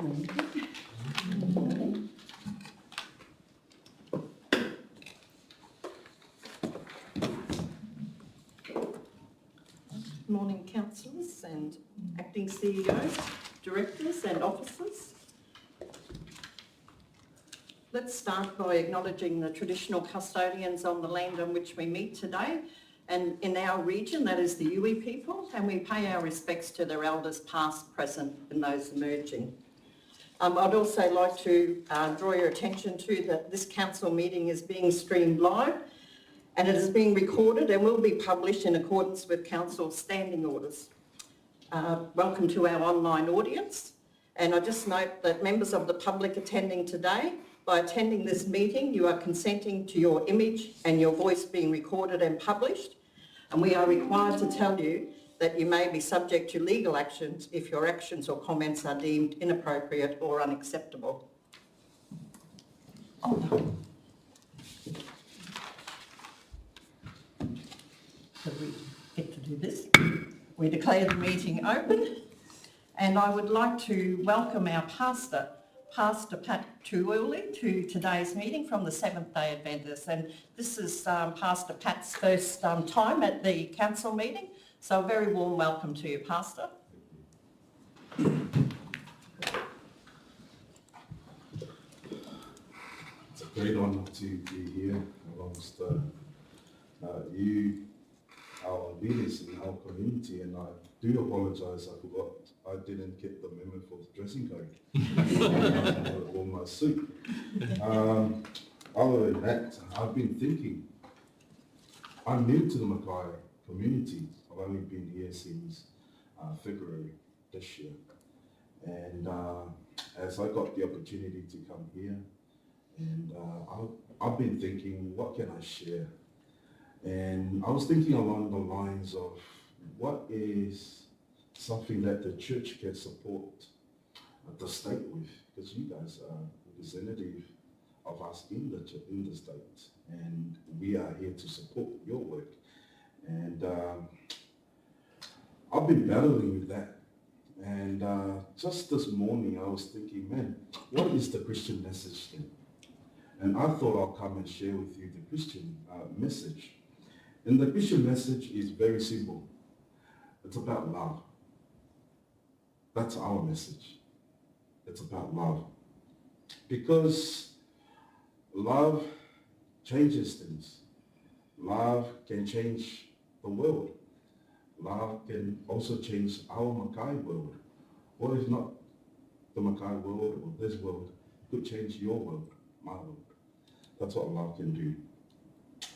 Morning, councillors and acting CEOs, directors and officers. Let's start by acknowledging the traditional custodians on the land on which we meet today, and in our region, that is the Yuwi people, and we pay our respects to their elders past, present and those emerging. I'd also like to draw your attention to that this council meeting is being streamed live and it is being recorded and will be published in accordance with council standing orders. Welcome to our online audience, and I just note that members of the public attending today, by attending this meeting, you are consenting to your image and your voice being recorded and published, and we are required to tell you that you may be subject to legal actions if your actions or comments are deemed inappropriate or unacceptable. Oh no. So we get to do this. We declare the meeting open, and I would like to welcome our Pastor Pat Tuuli, to today's meeting from the Seventh-day Adventists, and this is Pastor Pat's first time at the council meeting, so a very warm welcome to you, Pastor. It's a great honour to be here amongst you, our leaders in our community, and I do apologise, I forgot I didn't get the memo for the dressing code or my suit. Other than that, I've been thinking, I'm new to the Mackay community. I've only been here since February this year, and as I got the opportunity to come here, and I've been thinking, what can I share? And I was thinking along the lines of what is something that the church can support the state with, because you guys are representative of us in the state, and we are here to support your work. And I've been battling with that. And just this morning I was thinking, man, what is the Christian message then? And I thought I'll come and share with you the Christian message. And the Christian message is very simple. It's about love. That's our message. It's about love. Because love changes things. Love can change the world. Love can also change our Mackay world. Or if not the Mackay world or this world, it could change your world, my world. That's what love can do.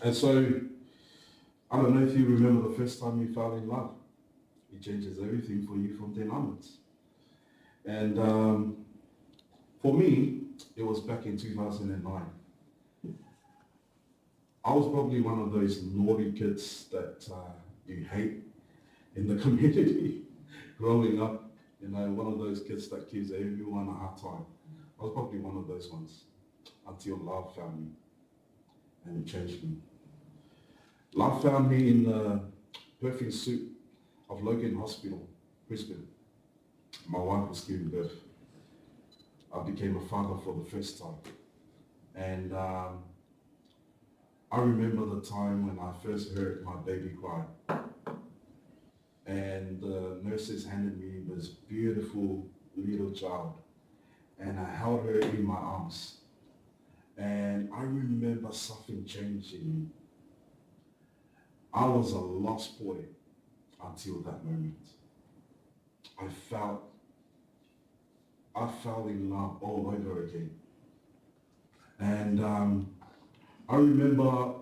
And so, I don't know if you remember the first time you fell in love. It changes everything for you from then onwards. And for me, it was back in 2009. I was probably one of those naughty kids that you hate in the community growing up. You know, one of those kids that gives everyone a hard time. I was probably one of those ones until love found me, and it changed me. Love found me in the birthing suite of Logan Hospital, Brisbane. My wife was giving birth. I became a father for the first time. And I remember the time when I first heard my baby cry. And the nurses handed me this beautiful little child. And I held her in my arms. And I remember something changed in me. I was a lost boy until that moment. I fell in love all over again. And I remember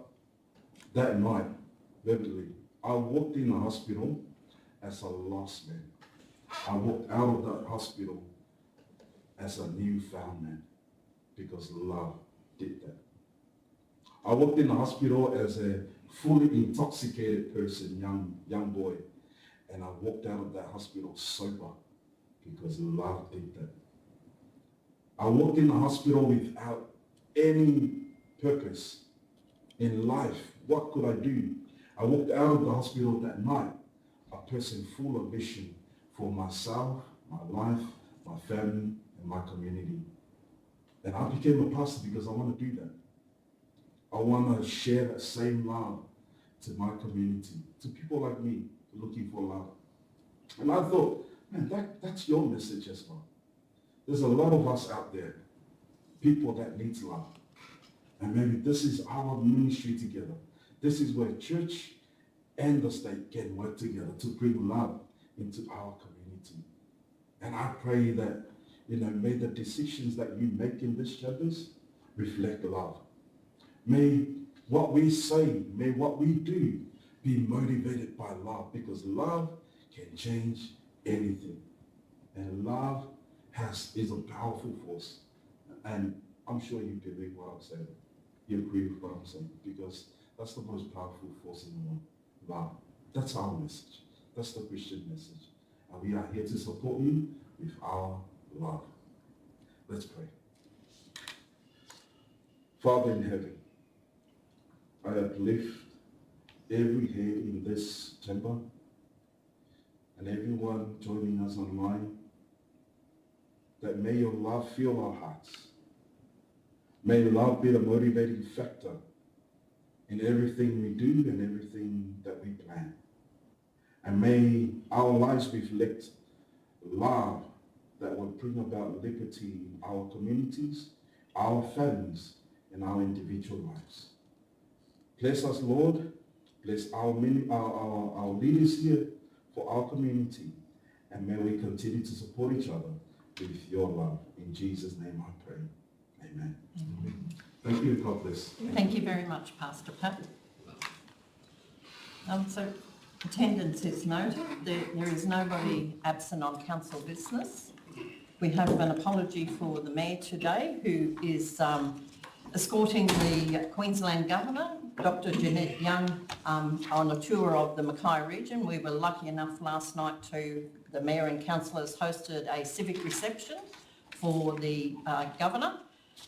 that night, vividly, I walked in the hospital as a lost man. I walked out of that hospital as a newfound man, because love did that. I walked in the hospital as a fully intoxicated person, young boy, and I walked out of that hospital sober, because love did that. I walked in the hospital without any purpose in life. What could I do? I walked out of the hospital that night, a person full of vision for myself, my life, my family, in my community. And I became a pastor because I want to do that. I want to share that same love to my community, to people like me looking for love. And I thought, man, that's your message as well. There's a lot of us out there, people that need love. And maybe this is our ministry together. This is where church and the state can work together to bring love into our community. And I pray that, may the decisions that you make in this chambers reflect love. May what we say, may what we do be motivated by love, because love can change anything. And love is a powerful force. And I'm sure you believe what I'm saying. You agree with what I'm saying, because that's the most powerful force in the world. Love. That's our message. That's the Christian message. And we are here to support you with our love. Let's pray. Father in heaven, I uplift every head in this chamber and everyone joining us online, that may your love fill our hearts. May love be the motivating factor in everything we do and everything that we plan. And may our lives reflect love that will bring about liberty in our communities, our families, and our individual lives. Bless us, Lord. Bless our leaders here for our community. And may we continue to support each other with your love. In Jesus' name I pray. Amen. Amen. Thank you. God bless. Thank you very much, Pastor Pat. So attendance is noted. There is nobody absent on council business. We have an apology for the Mayor today, who is escorting the Queensland Governor, Dr. Jeanette Young, on a tour of the Mackay region. We were lucky enough last night the Mayor and Councillors hosted a civic reception for the Governor.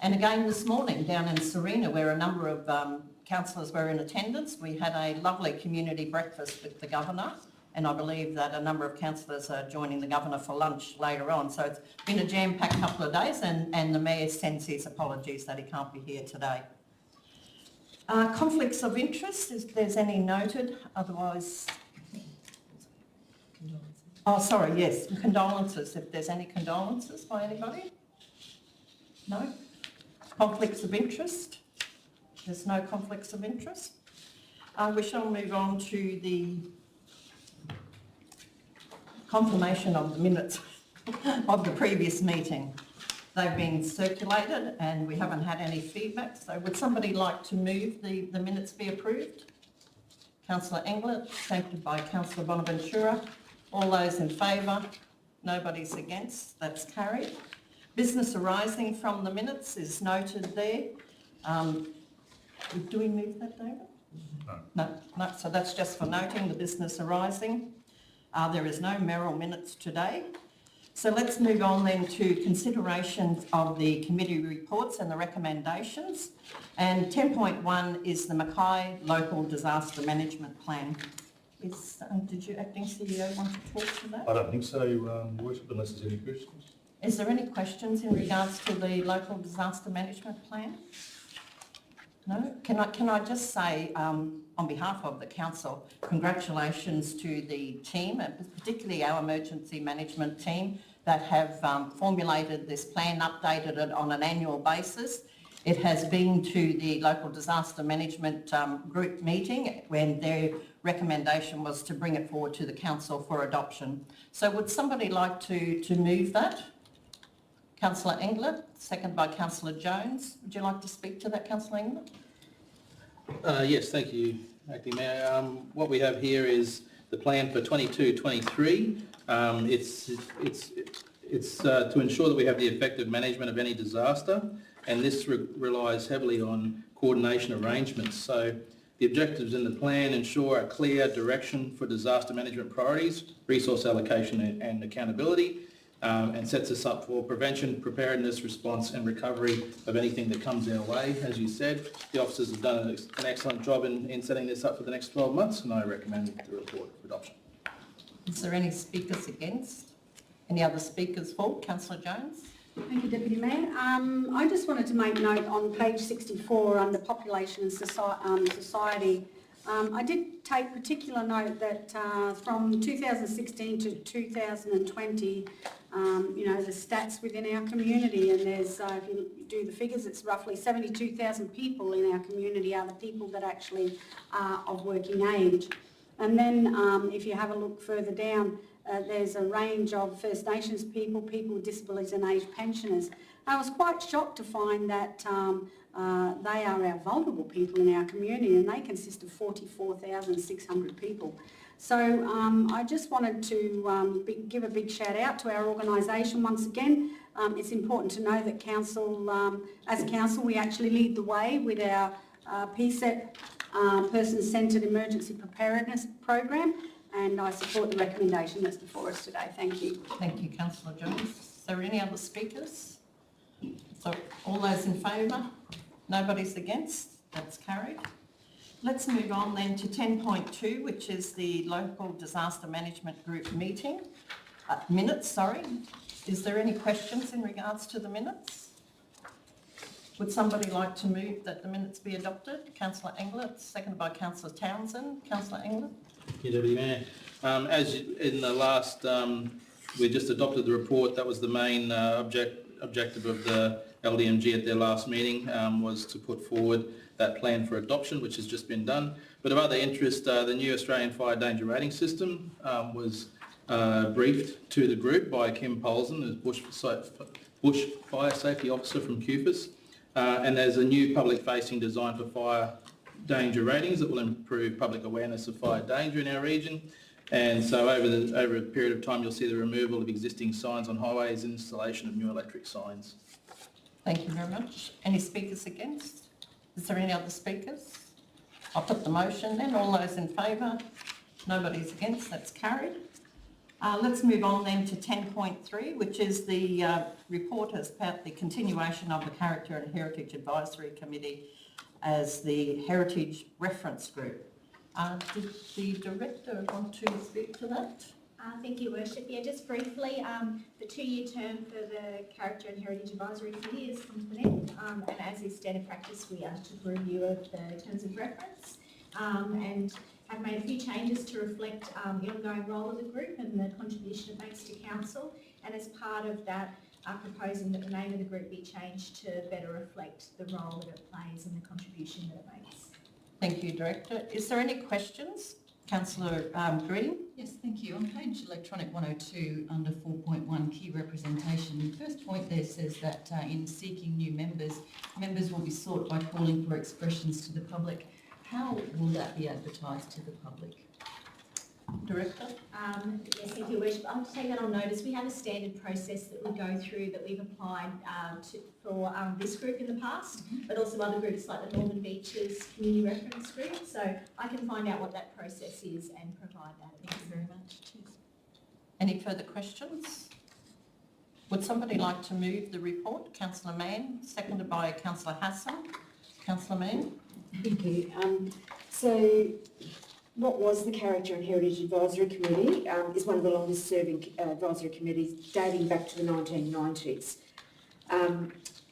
And again this morning down in Serena, where a number of councillors were in attendance, we had a lovely community breakfast with the Governor, and I believe that a number of councillors are joining the Governor for lunch later on. So it's been a jam-packed couple of days, and the Mayor sends his apologies that he can't be here today. Conflicts of interest, if there's any noted, otherwise... Oh, sorry, yes, condolences, if there's any condolences by anybody? No? Conflicts of interest? There's no conflicts of interest. We shall move on to the confirmation of the minutes of the previous meeting. They've been circulated and we haven't had any feedback. So would somebody like to move the minutes be approved? Councillor Englert, seconded by Councillor Bonaventura. All those in favour? Nobody's against. That's carried. Business arising from the minutes is noted there. Do we move that, David? No. So that's just for noting the business arising. There is no Merrill minutes today. So let's move on then to considerations of the committee reports and the recommendations. And 10.1 is the Mackay Local Disaster Management Plan. Did you, Acting CEO, want to talk to that? I don't think so, Your Worship, unless there's any questions. Is there any questions in regards to the Local Disaster Management Plan? No? Can I just say, on behalf of the Council, congratulations to the team, and particularly our emergency management team, that have formulated this plan, updated it on an annual basis. It has been to the Local Disaster Management Group meeting when their recommendation was to bring it forward to the Council for adoption. So would somebody like to move that? Councillor Englert, seconded by Councillor Jones. Would you like to speak to that, Councillor Englert? Yes, thank you, Acting Mayor. What we have here is the plan for 22-23. It's to ensure that we have the effective management of any disaster, and this relies heavily on coordination arrangements. So the objectives in the plan ensure a clear direction for disaster management priorities, resource allocation and accountability, and sets us up for prevention, preparedness, response and recovery of anything that comes our way. As you said, the officers have done an excellent job in setting this up for the next 12 months, and I recommend the report for adoption. Is there any speakers against? Any other speakers for? Councillor Jones? Thank you, Deputy Mayor. I just wanted to make note on page 64 under population and society. I did take particular note that from 2016 to 2020, the stats within our community, and there's, if you do the figures, it's roughly 72,000 people in our community are the people that actually are of working age. And then if you have a look further down, there's a range of First Nations people, people with disabilities and age pensioners. I was quite shocked to find that they are our vulnerable people in our community, and they consist of 44,600 people. So I just wanted to give a big shout out to our organisation once again. It's important to know that as council, we actually lead the way with our PSEP, Person-Centred Emergency Preparedness Program, and I support the recommendation that's before us today. Thank you. Thank you, Councillor Jones. Is there any other speakers? So all those in favour? Nobody's against? That's carried. Let's move on then to 10.2, which is the Local Disaster Management Group meeting. Minutes. Is there any questions in regards to the minutes? Would somebody like to move that the minutes be adopted? Councillor Englert, seconded by Councillor Townsend. Councillor Englert. Thank you, Deputy Mayor. In the last, we just adopted the report. That was the main objective of the LDMG at their last meeting, was to put forward that plan for adoption, which has just been done. But of other interest, the new Australian Fire Danger Rating System was briefed to the group by Kim Polson, as Bush Fire Safety Officer from QFIS. And there's a new public-facing design for fire danger ratings that will improve public awareness of fire danger in our region. And so over a period of time, you'll see the removal of existing signs on highways and installation of new electric signs. Thank you very much. Any speakers against? Is there any other speakers? I'll put the motion then. All those in favour? Nobody's against. That's carried. Let's move on then to 10.3, which is the report as about the continuation of the Character and Heritage Advisory Committee as the Heritage Reference Group. Did the Director want to speak to that? Thank you, Worship. Yeah, just briefly, the 2-year term for the Character and Heritage Advisory Committee has come to an end, and as is standard practice, we undertook a review of the terms of reference and have made a few changes to reflect the ongoing role of the group and the contribution it makes to Council, and as part of that, proposing that the name of the group be changed to better reflect the role that it plays and the contribution that it makes. Thank you, Director. Is there any questions? Councillor Green? Yes, thank you. On page electronic 102 under 4.1 key representation, the first point there says that in seeking new members, members will be sought by calling for expressions to the public. How will that be advertised to the public? Director? Yes, thank you, Worship. I'll take that on notice. We have a standard process that we go through that we've applied for this group in the past, but also other groups like the Northern Beaches Community Reference Group. So I can find out what that process is and provide that. Thank you very much. Cheers. Any further questions? Would somebody like to move the report? Councillor Mann, seconded by Councillor Hassan. Councillor Mann? Thank you. So what was the Character and Heritage Advisory Committee is one of the longest serving advisory committees dating back to the 1990s.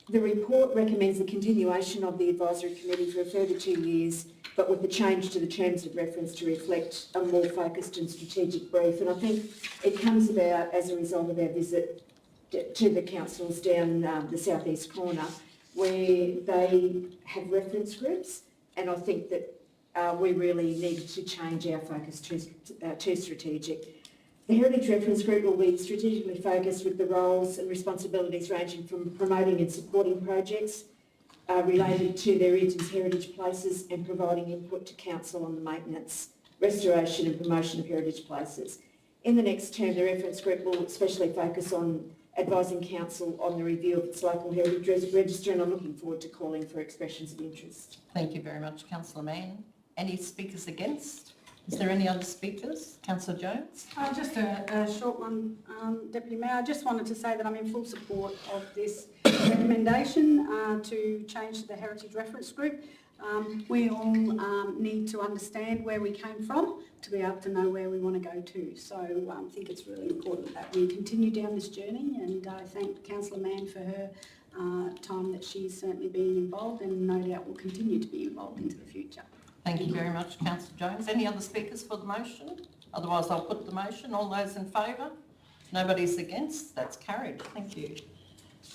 The report recommends the continuation of the advisory committee for a further 2 years, but with the change to the terms of reference to reflect a more focused and strategic brief. And I think it comes about as a result of our visit to the councils down the southeast corner, where they have reference groups, and I think that we really needed to change our focus to strategic. The Heritage Reference Group will be strategically focused with the roles and responsibilities ranging from promoting and supporting projects related to their region's heritage places and providing input to Council on the maintenance, restoration and promotion of heritage places. In the next term, the Reference Group will especially focus on advising Council on the review of its local heritage register, and I'm looking forward to calling for expressions of interest. Thank you very much, Councillor Mann. Any speakers against? Is there any other speakers? Councillor Jones? Just a short one, Deputy Mayor. I just wanted to say that I'm in full support of this recommendation to change the Heritage Reference Group. We all need to understand where we came from to be able to know where we want to go to. So I think it's really important that we continue down this journey, and I thank Councillor Mann for her time that she's certainly been involved, and no doubt will continue to be involved into the future. Thank you very much, Councillor Jones. Any other speakers for the motion? Otherwise, I'll put the motion. All those in favour? Nobody's against? That's carried. Thank you.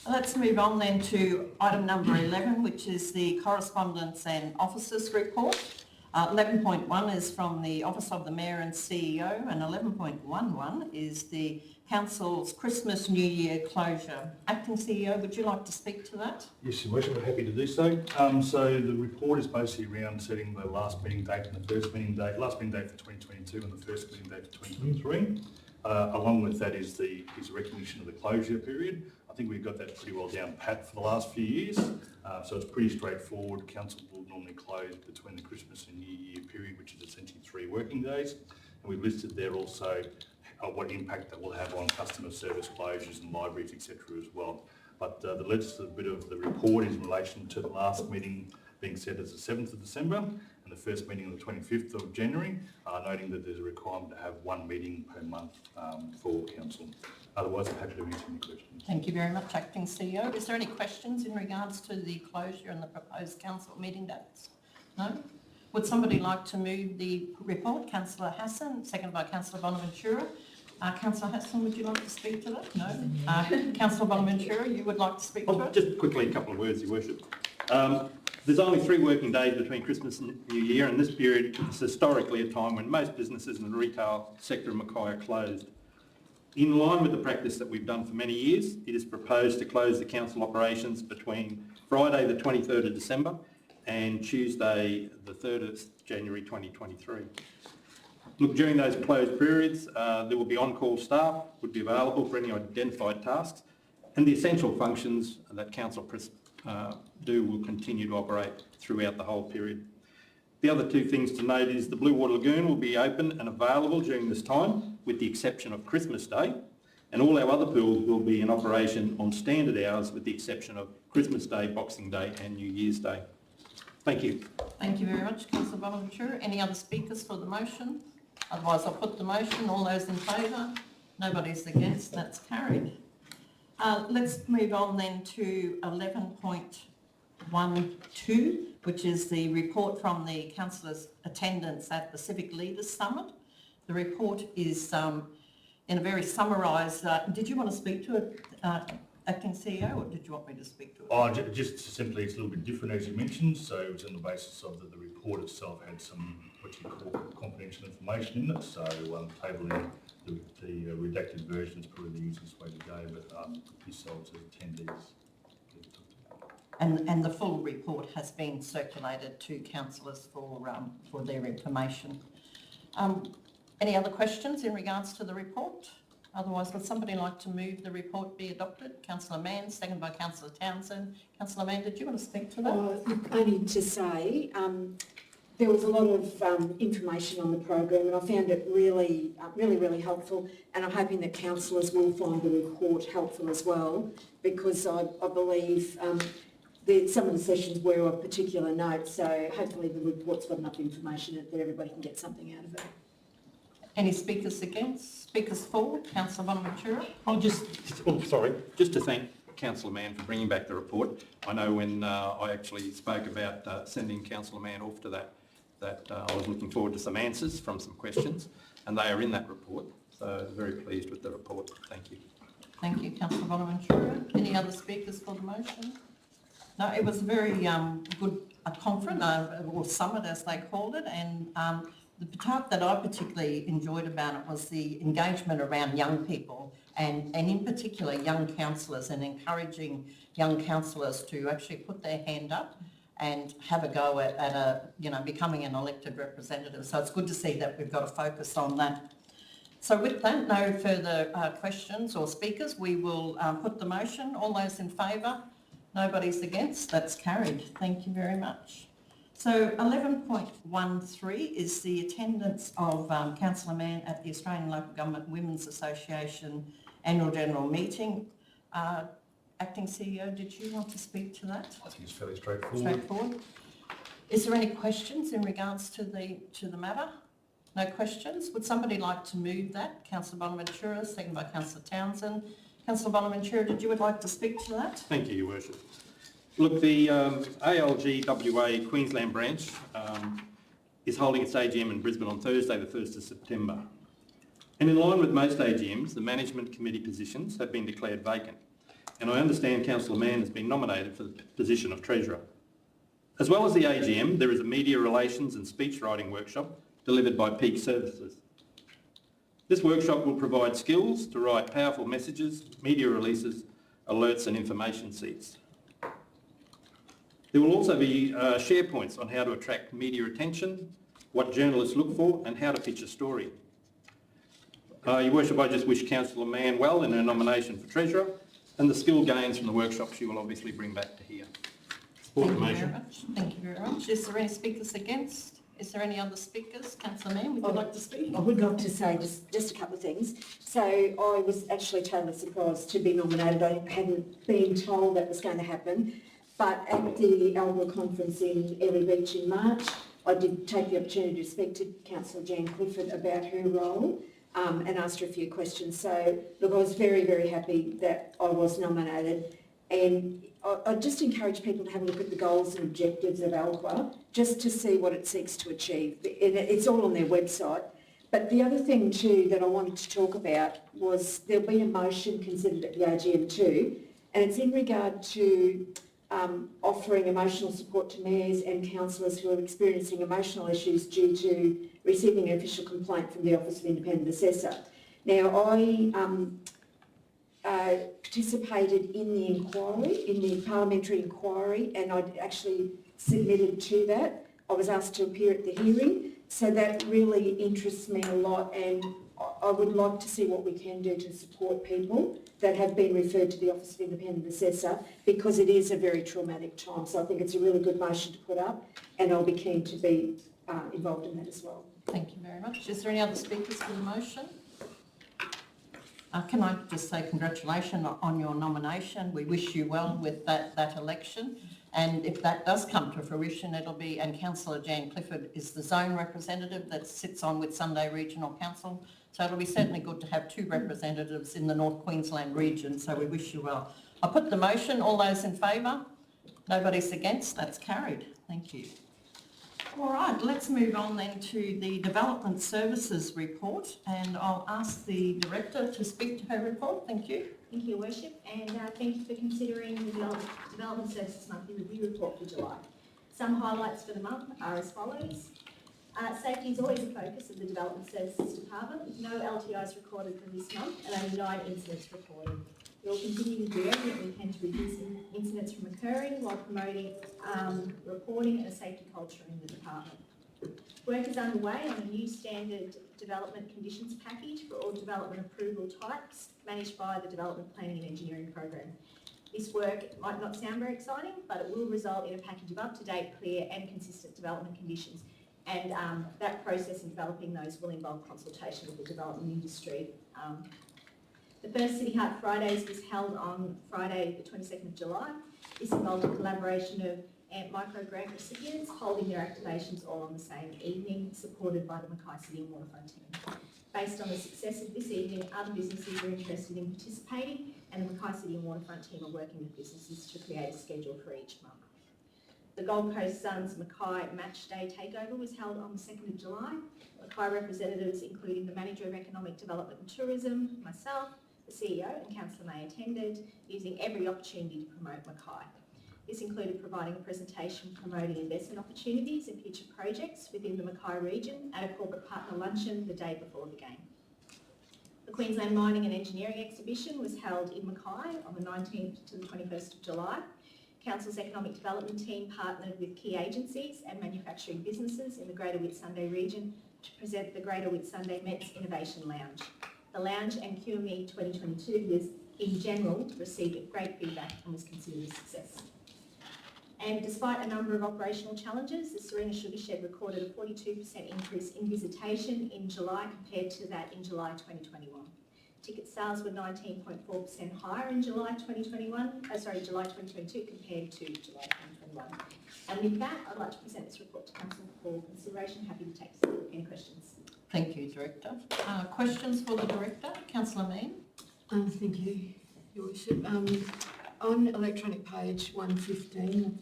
Let's move on then to item number 11, which is the correspondence and officers report. 11.1 is from the Office of the Mayor and CEO, and 11.11 is the Council's Christmas New Year closure. Acting CEO, would you like to speak to that? Yes, Your Worship, I'm happy to do so. So the report is basically around setting the last meeting date and the first meeting date, last meeting date for 2022 and the first meeting date for 2023. Along with that is recognition of the closure period. I think we've got that pretty well down pat for the last few years. So it's pretty straightforward. Council will normally close between the Christmas and New Year period, which is essentially 3 working days. And we've listed there also what impact that will have on customer service closures and libraries, etc. as well. But the legislative bit of the report is in relation to the last meeting being set as the 7th of December and the first meeting on the 25th of January, noting that there's a requirement to have 1 meeting per month for council. Otherwise, I'm happy to answer any questions. Thank you very much, Acting CEO. Is there any questions in regards to the closure and the proposed council meeting dates? No? Would somebody like to move the report? Councillor Hassan, seconded by Councillor Bonaventura. Councillor Hassan, would you like to speak to that? No? Councillor Bonaventura, you would like to speak to it? Just quickly, a couple of words, Your Worship. There's only 3 working days between Christmas and New Year, and this period is historically a time when most businesses in the retail sector of Mackay are closed. In line with the practice that we've done for many years, it is proposed to close the council operations between Friday the 23rd of December and Tuesday the 3rd of January 2023. Look, during those closed periods, there will be on-call staff, would be available for any identified tasks, and the essential functions that council do will continue to operate throughout the whole period. The other 2 things to note is the Blue Water Lagoon will be open and available during this time, with the exception of Christmas Day, and all our other pools will be in operation on standard hours, with the exception of Christmas Day, Boxing Day and New Year's Day. Thank you. Thank you very much, Councillor Bonaventura. Any other speakers for the motion? Otherwise, I'll put the motion. All those in favour? Nobody's against. That's carried. Let's move on then to 11.12, which is the report from the councillors' attendance at the Civic Leaders Summit. The report is in a very summarised... did you want to speak to it, Acting CEO, or did you want me to speak to it? Oh, just simply, it's a little bit different, as you mentioned. So it's on the basis of that the report itself had some what you call confidential information in it. So tabling the redacted version is probably the easiest way to go. But yourselves as attendees. And the full report has been circulated to councillors for their information. Any other questions in regards to the report? Otherwise, would somebody like to move the report be adopted? Councillor Mann, seconded by Councillor Townsend. Councillor Mann, did you want to speak to that? Only to say, there was a lot of information on the program, and I found it really helpful, and I'm hoping that councillors will find the report helpful as well, because I believe some of the sessions were of particular note, so hopefully the report's got enough information that everybody can get something out of it. Any speakers against? Speakers for? Councillor Bonaventura? Just to thank Councillor Mann for bringing back the report. I know when I actually spoke about sending Councillor Mann off to that I was looking forward to some answers from some questions, and they are in that report. So very pleased with the report. Thank you. Thank you, Councillor Bonaventura. Any other speakers for the motion? No, it was a very good conference, or summit as they called it, and the part that I particularly enjoyed about it was the engagement around young people and in particular young councillors, and encouraging young councillors to actually put their hand up and have a go at becoming an elected representative. So it's good to see that we've got a focus on that. So with that, no further questions or speakers. We will put the motion. All those in favour? Nobody's against. That's carried. Thank you very much. So 11.13 is the attendance of Councillor Mann at the Australian Local Government Women's Association Annual General Meeting. Acting CEO, did you want to speak to that? I think it's fairly straightforward. Is there any questions in regards to the matter? No questions? Would somebody like to move that? Councillor Bonaventura, second by Councillor Townsend. Councillor Bonaventura, did you would like to speak to that? Thank you, Your Worship. Look, the ALGWA Queensland branch is holding its AGM in Brisbane on Thursday, the 1st of September. And in line with most AGMs, the management committee positions have been declared vacant. And I understand Councillor Mann has been nominated for the position of Treasurer. As well as the AGM, there is a media relations and speech writing workshop delivered by Peak Services. This workshop will provide skills to write powerful messages, media releases, alerts and information sheets. There will also be share points on how to attract media attention, what journalists look for and how to pitch a story. Your Worship, I just wish Councillor Mann well in her nomination for Treasurer, and the skill gains from the workshop she will obviously bring back to here. Support the motion. Thank you very much. Is there any speakers against? Is there any other speakers? Councillor Mann, would you like to speak? I would like to say just a couple of things. So I was actually totally surprised to be nominated. I hadn't been told that was going to happen. But at the Alba conference in Ellie Beach in March, I did take the opportunity to speak to Councillor Jan Clifford about her role and asked her a few questions. So look, I was very, very happy that I was nominated. And I just encourage people to have a look at the goals and objectives of ALQA just to see what it seeks to achieve. It's all on their website. But the other thing too that I wanted to talk about was there'll be a motion considered at the AGM too, and it's in regard to offering emotional support to mayors and councillors who are experiencing emotional issues due to receiving an official complaint from the Office of Independent Assessor. Now, I participated in the inquiry, in the parliamentary inquiry, and I actually submitted to that. I was asked to appear at the hearing, so that really interests me a lot, and I would like to see what we can do to support people that have been referred to the Office of Independent Assessor, because it is a very traumatic time. So I think it's a really good motion to put up, and I'll be keen to be involved in that as well. Thank you very much. Is there any other speakers for the motion? Can I just say congratulations on your nomination. We wish you well with that election. And if that does come to fruition, it'll be, and Councillor Jan Clifford is the zone representative that sits on with Sunday Regional Council. So it'll be certainly good to have two representatives in the North Queensland region. So we wish you well. I put the motion. All those in favour? Nobody's against? That's carried. Thank you. All right, let's move on then to the Development Services report, and I'll ask the Director to speak to her report. Thank you. Thank you, Your Worship, and thank you for considering the Development Services Monthly Review Report for July. Some highlights for the month are as follows. Safety is always a focus of the Development Services Department. No LTIs recorded for this month and only 9 incidents reported. We will continue to do everything we can to reduce incidents from occurring while promoting reporting and a safety culture in the department. Work is underway on a new standard development conditions package for all development approval types managed by the Development Planning and Engineering Program. This work might not sound very exciting, but it will result in a package of up-to-date, clear and consistent development conditions. And that process in developing those will involve consultation with the development industry. The first City Heart Fridays was held on Friday the 22nd of July. This involved a collaboration of AMP micro grant recipients holding their activations all on the same evening, supported by the Mackay City and Waterfront team. Based on the success of this evening, other businesses are interested in participating, and the Mackay City and Waterfront team are working with businesses to create a schedule for each month. The Gold Coast Suns Mackay Match Day Takeover was held on the 2nd of July. Mackay representatives, including the Manager of Economic Development and Tourism, myself, the CEO and Councillor May attended, using every opportunity to promote Mackay. This included providing a presentation promoting investment opportunities and future projects within the Mackay region at a corporate partner luncheon the day before the game. The Queensland Mining and Engineering Exhibition was held in Mackay on the 19th to the 21st of July. Council's Economic Development team partnered with key agencies and manufacturing businesses in the Greater Whitsunday region to present the Greater Whitsunday Mets Innovation Lounge. The Lounge and QME 2022 was, in general, received great feedback and was considered a success. And despite a number of operational challenges, the Serena Sugar Shed recorded a 42% increase in visitation in July compared to that in July 2021. Ticket sales were 19.4% higher in July 2022 compared to July 2021. And with that, I'd like to present this report to Council for consideration. Happy to take any questions. Thank you, Director. Questions for the Director? Councillor Mean? Thank you, Your Worship. On electronic page 115,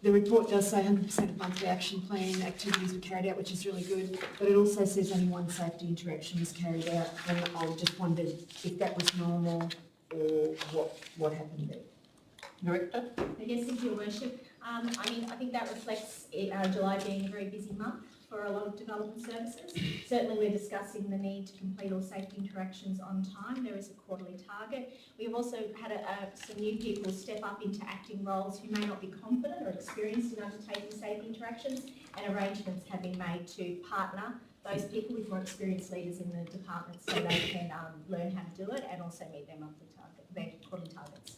the report does say 100% of monthly action plan activities were carried out, which is really good, but it also says only one safety interaction was carried out, and I just wondered if that was normal or what happened there. Director? Yes, thank you, Your Worship. I think that reflects July being a very busy month for a lot of development services. Certainly we're discussing the need to complete all safety interactions on time. There is a quarterly target. We've also had some new people step up into acting roles who may not be confident or experienced in undertaking safety interactions, and arrangements have been made to partner those people with more experienced leaders in the department so they can learn how to do it and also meet their monthly target, their quarterly targets.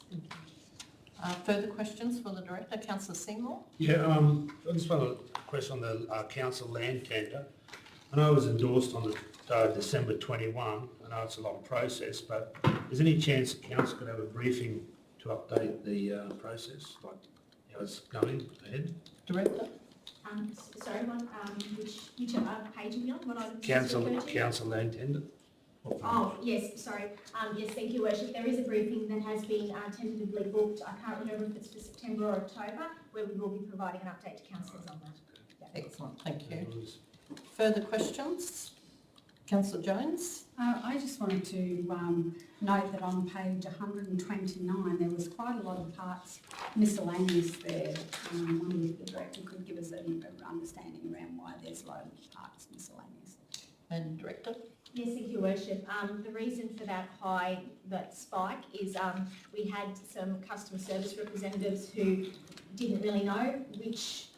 Further questions for the Director? Councillor Seymour? Yeah, I just want to question on the council land tender. I know it was endorsed on the December 21. I know it's a long process, but is there any chance the council could have a briefing to update the process, like how it's going ahead? Director? Sorry, which page are we on? What item? Council land tender. Oh, yes, sorry. Yes, thank you, Worship. There is a briefing that has been tentatively booked. I can't remember if it's for September or October, where we will be providing an update to councillors on that. Yeah. Excellent, thank you. Further questions? Councillor Jones? I just wanted to note that on page 129 there was quite a lot of parts miscellaneous there. I wonder if the Director could give us an understanding around why there's a lot of parts miscellaneous. And Director? Yes, thank you, Worship. The reason for that spike is we had some customer service representatives who didn't really know which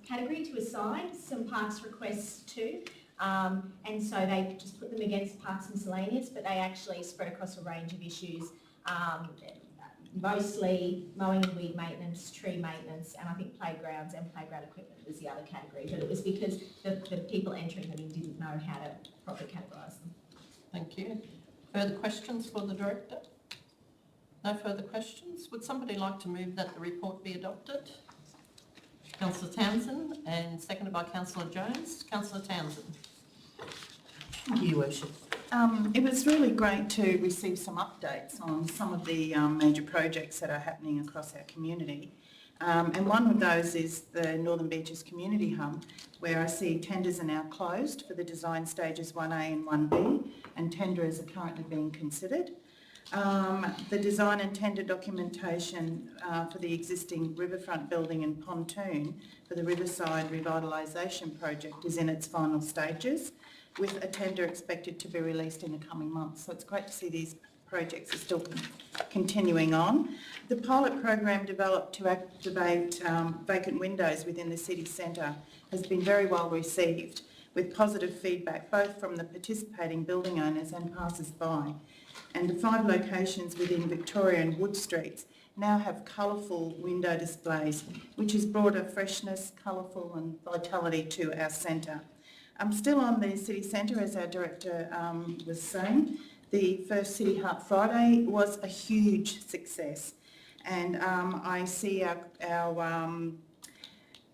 category to assign some parks requests to, and so they just put them against parks miscellaneous, but they actually spread across a range of issues, mostly mowing and weed maintenance, tree maintenance, and I think playgrounds and playground equipment was the other category, but it was because the people entering them in didn't know how to properly categorise them. Thank you. Further questions for the Director? No further questions. Would somebody like to move that the report be adopted? Councillor Townsend, and seconded by Councillor Jones. Councillor Townsend. Thank you, Your Worship. It was really great to receive some updates on some of the major projects that are happening across our community. And one of those is the Northern Beaches Community Hub, where I see tenders are now closed for the design stages 1A and 1B, and tenders are currently being considered. The design and tender documentation for the existing riverfront building and pontoon for the Riverside Revitalisation Project is in its final stages, with a tender expected to be released in the coming months. So it's great to see these projects are still continuing on. The pilot program developed to activate vacant windows within the city centre has been very well received, with positive feedback both from the participating building owners and passers-by. And the 5 locations within Victoria and Wood Streets now have colourful window displays, which has brought a freshness, colourful and vitality to our centre. Still on the city centre, as our Director was saying, the first City Heart Friday was a huge success, and I see our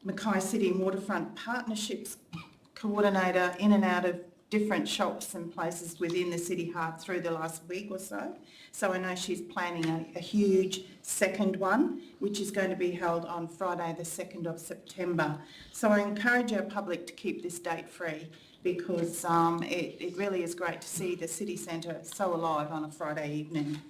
Mackay City and Waterfront Partnerships Coordinator in and out of different shops and places within the City Heart through the last week or so. So I know she's planning a huge second one, which is going to be held on Friday the 2nd of September. So I encourage our public to keep this date free, because it really is great to see the city centre so alive on a Friday evening.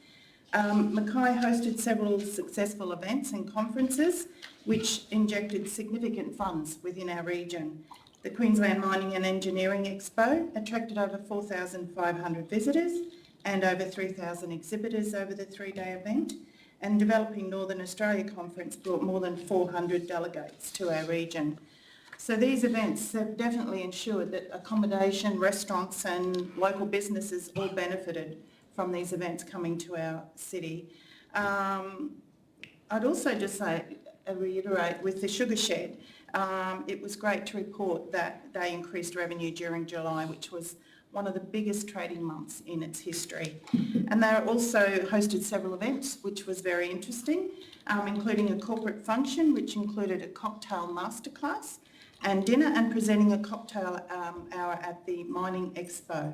Mackay hosted several successful events and conferences which injected significant funds within our region. The Queensland Mining and Engineering Expo attracted over 4,500 visitors and over 3,000 exhibitors over the 3-day event, and Developing Northern Australia Conference brought more than 400 delegates to our region. So these events have definitely ensured that accommodation, restaurants and local businesses all benefited from these events coming to our city. I'd also just reiterate with the Sugar Shed, it was great to report that they increased revenue during July, which was one of the biggest trading months in its history. And they also hosted several events, which was very interesting, including a corporate function, which included a cocktail masterclass and dinner and presenting a cocktail hour at the Mining Expo,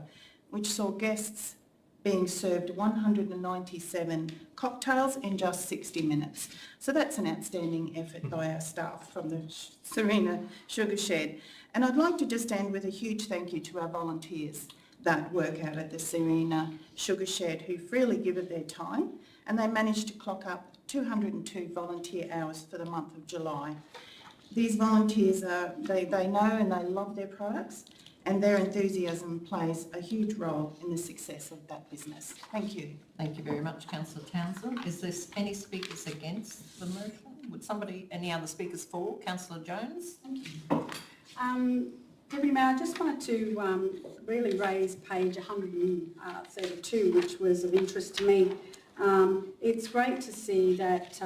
which saw guests being served 197 cocktails in just 60 minutes. So that's an outstanding effort by our staff from the Serena Sugar Shed. And I'd like to just end with a huge thank you to our volunteers that work out at the Serena Sugar Shed, who freely give of their time, and they managed to clock up 202 volunteer hours for the month of July. These volunteers, they know and they love their products, and their enthusiasm plays a huge role in the success of that business. Thank you. Thank you very much, Councillor Townsend. Is there any speakers against the motion? Would somebody, any other speakers for? Councillor Jones? Thank you. Deputy Mayor, I just wanted to really raise page 132, which was of interest to me. It's great to see that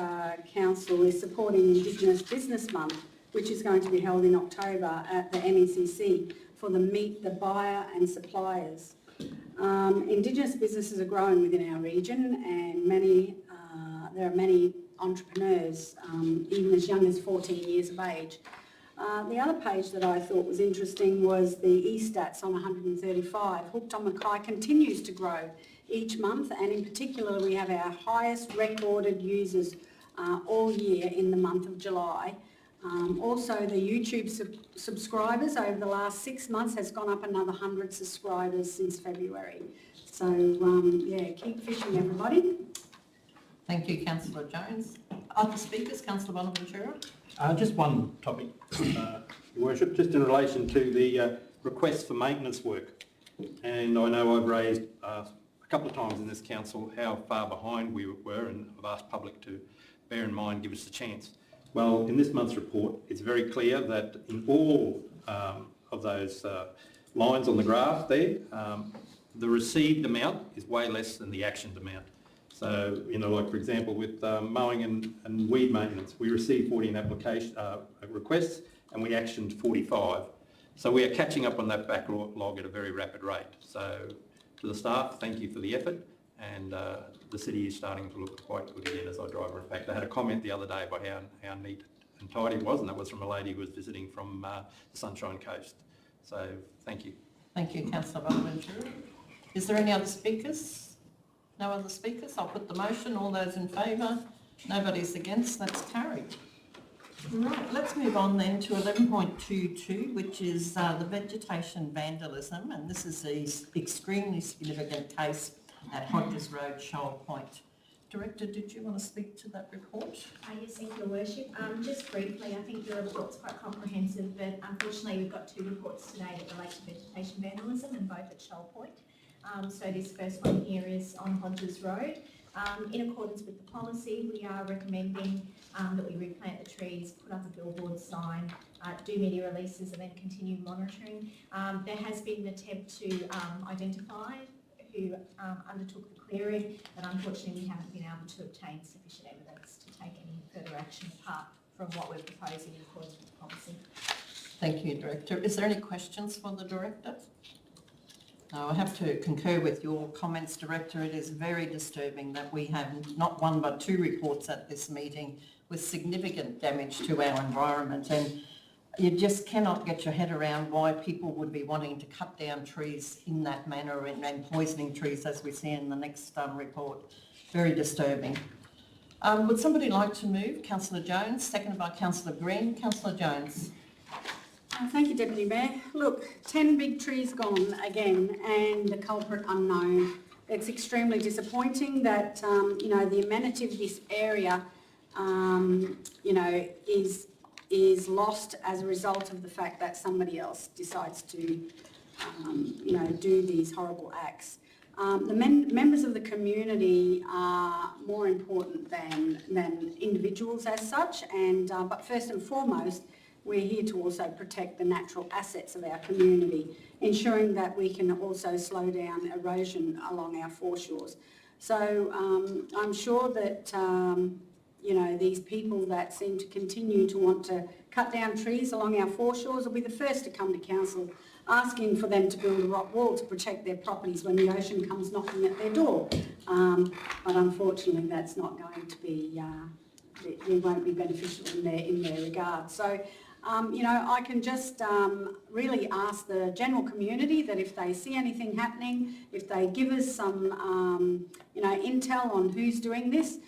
Council is supporting Indigenous Business Month, which is going to be held in October at the MECC for the Meet the Buyer and Suppliers. Indigenous businesses are growing within our region, and there are many entrepreneurs, even as young as 14 years of age. The other page that I thought was interesting was the e-stats on 135. Hooked on Mackay continues to grow each month, and in particular we have our highest recorded users all year in the month of July. Also, the YouTube subscribers over the last 6 months has gone up another 100 subscribers since February. So, yeah, keep fishing, everybody. Thank you, Councillor Jones. Other speakers? Councillor Bonaventura? Just one topic, Your Worship, just in relation to the request for maintenance work. And I know I've raised a couple of times in this council how far behind we were, and I've asked public to bear in mind, give us a chance. Well, in this month's report, it's very clear that in all of those lines on the graph there, the received amount is way less than the actioned amount. So, like for example, with mowing and weed maintenance, we received 14 application requests and we actioned 45. So we are catching up on that backlog at a very rapid rate. So to the staff, thank you for the effort, and the city is starting to look quite good again as I drive. In fact, I had a comment the other day about how neat and tidy it was, and that was from a lady who was visiting from the Sunshine Coast. So thank you. Thank you, Councillor Bonaventura. Is there any other speakers? No other speakers? I'll put the motion. All those in favour? Nobody's against. That's carried. Right, let's move on then to 11.22, which is the vegetation vandalism, and this is an extremely significant case at Hodges Road, Shoal Point. Director, did you want to speak to that report? Yes, thank you, Your Worship. Just briefly, I think the report's quite comprehensive, but unfortunately we've got 2 reports today that relate to vegetation vandalism, and both at Shoal Point. So this first one here is on Hodges Road. In accordance with the policy, we are recommending that we replant the trees, put up a billboard sign, do media releases, and then continue monitoring. There has been an attempt to identify who undertook the clearing, but unfortunately we haven't been able to obtain sufficient evidence to take any further action apart from what we're proposing in accordance with the policy. Thank you, Director. Is there any questions for the Director? No, I have to concur with your comments, Director. It is very disturbing that we have not 1 but 2 reports at this meeting with significant damage to our environment, and you just cannot get your head around why people would be wanting to cut down trees in that manner and poisoning trees, as we see in the next report. Very disturbing. Would somebody like to move? Councillor Jones, seconded by Councillor Green. Councillor Jones. Thank you, Deputy Mayor. Look, 10 big trees gone again, and the culprit unknown. It's extremely disappointing that, the amenity of this area, is lost as a result of the fact that somebody else decides to, do these horrible acts. The members of the community are more important than individuals as such, and but first and foremost, we're here to also protect the natural assets of our community, ensuring that we can also slow down erosion along our foreshores. So I'm sure that, these people that seem to continue to want to cut down trees along our foreshores will be the first to come to council asking for them to build a rock wall to protect their properties when the ocean comes knocking at their door. But unfortunately that's not going to be, it won't be beneficial in their regard. So I can just really ask the general community that if they see anything happening, if they give us some, intel on who's doing this,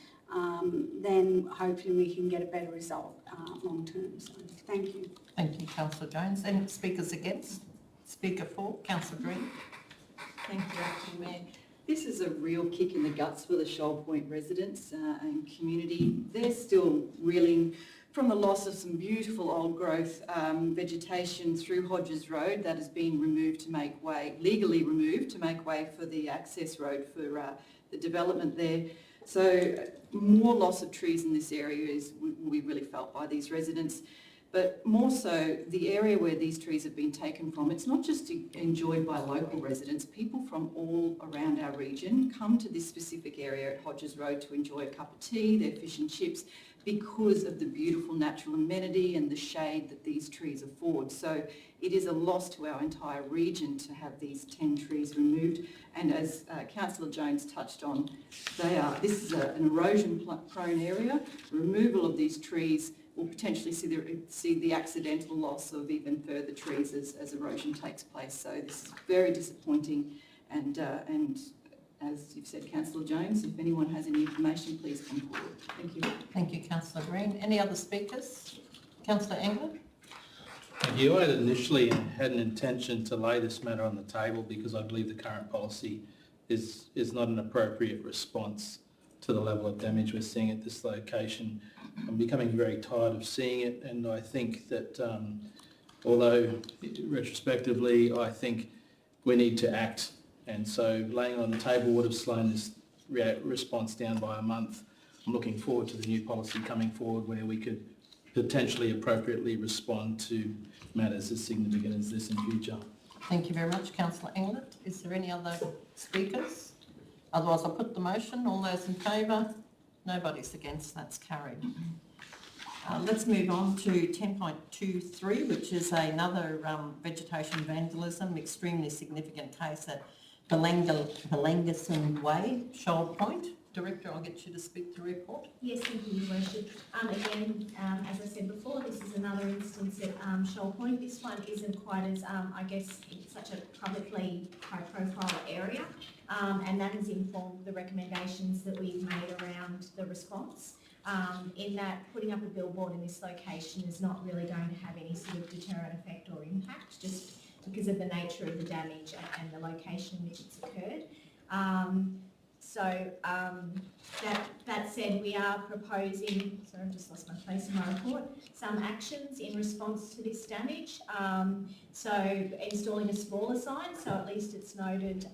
then hopefully we can get a better result long term. So thank you. Thank you, Councillor Jones. Any speakers against? Speaker for, Councillor Green. Thank you, Acting Mayor. This is a real kick in the guts for the Shoal Point residents and community. They're still reeling from the loss of some beautiful old growth vegetation through Hodges Road that has been removed to make way, legally removed to make way for the access road for the development there. So more loss of trees in this area will be really felt by these residents. But more so, the area where these trees have been taken from, it's not just enjoyed by local residents. People from all around our region come to this specific area at Hodges Road to enjoy a cup of tea, their fish and chips, because of the beautiful natural amenity and the shade that these trees afford. So it is a loss to our entire region to have these 10 trees removed. And as Councillor Jones touched on, this is an erosion-prone area. Removal of these trees will potentially see the accidental loss of even further trees as erosion takes place. So this is very disappointing, and as you've said, Councillor Jones, if anyone has any information, please come forward. Thank you. Thank you, Councillor Green. Any other speakers? Councillor England? Thank you. I initially had an intention to lay this matter on the table because I believe the current policy is not an appropriate response to the level of damage we're seeing at this location. I'm becoming very tired of seeing it, and I think that although retrospectively I think we need to act, and so laying it on the table would have slowed this response down by a month. I'm looking forward to the new policy coming forward where we could potentially appropriately respond to matters as significant as this in future. Thank you very much, Councillor England. Is there any other speakers? Otherwise I'll put the motion. All those in favour? Nobody's against. That's carried. Let's move on to 10.23, which is another vegetation vandalism, extremely significant case at Belangason Way, Shoal Point. Director, I'll get you to speak to the report. Yes, thank you, Your Worship. Again, as I said before, this is another instance at Shoal Point. This one isn't quite as, such a publicly high-profile area, and that has informed the recommendations that we've made around the response. In that putting up a billboard in this location is not really going to have any sort of deterrent effect or impact, just because of the nature of the damage and the location in which it's occurred. That said, we are proposing, sorry, I've just lost my place in my report, some actions in response to this damage. So installing a smaller sign, so at least it's noted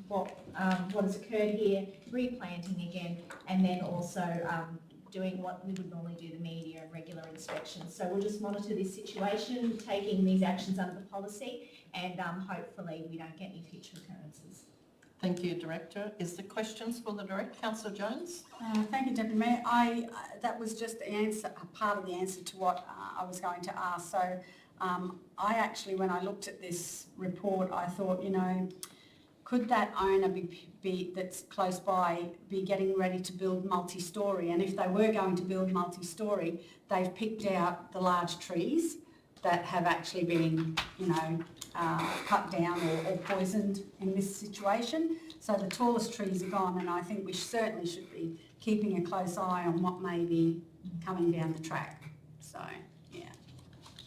what has occurred here, replanting again, and then also doing what we would normally do, the media and regular inspections. So we'll just monitor this situation, taking these actions under the policy, and hopefully we don't get any future occurrences. Thank you, Director. Is there questions for the Director? Councillor Jones? Thank you, Deputy Mayor. That was just the answer, a part of the answer to what I was going to ask. So I actually, when I looked at this report, I thought, could that owner be that's close by be getting ready to build multi-storey? And if they were going to build multi-storey, they've picked out the large trees that have actually been, cut down or poisoned in this situation. So the tallest trees are gone, and I think we certainly should be keeping a close eye on what may be coming down the track. So, yeah.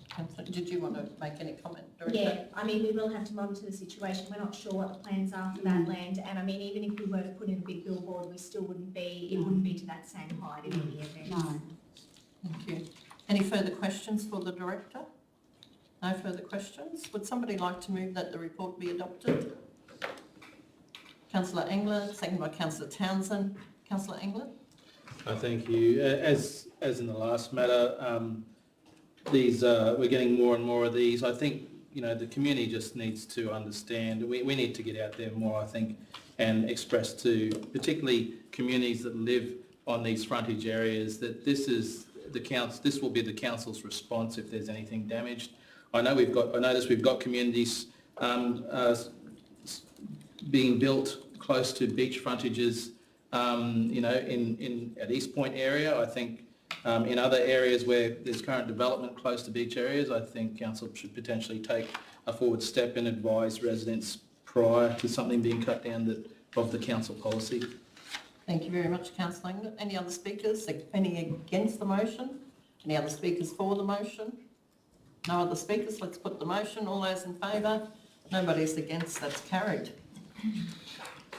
Councillor, did you want to make any comment, Director? Yeah, we will have to monitor the situation. We're not sure what the plans are for that land, and even if we were to put in a big billboard, we still wouldn't be, it wouldn't be to that same height in any event. No. Thank you. Any further questions for the Director? No further questions. Would somebody like to move that the report be adopted? Councillor England, seconded by Councillor Townsend. Councillor England? Thank you. As in the last matter, we're getting more and more of these. I think, the community just needs to understand. We need to get out there more, I think, and express to particularly communities that live on these frontage areas that this will be the council's response if there's anything damaged. I notice we've got communities being built close to beach frontages, at East Point area. I think In other areas where there's current development close to beach areas, I think council should potentially take a forward step and advise residents prior to something being cut down of the council policy. Thank you very much, Councillor England. Any other speakers? Any against the motion? Any other speakers for the motion? No other speakers? Let's put the motion. All those in favour? Nobody's against. That's carried.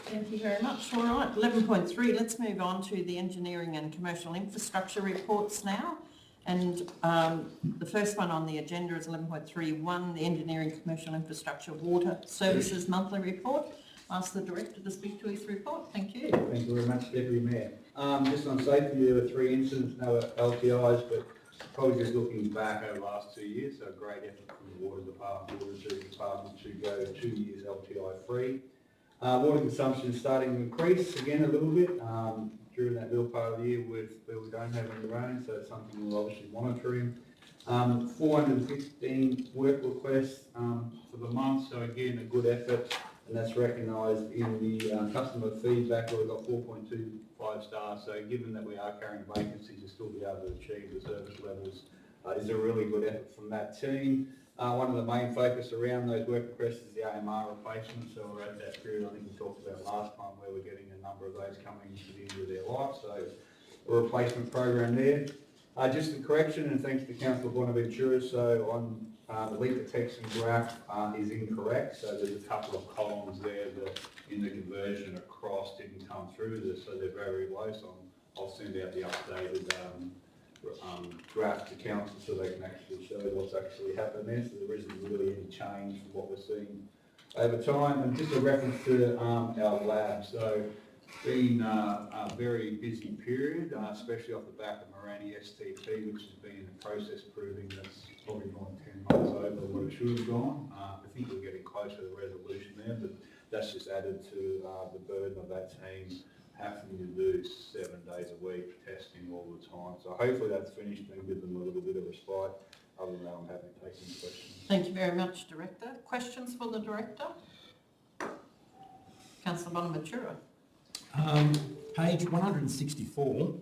Thank you very much. All right, 11.3, let's move on to the engineering and commercial infrastructure reports now. And the first one on the agenda is 11.31, the engineering, commercial infrastructure, water services monthly report. Ask the director to speak to his report. Thank you. Thank you very much, Deputy Mayor. Just on safety, there were 3 incidents, no LTIs, but probably just looking back over the last 2 years, so a great effort from the water department, water service department to go 2 years LTI free. Water consumption is starting to increase again a little bit during that middle part of the year where we don't have any rain, so it's something we're obviously monitoring. 415 work requests for the month, so again a good effort, and that's recognised in the customer feedback where we've got 4.25 stars, so given that we are carrying vacancies to still be able to achieve the service levels is a really good effort from that team. One of the main focus around those work requests is the Amr Replacement, so we're at that period I think we talked about last time where we're getting a number of those coming to the end of their life, so a replacement program there. Just a correction, and thanks to Councillor Bonaventura, so on the leak detection graph is incorrect, so there's a couple of columns there that in the conversion across didn't come through, so they're very low, so I'll send out the updated draft to council so they can actually show what's actually happened there, so there isn't really any change from what we're seeing over time. And just a reference to our lab, so it's been a very busy period, especially off the back of Morani STP, which has been a process proving that's probably gone 10 months over what it should have gone. I think we're getting closer to the resolution there, but that's just added to the burden of that team having to do 7 days a week testing all the time. So hopefully that's finished and give them a little bit of respite. Other than that, I'm happy to take any questions. Thank you very much, Director. Questions for the Director? Councillor Bonaventura. Page 164,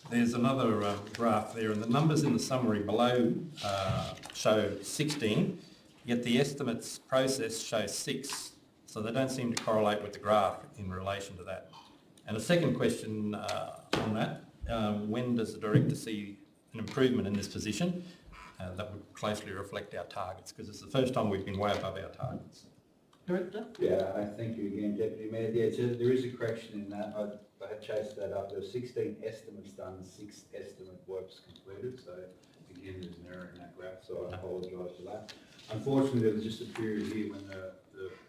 there's another graph there, and the numbers in the summary below show 16, yet the estimates process show 6. So they don't seem to correlate with the graph in relation to that. And a second question on that, when does the Director see an improvement in this position that would closely reflect our targets? Because it's the first time we've been way above our targets. Director? Yeah, I thank you again, Deputy Mayor. Yeah, there is a correction in that. I had chased that up. There were 16 estimates done, 6 estimate works completed. So again, there's an error in that graph, so I apologise for that. Unfortunately, there was just a period here when the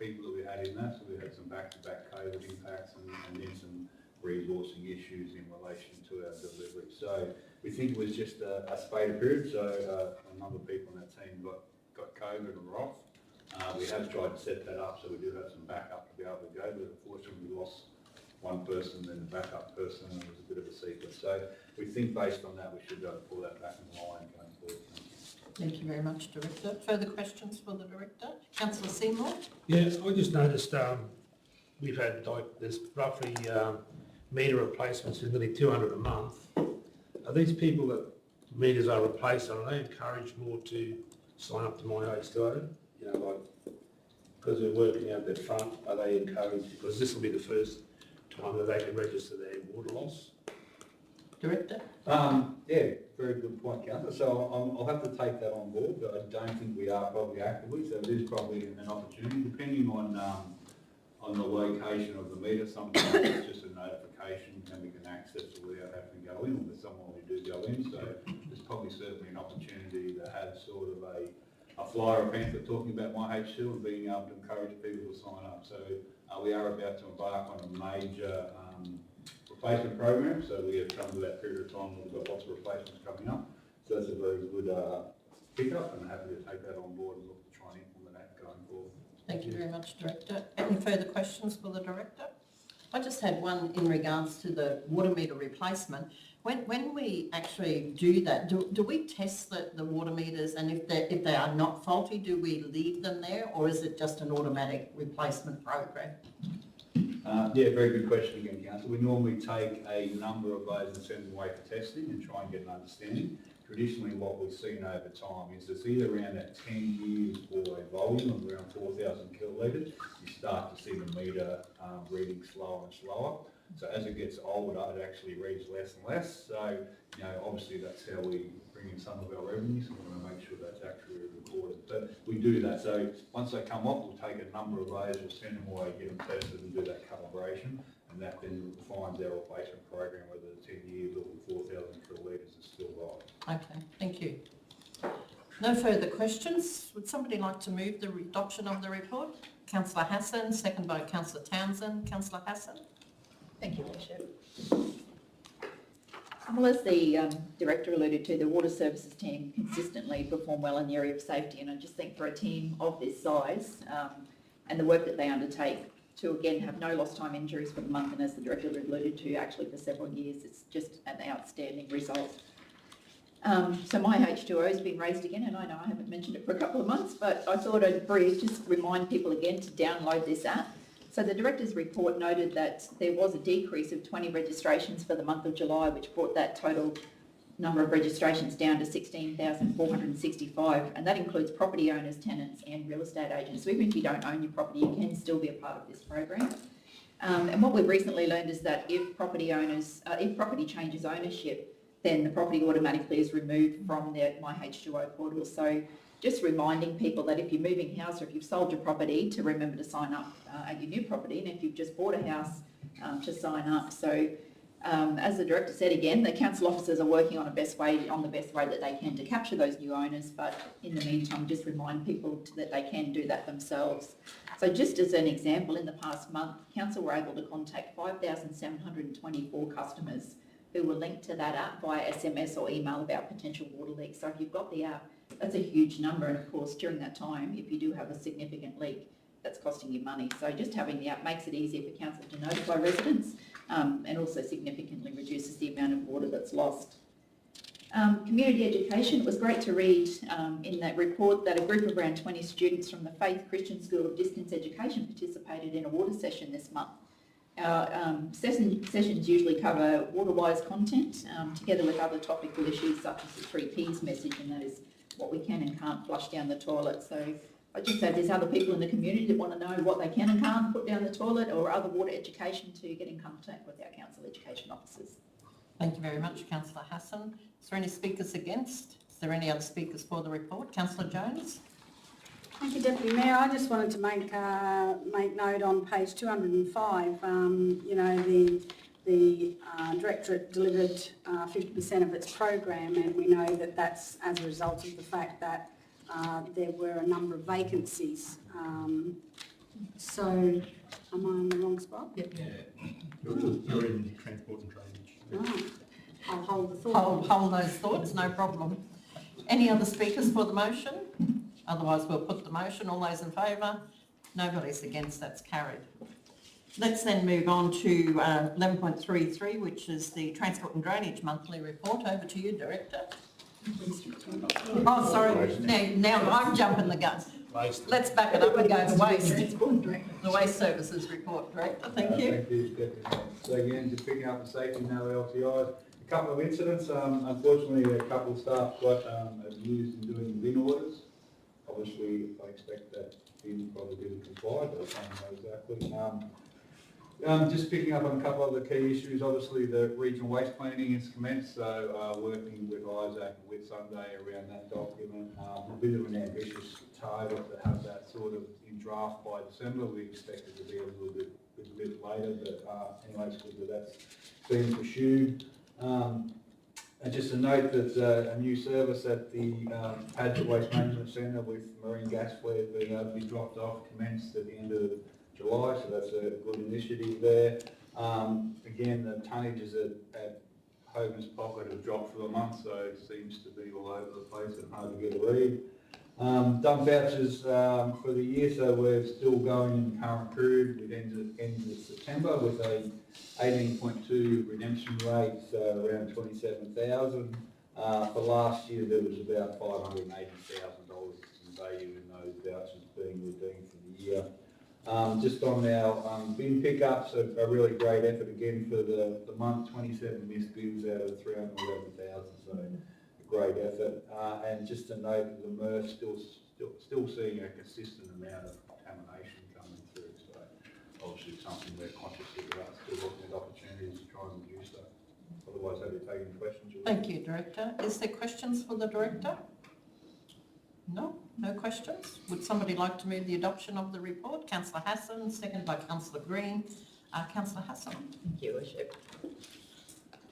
people that we had in that, so we had some back-to-back COVID impacts and then some resourcing issues in relation to our delivery. So we think it was just a spate period, so a number of people on that team got COVID and were off. We have tried to set that up, so we do have some backup to be able to go, but unfortunately we lost one person, then the backup person, and it was a bit of a sequence. So we think based on that we should be able to pull that back in line going forward. Thank you very much, Director. Further questions for the Director? Councillor Seymour? Yeah, I just noticed we've had there's roughly metre replacements of nearly 200 a month. Are these people that meters are replaced, are they encouraged more to sign up to My H2O? You know, like, because they're working out their front, are they encouraged? Because this will be the first time that they can register their water loss. Director? Yeah, very good point, Councillor. So I'll have to take that on board, but I don't think we are probably actively, so it is probably an opportunity, depending on the location of the meter. Sometimes it's just a notification and we can access it without having to go in, or there's someone we do go in, so there's probably certainly an opportunity to have sort of a flyer or pamphlet talking about My H2 and being able to encourage people to sign up. So we are about to embark on a major replacement program, so we have come to that period of time where we've got lots of replacements coming up. So that's a very good pick-up, and I'm happy to take that on board and look to try and implement that going forward. Thank you very much, Director. Any further questions for the Director? I just had one in regards to the water meter replacement. When we actually do that, do we test the water meters, and if they are not faulty, do we leave them there, or is it just an automatic replacement program? Yeah, very good question again, Councillor. We normally take a number of those and send them away for testing and try and get an understanding. Traditionally, what we've seen over time is it's either around that 10 years or a volume of around 4,000 kilolitres, you start to see the meter reading slower and slower. So as it gets older, it actually reads less and less. So, you know, obviously that's how we bring in some of our revenues, and we want to make sure that's actually recorded. But we do that. So once they come off, we'll take a number of those, we'll send them away, get them tested and do that calibration. And that then defines our replacement program, whether the 10 years or the 4,000 kilolitres is still right. Okay, thank you. No further questions. Would somebody like to move the adoption of the report? Councillor Hassan, second by Councillor Townsend. Councillor Hassan. Thank you, Worship. Well, as the Director alluded to, the water services team consistently perform well in the area of safety, and I just think for a team of this size and the work that they undertake to again have no lost time injuries for the month, and as the Director alluded to actually for several years, it's just an outstanding result. So my H2O has been raised again, and I know I haven't mentioned it for a couple of months, but I thought I'd just remind people again to download this app. So the Director's report noted that there was a decrease of 20 registrations for the month of July, which brought that total number of registrations down to 16,465, and that includes property owners, tenants and real estate agents. So even if you don't own your property, you can still be a part of this program. And what we've recently learned is that if property changes ownership, then the property automatically is removed from the My H2O portal. So just reminding people that if you're moving house or if you've sold your property, to remember to sign up at your new property, and if you've just bought a house, to sign up. So as the Director said again, the council officers are working on the best way that they can to capture those new owners, but in the meantime just remind people that they can do that themselves. So just as an example, in the past month, council were able to contact 5,724 customers who were linked to that app via SMS or email about potential water leaks. So if you've got the app, that's a huge number, and of course during that time, if you do have a significant leak, that's costing you money. So just having the app makes it easier for council to notify residents and also significantly reduces the amount of water that's lost. Community education, it was great to read in that report that a group of around 20 students from the Faith Christian School of Distance Education participated in a water session this month. Our sessions usually cover water-wise content together with other topical issues such as the 3 Ps message, and that is what we can and can't flush down the toilet. So I just say if there's other people in the community that want to know what they can and can't put down the toilet or other water education, to get in contact with our council education officers. Thank you very much, Councillor Hassan. Is there any speakers against? Is there any other speakers for the report? Councillor Jones. Thank you, Deputy Mayor. I just wanted to make note on page 205, you know, the Directorate delivered 50% of its program, and we know that that's as a result of the fact that there were a number of vacancies. So, am I on the wrong spot? Yep. Yeah. You're in transport and drainage. Oh, I'll hold the thought. Hold those thoughts, no problem. Any other speakers for the motion? Otherwise, we'll put the motion. All those in favour? Nobody's against, that's carried. Let's then move on to 11.33, which is the Transport and Drainage Monthly Report. Over to you, Director. Oh, sorry, now I'm jumping the gun. Let's back it up and go to waste. The Waste Services Report, Director, thank you. Thank you, Deputy Mayor. So again, just picking up the safety, no LTIs. A couple of incidents, unfortunately a couple of staff got abused in doing bin orders. Obviously, I expect that bin probably didn't comply, but I don't know exactly. Just picking up on a couple of the key issues, obviously the regional waste planning is commenced, so working with Isaac and with Sunday around that document. A bit of an ambitious target to have that sort of in draft by December. We expect it to be a little bit later, but anyway, it's good that that's being pursued. And just a note that a new service at the Paget Waste Management Centre with marine gas flares being able to be dropped off commenced at the end of July, so that's a good initiative there. Again, the tonnages at Hogan's Pocket have dropped for the month, so it seems to be all over the place and hard to get a read. Dump vouchers for the year, so we're still going in the current period. We've ended of September with a 18.2 redemption rate, so around 27,000. For last year, there was about $580,000 in value in those vouchers being redeemed for the year. Just on our bin pickups, a really great effort again for the month, 27 missed bins out of 311,000, so a great effort. And just to note, the MRF still seeing a consistent amount of contamination coming through, so obviously it's something we're conscious about, still looking at opportunities to try and reduce that. Otherwise, have you taken questions? Thank you, Director. Is there questions for the Director? No? No questions? Would somebody like to move the adoption of the report? Councillor Hassan, second by Councillor Green. Councillor Hassan. Thank you, Worship.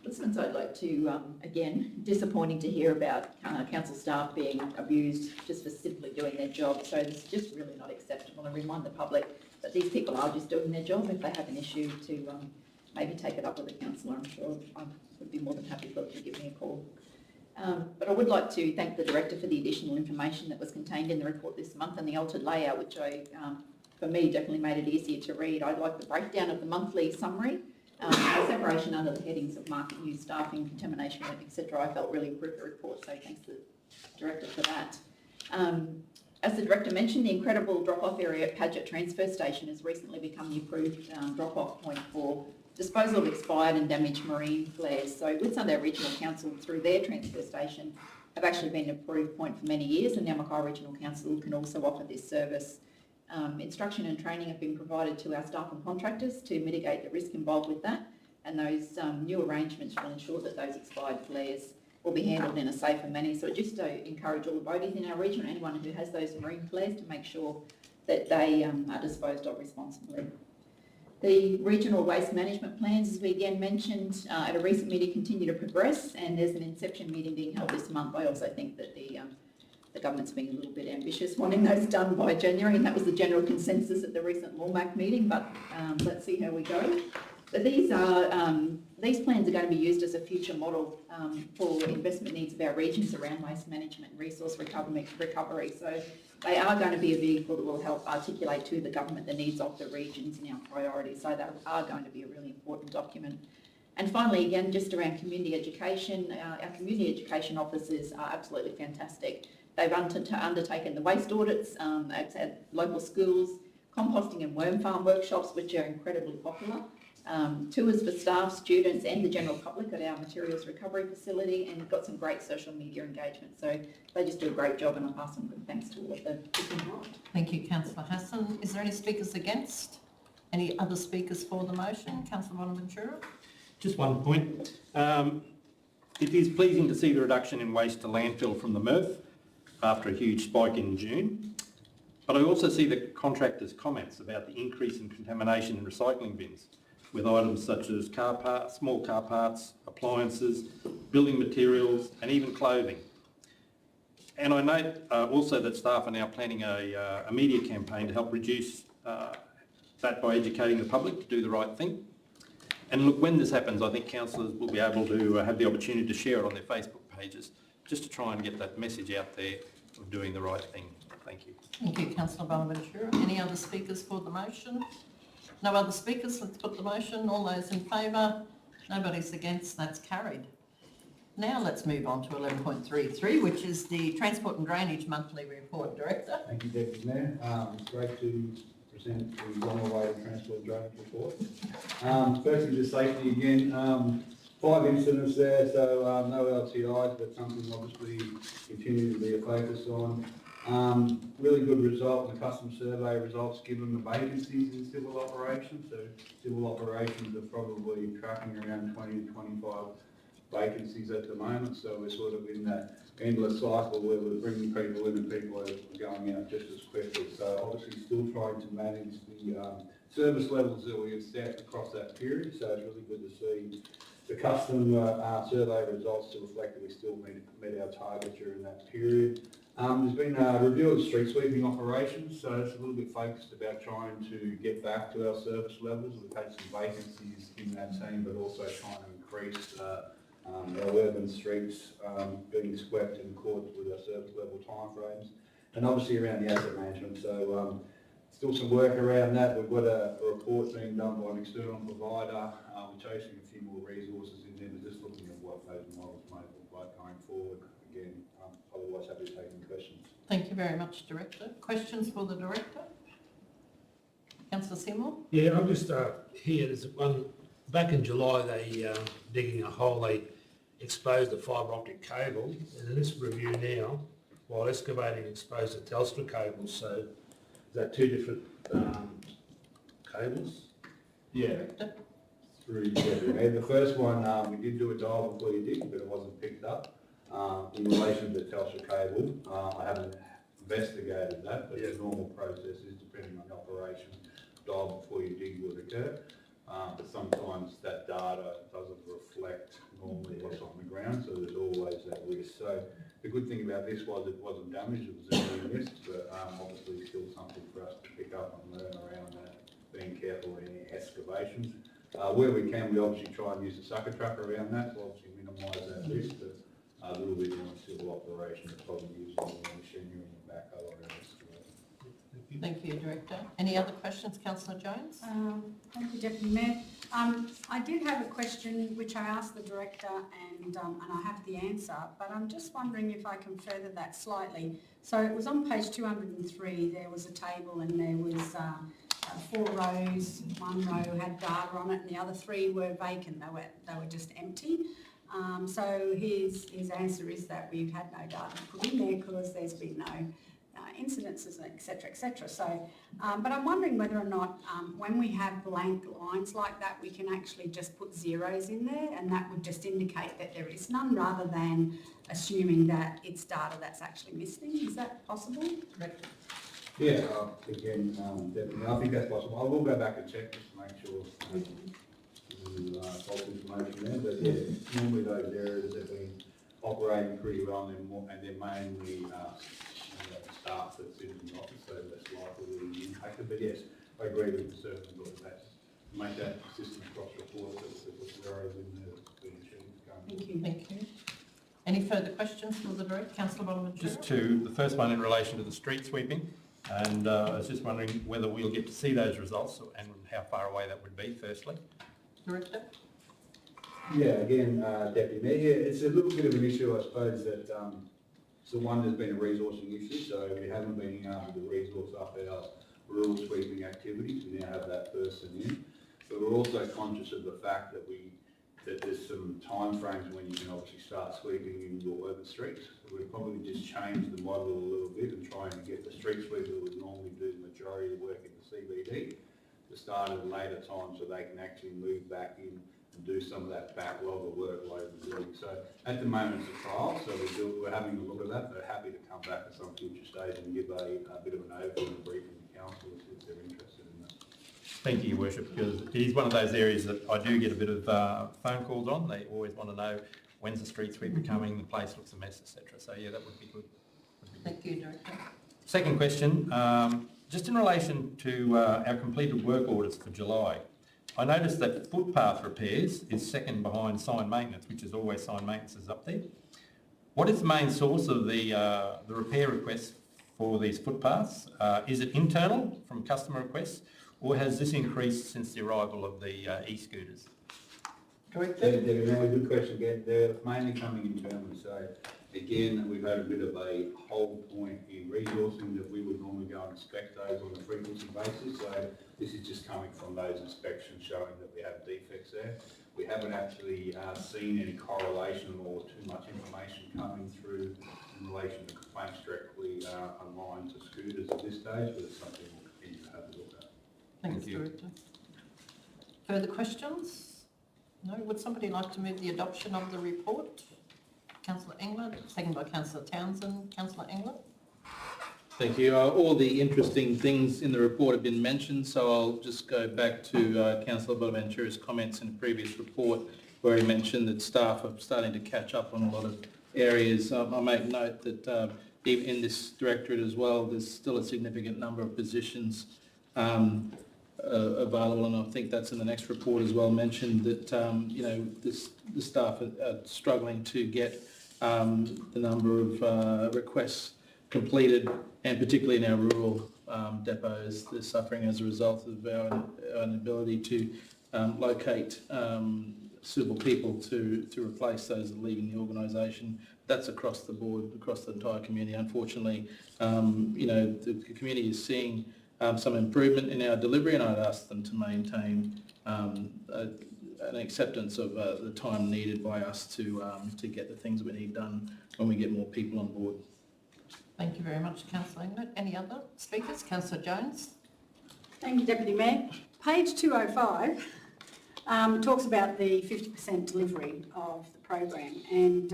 Listeners, I'd like to, again, disappointing to hear about council staff being abused just for simply doing their job. So it's just really not acceptable, and remind the public that these people are just doing their job. If they have an issue, to maybe take it up with the councillor. I'm sure I would be more than happy for them to give me a call. But I would like to thank the Director for the additional information that was contained in the report this month and the altered layout, which for me, definitely made it easier to read. I'd like the breakdown of the monthly summary, the separation under the headings of market news, staffing, contamination, etc. I felt really improved the report, so thanks to the Director for that. As the Director mentioned, the incredible drop-off area at Paget Transfer Station has recently become the approved drop-off point for disposal of expired and damaged marine flares. So Whitsunday Regional Council, through their transfer station, have actually been an approved point for many years, and now Mackay Regional Council can also offer this service. Instruction and training have been provided to our staff and contractors to mitigate the risk involved with that, and those new arrangements will ensure that those expired flares will be handled in a safer manner. So just to encourage all the boaties in our region, anyone who has those marine flares, to make sure that they are disposed of responsibly. The regional waste management plans, as we again mentioned at a recent meeting, continue to progress, and there's an inception meeting being held this month. I also think that the government's being a little bit ambitious, wanting those done by January, and that was the general consensus at the recent LawMac meeting, but let's see how we go. But these plans are going to be used as a future model for investment needs of our regions around waste management and resource recovery. So they are going to be a vehicle that will help articulate to the government the needs of the regions and our priorities. So they are going to be a really important document. And finally, again, just around community education, our community education officers are absolutely fantastic. They've undertaken the waste audits at local schools, composting and worm farm workshops, which are incredibly popular. Tours for staff, students and the general public at our materials recovery facility, and got some great social media engagement. So they just do a great job, and I pass on good thanks to all of the people involved. Thank you, Councillor Hassan. Is there any speakers against? Any other speakers for the motion? Councillor Bonaventura. Just one point. It is pleasing to see the reduction in waste to landfill from the MRF after a huge spike in June. But I also see the contractors' comments about the increase in contamination in recycling bins, with items such as car parts, small car parts, appliances, building materials and even clothing. And I note also that staff are now planning a media campaign to help reduce that by educating the public to do the right thing. And look, when this happens, I think councillors will be able to have the opportunity to share it on their Facebook pages, just to try and get that message out there of doing the right thing. Thank you. Thank you, Councillor Bonaventura. Any other speakers for the motion? No other speakers. Let's put the motion. All those in favour? Nobody's against. That's carried. Now let's move on to 11.33, which is the Transport and Drainage Monthly Report. Director. Thank you, Deputy Mayor. It's great to present the long-awaited Transport and Drainage Report. Firstly, the safety again. 5 incidents there, so no LTIs, but something obviously continue to be a focus on. Really good result in the customer survey results given the vacancies in civil operations. So civil operations are probably tracking around 20 to 25 vacancies at the moment. So we're sort of in that endless cycle where we're bringing people in and people are going out just as quickly. So obviously still trying to manage the service levels that we have set across that period. So it's really good to see the customer survey results to reflect that we still met our target during that period. There's been a review of the street sweeping operations, so it's a little bit focused about trying to get back to our service levels. We've had some vacancies in that team, but also trying to increase our urban streets being swept in accordance with our service level timeframes, and obviously around the asset management. So still some work around that. We've got a report being done by an external provider. We're chasing a few more resources in there, but just looking at what those models may look like going forward. Again, otherwise happy to take any questions. Thank you very much, Director. Questions for the Director? Councillor Seymour? Yeah, I'm just here, there's one, back in July, they digging a hole, they exposed the fibre optic cable, and in this review now, while excavating, exposed the Telstra cables, so is that two different cables? Yeah. The first one, we did do a dial before you dig, but it wasn't picked up. In relation to the Telstra cable, I haven't investigated that, but the normal process is, depending on the operation, dial before you dig would occur. But sometimes that data doesn't reflect normally what's on the ground, so there's always that risk. So the good thing about this was it wasn't damaged, it was a new risk, but obviously still something for us to pick up and learn around that, being careful in any excavations. Where we can, we obviously try and use the sucker truck around that to obviously minimise that risk, but a little bit more civil operation, probably using more machinery and backhoe or excavator. Thank you, Director. Any other questions, Councillor Jones? Thank you, Deputy Mayor. I did have a question which I asked the Director and I have the answer, but I'm just wondering if I can further that slightly. So it was on page 203, there was a table and there was 4 rows, 1 row had data on it and the other 3 were vacant, they were just empty. So his answer is that we've had no data put in there because there's been no incidences, etc., etc. So, but I'm wondering whether or not when we have blank lines like that, we can actually just put zeros in there and that would just indicate that there is none rather than assuming that it's data that's actually missing. Is that possible? Correct. Yeah, again, definitely, I think that's possible. I will go back and check just to make sure there's false information there, but yeah, normally those areas have been operating pretty well and they're mainly staff that sit in the office, so less likely to be impacted. But yes, I agree with the service and that make that consistent across reports that the zeros in the machines going. Thank you. Thank you. Any further questions for the Director? Councillor Bonaventura? Just two. The first one in relation to the street sweeping, and I was just wondering whether we'll get to see those results and how far away that would be, firstly. Director? Yeah, again, Deputy Mayor, yeah, it's a little bit of an issue, I suppose, that so one, there's been a resourcing issue, so we haven't been able to resource up our rural sweeping activities. We now have that person in, but we're also conscious of the fact that there's some time frames when you can obviously start sweeping in your urban streets. So we've probably just changed the model a little bit and trying to get the street sweeper that would normally do the majority of the work in the CBD to start at a later time so they can actually move back in and do some of that backlog of work later in the week. So at the moment it's a trial, so we're having a look at that, but happy to come back at some future stage and give a bit of an overview and briefing to council if they're interested in that. Thank you, Your Worship, because it is one of those areas that I do get a bit of phone calls on. They always want to know when's the street sweeper coming, the place looks a mess, etc. So yeah, that would be good. Thank you, Director. Second question, just in relation to our completed work orders for July. I noticed that footpath repairs is second behind sign maintenance, which is always sign maintenance is up there. What is the main source of the repair requests for these footpaths? Is it internal from customer requests, or has this increased since the arrival of the e-scooters? Director? They're good question again. They're mainly coming internally. So again, we've had a bit of a hold point in resourcing that we would normally go and inspect those on a frequency basis. So this is just coming from those inspections showing that we have defects there. We haven't actually seen any correlation or too much information coming through in relation to complaints directly aligned to scooters at this stage, but it's something we'll continue to have a look at. Thanks, Director. Further questions? No? Would somebody like to move the adoption of the report? Councillor England, second by Councillor Townsend. Councillor England? Thank you. All the interesting things in the report have been mentioned, so I'll just go back to Councillor Bonaventura's comments in the previous report where he mentioned that staff are starting to catch up on a lot of areas. I'll make note that even in this directorate as well, there's still a significant number of positions available, and I think that's in the next report as well, mentioned that the staff are struggling to get the number of requests completed, and particularly in our rural depots, they're suffering as a result of our inability to locate suitable people to replace those that are leaving the organisation. That's across the board, across the entire community. Unfortunately, the community is seeing some improvement in our delivery, and I'd ask them to maintain an acceptance of the time needed by us to get the things we need done when we get more people on board. Thank you very much, Councillor England. Any other speakers? Councillor Jones? Thank you, Deputy Mayor. Page 205 talks about the 50% delivery of the program, and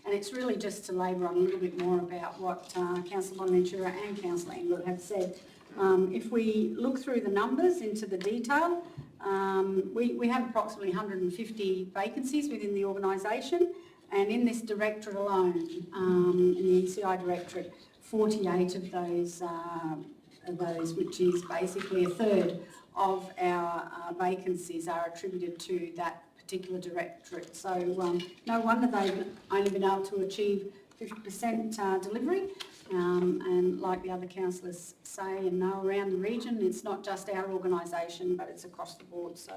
it's really just to labour on a little bit more about what Councillor Bonaventura and Councillor England have said. If we look through the numbers into the detail, we have approximately 150 vacancies within the organisation, and in this directorate alone, in the ECI directorate, 48 of those, which is basically a third of our vacancies, are attributed to that particular directorate. So no wonder they've only been able to achieve 50% delivery. And like the other councillors say and know around the region, it's not just our organisation, but it's across the board. So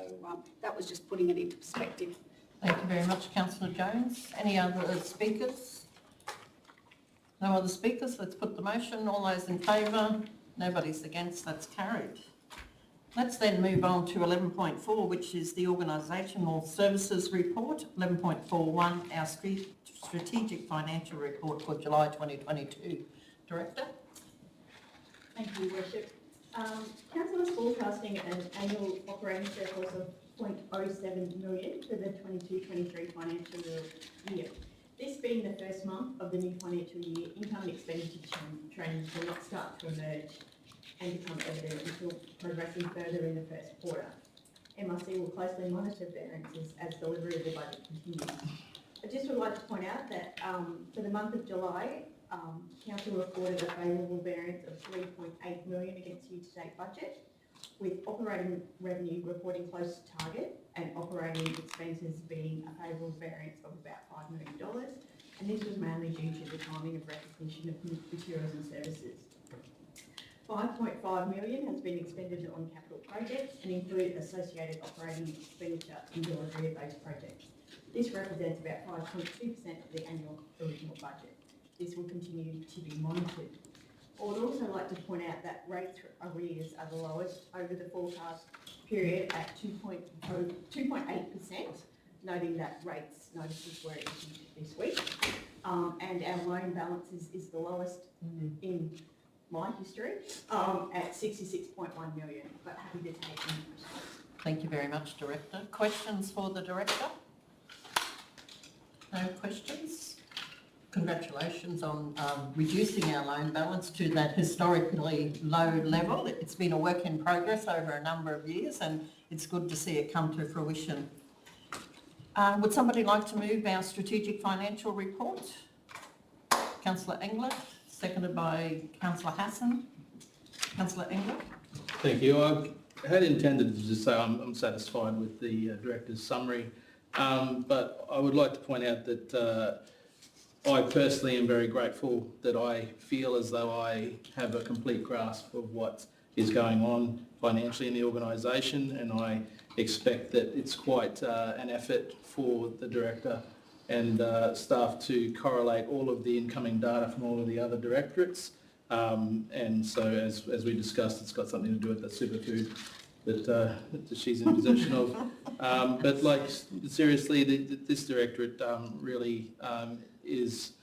that was just putting it into perspective. Thank you very much, Councillor Jones. Any other speakers? No other speakers? Let's put the motion. All those in favour? Nobody's against. That's carried. Let's then move on to 11.4, which is the Organisational Services Report. 11.41, our Strategic Financial Report for July 2022. Director? Thank you, Worship. Council is forecasting an annual operating surplus of 0.07 million for the 22-23 financial year. This being the first month of the new financial year, income and expenditure trends will not start to emerge and become evident until progressing further in the first quarter. MRC will closely monitor variances as delivery of the budget continues. I just would like to point out that for the month of July, Council reported a favourable variance of 3.8 million against year-to-date budget, with operating revenue reporting close to target and operating expenses being a favourable variance of about $5 million, and this was mainly due to the timing of recognition of materials and services. 5.5 million has been expended on capital projects and include associated operating expenditure in delivery of those projects. This represents about 5.2% of the annual original budget. This will continue to be monitored. I would also like to point out that rate arrears are the lowest over the forecast period at 2.8%, noting that rates notices were issued this week. And our loan balance is the lowest in my history at 66.1 million, but happy to take any questions. Thank you very much, Director. Questions for the Director? No questions? Congratulations on reducing our loan balance to that historically low level. It's been a work in progress over a number of years, and it's good to see it come to fruition. Would somebody like to move our strategic financial report? Councillor England, seconded by Councillor Hassan. Councillor England. Thank you. I had intended to just say I'm satisfied with the Director's summary, but I would like to point out that I personally am very grateful that I feel as though I have a complete grasp of what is going on financially in the organisation, and I expect that it's quite an effort for the Director and staff to correlate all of the incoming data from all of the other directorates. And so as we discussed, it's got something to do with the superfood that she's in possession of. But like seriously, this directorate really is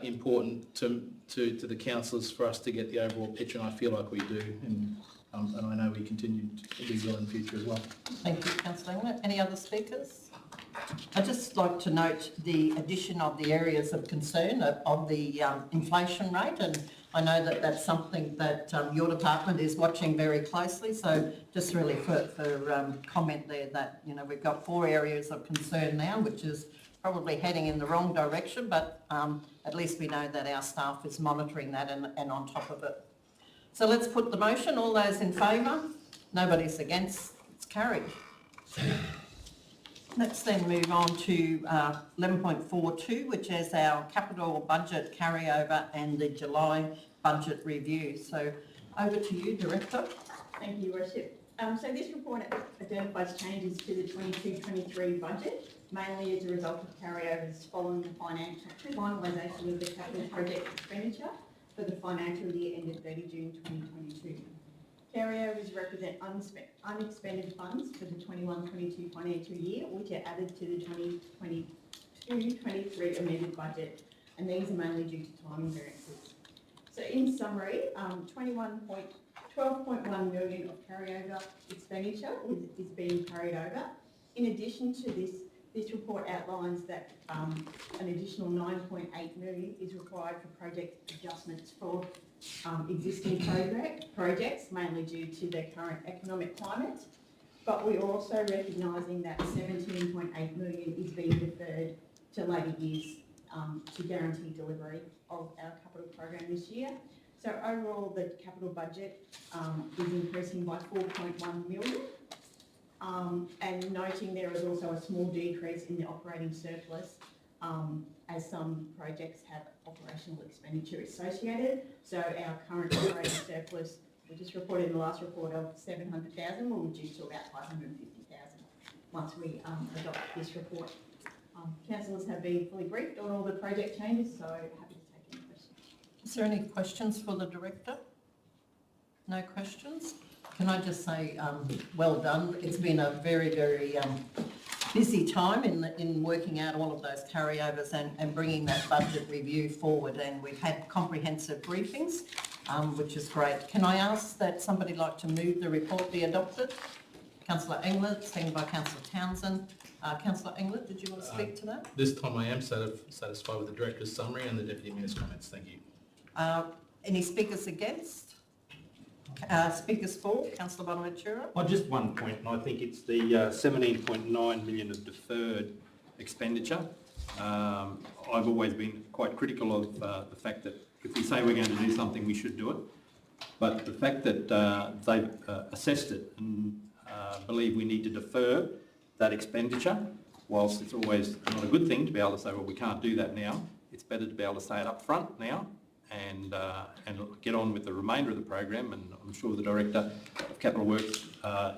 important to the councillors for us to get the overall picture, and I feel like we do, and I know we continue to do well in the future as well. Thank you, Councillor England. Any other speakers? I'd just like to note the addition of the areas of concern of the inflation rate, and I know that that's something that your department is watching very closely, so just really for comment there that, you know, we've got 4 areas of concern now, which is probably heading in the wrong direction, but at least we know that our staff is monitoring that and on top of it. So let's put the motion. All those in favour? Nobody's against. It's carried. Let's then move on to 11.42, which is our capital budget carryover and the July budget review. So over to you, Director. Thank you, Worship. So this report identifies changes to the 22-23 budget, mainly as a result of carryovers following the finalisation of the capital project expenditure for the financial year ended 30 June 2022. Carryovers represent unexpended funds for the 21-22 financial year, which are added to the 2022-23 amended budget, and these are mainly due to timing variances. So in summary, 12.1 million of carryover expenditure is being carried over. In addition to this, this report outlines that an additional 9.8 million is required for project adjustments for existing projects, mainly due to the current economic climate. But we're also recognising that 17.8 million is being deferred to later years to guarantee delivery of our capital program this year. So overall, the capital budget is increasing by 4.1 million. And noting there is also a small decrease in the operating surplus as some projects have operational expenditure associated. So our current operating surplus, we just reported in the last report of 700,000, will reduce to about 550,000 once we adopt this report. Councillors have been fully briefed on all the project changes, so happy to take any questions. Is there any questions for the Director? No questions? Can I just say, well done. It's been a very, very busy time in working out all of those carryovers and bringing that budget review forward, and we've had comprehensive briefings, which is great. Can I ask that somebody like to move the report be adopted? Councillor Engler, seconded by Councillor Townsend. Councillor Engler, did you want to speak to that? This time I am satisfied with the Director's summary and the Deputy Minister's comments. Thank you. Any speakers against? Speakers for? Councillor Bonaventura. Oh, just one point, and I think it's the 17.9 million of deferred expenditure. I've always been quite critical of the fact that if we say we're going to do something, we should do it. But the fact that they've assessed it and believe we need to defer that expenditure, whilst it's always not a good thing to be able to say, well, we can't do that now, it's better to be able to say it up front now and get on with the remainder of the program. And I'm sure the Director of Capital Works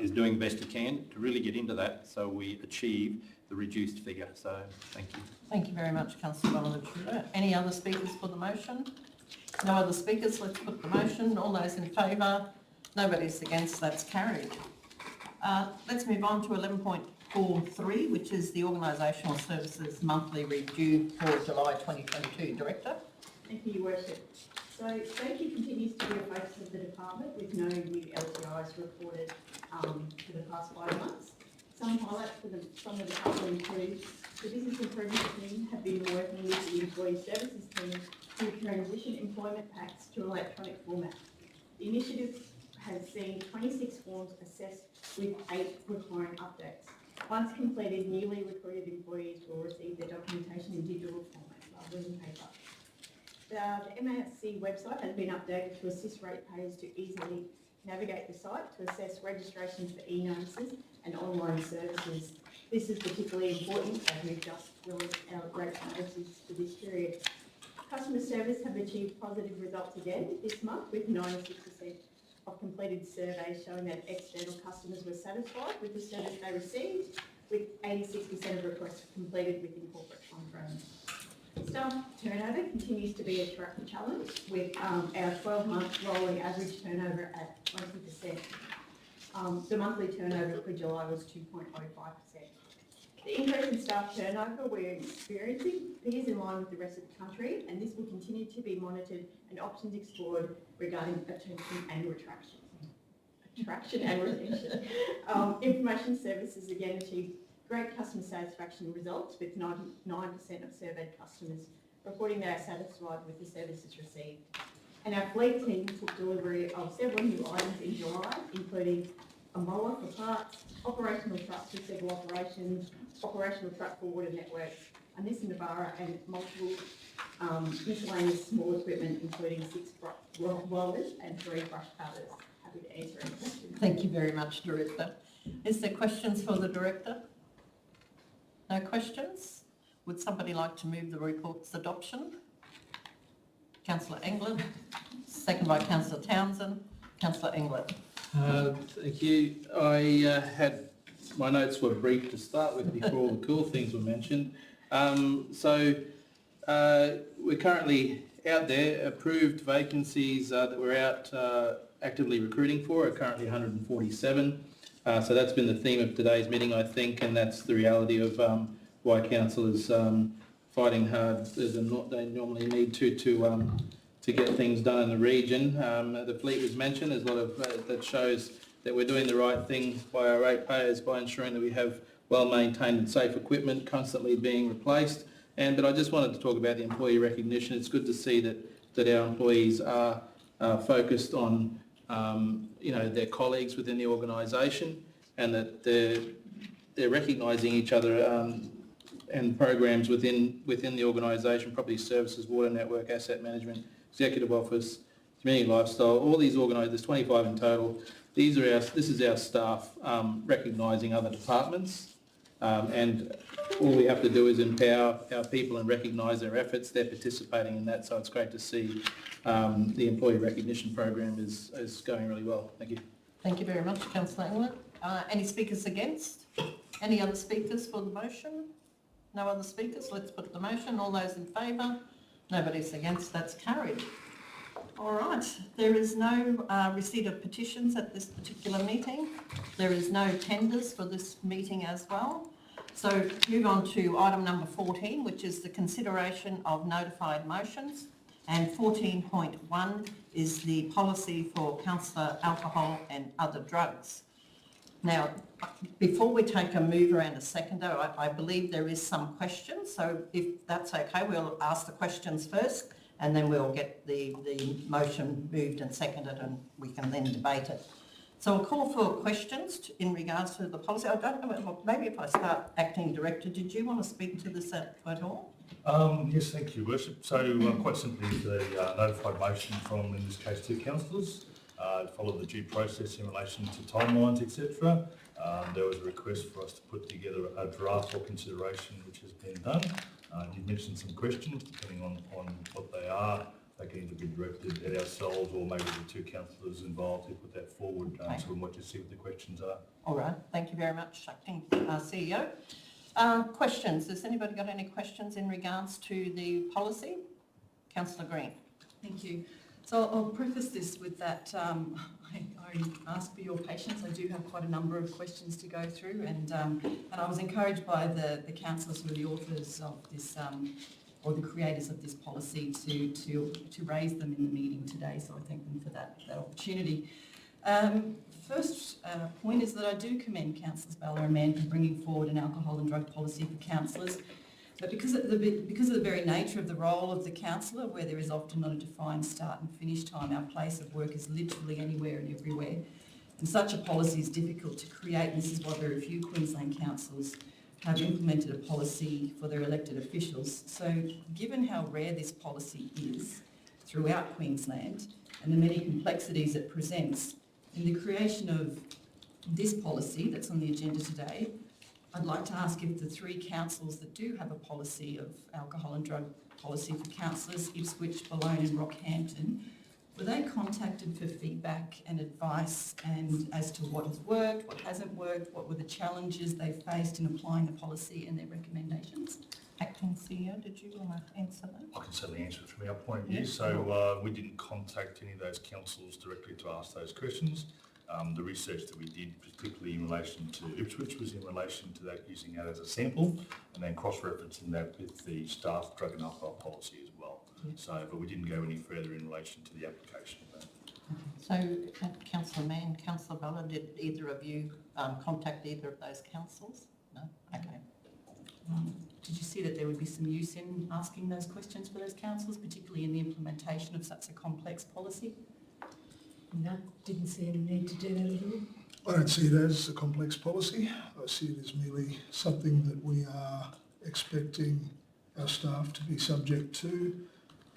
is doing the best he can to really get into that so we achieve the reduced figure. So thank you. Thank you very much, Councillor Bonaventura. Any other speakers for the motion? No other speakers. Let's put the motion. All those in favour? Nobody's against. That's carried. Let's move on to 11.43, which is the Organisational Services Monthly Review for July 2022. Director. Thank you, Your Worship. So safety continues to be a focus of the department with no new LTIs reported for the past 5 months. Some highlights for some of the department include the business improvement team have been working with the employee services team to transition employment packs to electronic format. The initiative has seen 26 forms assessed with 8 requiring updates. Once completed, newly recruited employees will receive their documentation in digital format rather than paper. The MASC website has been updated to assist ratepayers to easily navigate the site to assess registrations for e-notices and online services. This is particularly important as we've just released our rate notices for this period. Customer service have achieved positive results again this month with 96% of completed surveys showing that external customers were satisfied with the service they received, with 86% of requests completed within corporate timeframes. Staff turnover continues to be a challenge with our 12-month rolling average turnover at 20%. The monthly turnover for July was 2.05%. The increase in staff turnover we're experiencing appears in line with the rest of the country, and this will continue to be monitored and options explored regarding attraction and retention. Information services again achieved great customer satisfaction results with 99% of surveyed customers reporting they are satisfied with the services received. And our fleet team took delivery of several new items in July, including a mower for parts, operational trucks for civil operations, operational truck for water networks, and this in Navara, and multiple miscellaneous small equipment, including 6 rollers and 3 brush cutters. Happy to answer any questions. Thank you very much, Director. Is there questions for the Director? No questions? Would somebody like to move the report's adoption? Councillor England, second by Councillor Townsend. Councillor England. Thank you. I had my notes were brief to start with before all the cool things were mentioned. We're currently out there, approved vacancies that were out actively recruiting for are currently 147. So that's been the theme of today's meeting, I think, and that's the reality of why council is fighting hard as they normally need to get things done in the region. The fleet was mentioned. There's a lot of that shows that we're doing the right thing by our ratepayers by ensuring that we have well-maintained and safe equipment constantly being replaced. But I just wanted to talk about the employee recognition. It's good to see that our employees are focused on their colleagues within the organisation, and that they're recognising each other and programs within the organisation, property services, water network, asset management, executive office, community lifestyle, all these there's 25 in total. This is our staff recognising other departments, and all we have to do is empower our people and recognise their efforts. They're participating in that, so it's great to see the employee recognition program is going really well. Thank you. Thank you very much, Councillor England. Any speakers against? Any other speakers for the motion? No other speakers? Let's put the motion. All those in favour? Nobody's against. That's carried. All right. There is no receipt of petitions at this particular meeting. There is no tenders for this meeting as well. So move on to item number 14, which is the consideration of notified motions. And 14.1 is the policy for councillor alcohol and other drugs. Now, before we take a mover and a seconder, I believe there is some questions. So if that's okay, we'll ask the questions first, and then we'll get the motion moved and seconded, and we can then debate it. So I'll call for questions in regards to the policy. I don't know, maybe if I start, Acting Director, did you want to speak to this at all? Yes, thank you, Worship. So quite simply, the notified motion from, in this case, 2 councillors follow the due process in relation to timelines, etc. There was a request for us to put together a draft for consideration, which has been done. You mentioned some questions, depending on what they are. They can either be directed at ourselves or maybe the 2 councillors involved who put that forward, so we might just see what the questions are. All right, thank you very much, Acting CEO. Questions? Has anybody got any questions in regards to the policy? Councillor Green. Thank you. So I'll preface this with that I ask for your patience. I do have quite a number of questions to go through, and I was encouraged by the councillors who are the authors of this or the creators of this policy to raise them in the meeting today. So I thank them for that opportunity. First point is that I do commend Councillors Bella and Mann for bringing forward an alcohol and drug policy for councillors. But because of the very nature of the role of the councillor, where there is often not a defined start and finish time, our place of work is literally anywhere and everywhere. And such a policy is difficult to create, and this is why very few Queensland councils have implemented a policy for their elected officials. So given how rare this policy is throughout Queensland and the many complexities it presents, in the creation of this policy that's on the agenda today, I'd like to ask if the 3 councils that do have a policy of alcohol and drug policy for councillors, Ipswich, Balone and Rockhampton, were they contacted for feedback and advice and as to what has worked, what hasn't worked, what were the challenges they faced in applying the policy and their recommendations? Acting CEO, did you want to answer that? I can certainly answer it from our point of view. So we didn't contact any of those councils directly to ask those questions. The research that we did, particularly in relation to Ipswich, was in relation to that, using that as a sample, and then cross-referencing that with the staff drug and alcohol policy as well. So, but we didn't go any further in relation to the application of that. So, Councillor Mann, Councillor Bella, did either of you contact either of those councils? No? Okay. Did you see that there would be some use in asking those questions for those councils, particularly in the implementation of such a complex policy? No, didn't see any need to do that at all. I don't see it as a complex policy. I see it as merely something that we are expecting our staff to be subject to,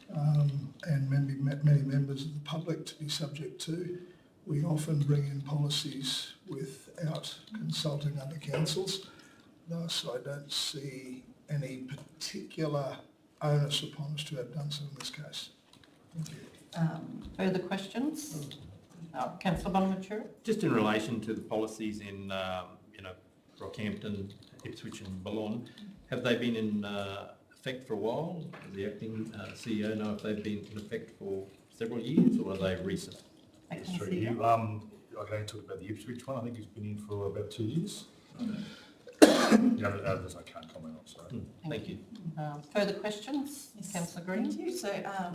and many members of the public to be subject to. We often bring in policies without consulting other councils, thus I don't see any particular onus upon us to have done so in this case. Thank you. Further questions? Councillor Bonaventura? Just in relation to the policies in Rockhampton, Ipswich and Balone, have they been in effect for a while? Does the acting CEO know if they've been in effect for several years, or are they recent? Acting Through CEO. you. I can only talk about the Ipswich one. I think he's been in for about 2 years. The others I can't comment on, sorry. Thank you. Further questions? Yes. Councillor Green? Thank you. So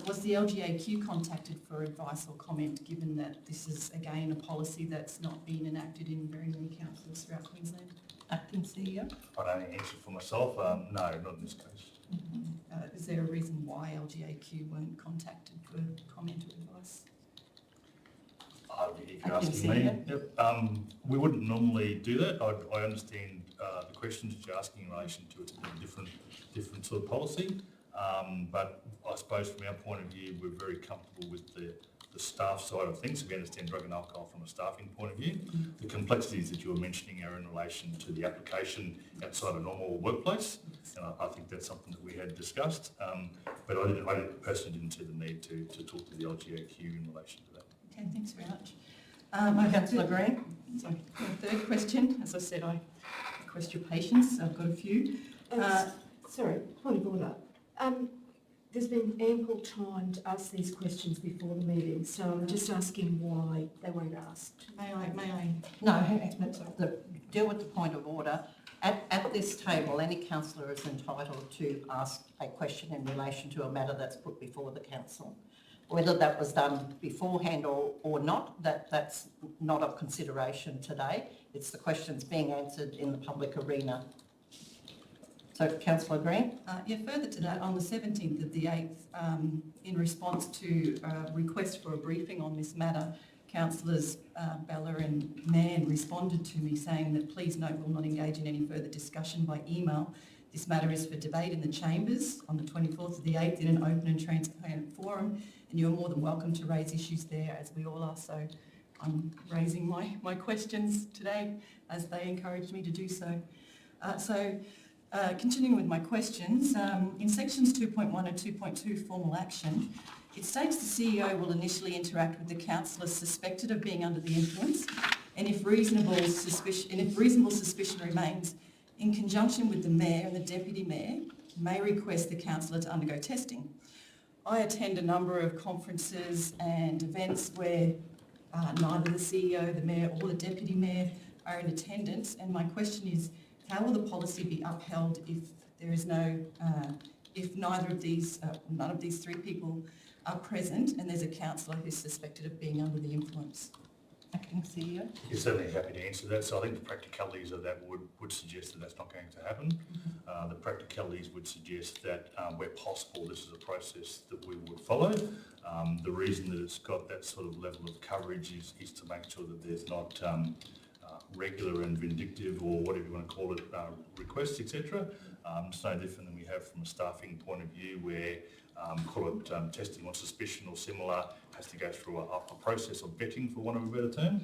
was the LGAQ contacted for advice or comment, given that this is again a policy that's not been enacted in very many councils throughout Queensland? Acting CEO? I don't answer for myself. No, not in this case. Is there a reason why LGAQ weren't contacted for comment or advice? If you're asking me, yep. We wouldn't normally do that. I understand the questions that you're asking in relation to it's a bit different sort of policy. But I suppose from our point of view, we're very comfortable with the staff side of things. So we understand drug and alcohol from a staffing point of view. The complexities that you were mentioning are in relation to the application outside a normal workplace. And I think that's something that we had discussed. But I personally didn't see the need to talk to the LGAQ in relation to that. Okay, thanks very much. Councillor Green? Sorry, my third question, as I said, I request your patience, I've got a few. Sorry, point of order. There's been ample time to ask these questions before the meeting, so I'm just asking why they weren't asked. May I? No, deal with the point of order. At this table, any councillor is entitled to ask a question in relation to a matter that's put before the council. Whether that was done beforehand or not, that's not of consideration today. It's the questions being answered in the public arena. So, Councillor Green? Further to that, on the 17th of the 8th, in response to a request for a briefing on this matter, Councillors Bella and Mann responded to me saying that please note we'll not engage in any further discussion by email. This matter is for debate in the chambers on the 24th of the 8th in an open and transparent forum, and you're more than welcome to raise issues there, as we all are. So I'm raising my questions today as they encouraged me to do so. Continuing with my questions, in sections 2.1 and 2.2 formal action, it states the CEO will initially interact with the councillors suspected of being under the influence, and if reasonable suspicion remains, in conjunction with the Mayor and the Deputy Mayor, may request the councillor to undergo testing. I attend a number of conferences and events where neither the CEO, the Mayor or the Deputy Mayor are in attendance, and my question is, how will the policy be upheld if there is if none of these three people are present and there's a councillor who's suspected of being under the influence? Acting CEO? You're certainly happy to answer that. So I think the practicalities of that would suggest that that's not going to happen. The practicalities would suggest that where possible, this is a process that we would follow. The reason that it's got that sort of level of coverage is to make sure that there's not regular and vindictive, or whatever you want to call it, requests, etc. It's no different than we have from a staffing point of view where, call it testing on suspicion or similar, has to go through a process of vetting, for want of a better term.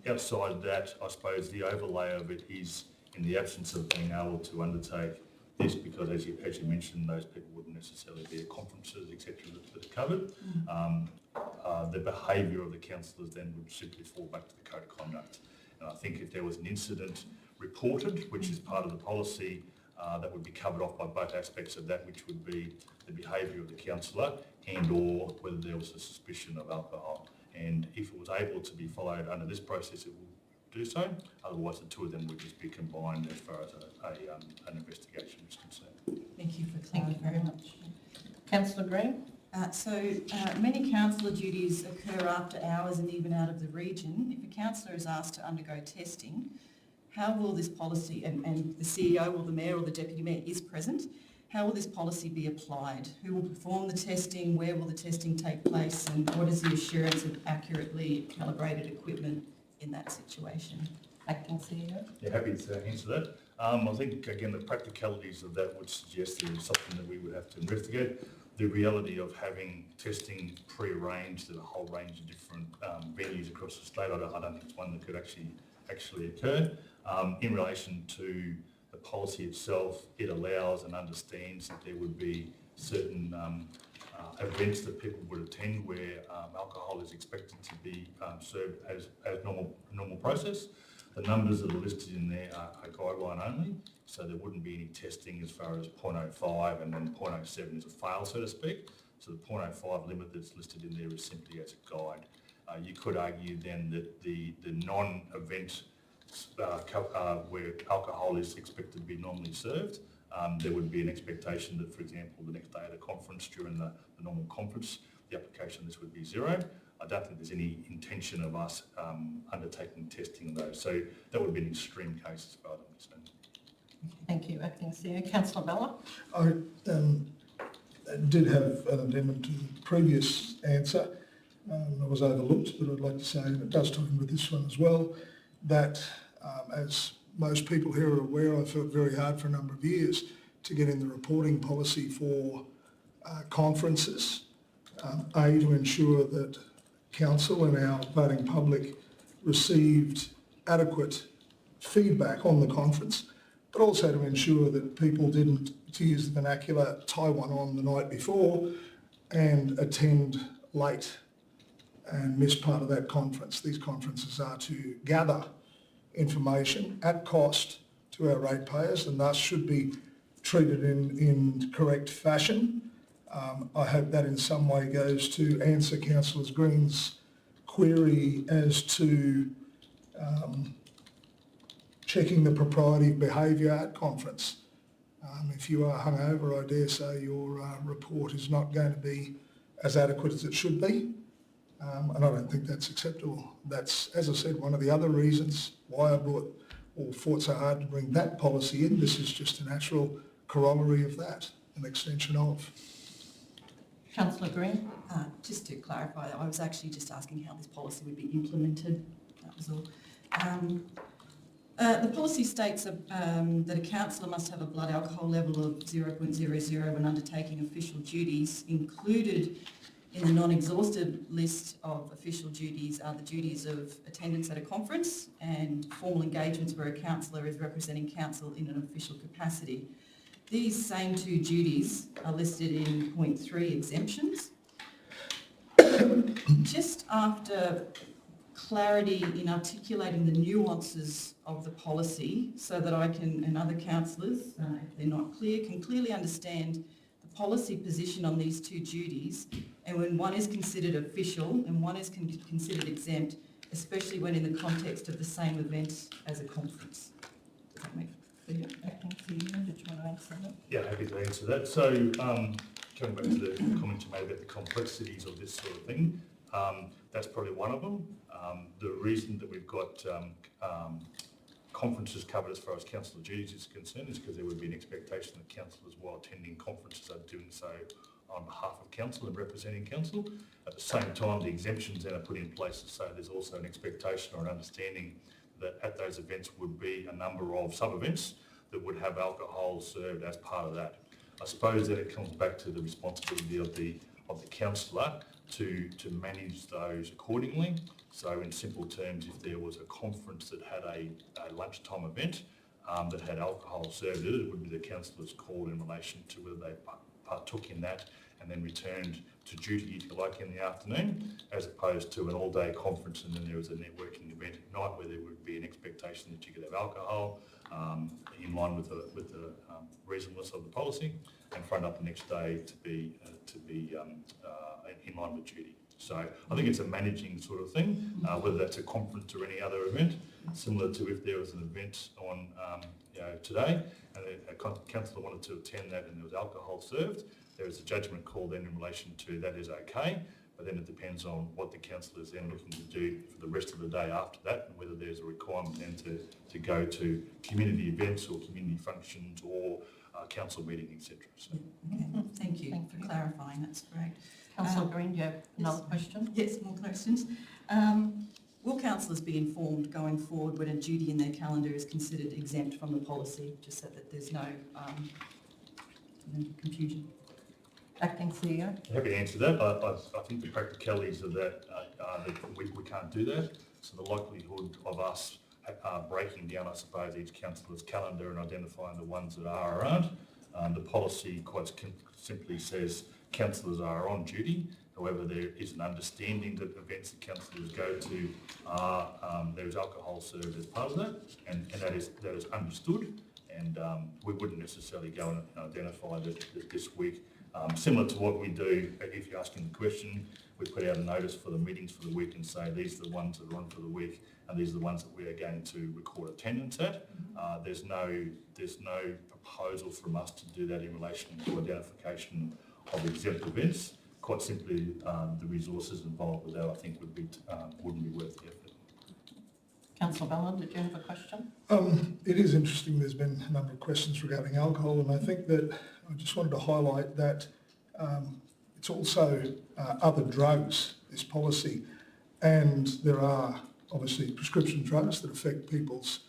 Outside that, I suppose the overlay of it is in the absence of being able to undertake this, because as you mentioned, those people wouldn't necessarily be at conferences, etc., that are covered. The behaviour of the councillors then would simply fall back to the code of conduct. And I think if there was an incident reported, which is part of the policy, that would be covered off by both aspects of that, which would be the behaviour of the councillor and or whether there was a suspicion of alcohol. And if it was able to be followed under this process, it will do so. Otherwise, the two of them would just be combined as far as an investigation is concerned. Thank you for Thank you very much. Councillor Green? Many councillor duties occur after hours and even out of the region. If a councillor is asked to undergo testing, how will this policy, and the CEO or the Mayor or the Deputy Mayor is present, how will this policy be applied? Who will perform the testing? Where will the testing take place? And what is the assurance of accurately calibrated equipment in that situation? Acting CEO? Yeah, happy to answer that. I think, again, the practicalities of that would suggest there is something that we would have to investigate. The reality of having testing pre-arranged at a whole range of different venues across the state, I don't think it's one that could actually occur. In relation to the policy itself, it allows and understands that there would be certain events that people would attend where alcohol is expected to be served as normal process. The numbers that are listed in there are guideline only, so there wouldn't be any testing as far as 0.05, and then 0.07 is a fail, so to speak. So the 0.05 limit that's listed in there is simply as a guide. you could argue then that the non-event where alcohol is expected to be normally served, there would be an expectation that, for example, the next day at a conference during the normal conference, the application list would be zero. I don't think there's any intention of us undertaking testing of those. So that would be an extreme case as far as I'm concerned. Thank you, Acting CEO. Councillor Bella? I did have an addendum to the previous answer. I was overlooked, but I'd like to say, and it does tie in with this one as well, that as most people here are aware, I felt very hard for a number of years to get in the reporting policy for conferences, to ensure that council and our voting public received adequate feedback on the conference, but also to ensure that people didn't, to use the vernacular, tie one on the night before and attend late and miss part of that conference. These conferences are to gather information at cost to our ratepayers and thus should be treated in correct fashion. I hope that in some way goes to answer Councillor Green's query as to checking the propriety of behaviour at conference. If you are hungover, I dare say your report is not going to be as adequate as it should be. And I don't think that's acceptable. That's, as I said, one of the other reasons why I fought so hard to bring that policy in. This is just a natural corollary of that, an extension of. Councillor Green? Just to clarify, I was actually just asking how this policy would be implemented, that was all. The policy states that a councillor must have a blood alcohol level of 0.00 when undertaking official duties. Included in the non-exhaustive list of official duties are the duties of attendance at a conference and formal engagements where a councillor is representing council in an official capacity. These same two duties are listed in point 3 exemptions. Just after clarity in articulating the nuances of the policy so that I can, and other councillors, if they're not clear, can clearly understand the policy position on these two duties, and when one is considered official and one is considered exempt, especially when in the context of the same event as a conference. Does that make clear? Acting CEO, did you want to answer that? Yeah, happy to answer that. So coming back to the comment you made about the complexities of this sort of thing, that's probably one of them. The reason that we've got conferences covered as far as councillor duties is concerned is because there would be an expectation that councillors, while attending conferences, are doing so on behalf of council and representing council. At the same time, the exemptions then are put in place to say there's also an expectation or an understanding that at those events would be a number of sub-events that would have alcohol served as part of that. I suppose that it comes back to the responsibility of the councillor to manage those accordingly. So in simple terms, if there was a conference that had a lunchtime event that had alcohol served in it, it would be the councillor's call in relation to whether they partook in that and then returned to duty, if you like, in the afternoon, as opposed to an all-day conference and then there was a networking event at night where there would be an expectation that you could have alcohol in line with the reasonableness of the policy, and front up the next day to be in line with duty. So I think it's a managing sort of thing, whether that's a conference or any other event, similar to if there was an event on today and a councillor wanted to attend that and there was alcohol served, there is a judgment call then in relation to that is okay, but then it depends on what the councillor is then looking to do for the rest of the day after that, and whether there's a requirement then to go to community events or community functions or council meeting, etc. So. Okay. Thank you for clarifying, that's great. Councillor Green, do you have another question? Yes, more questions. Will councillors be informed going forward when a duty in their calendar is considered exempt from the policy, just so that there's no confusion? Acting CEO. Happy to answer that. I think the practicalities of that are that we can't do that. So the likelihood of us breaking down, I suppose, each councillor's calendar and identifying the ones that are or aren't, the policy quite simply says councillors are on duty. However, there is an understanding that events that councillors go to there is alcohol served as part of that, and that is understood. And we wouldn't necessarily go and identify that this week Similar to what we do, if you're asking the question, we put out a notice for the meetings for the week and say these are the ones that are on for the week and these are the ones that we are going to record attendance at. There's no proposal from us to do that in relation to identification of exempt events. Quite simply, the resources involved with that I think wouldn't be worth the effort. Councillor Ballard, did you have a question? It is interesting, there's been a number of questions regarding alcohol, and I think that I just wanted to highlight that it's also other drugs, this policy, and there are obviously prescription drugs that affect people's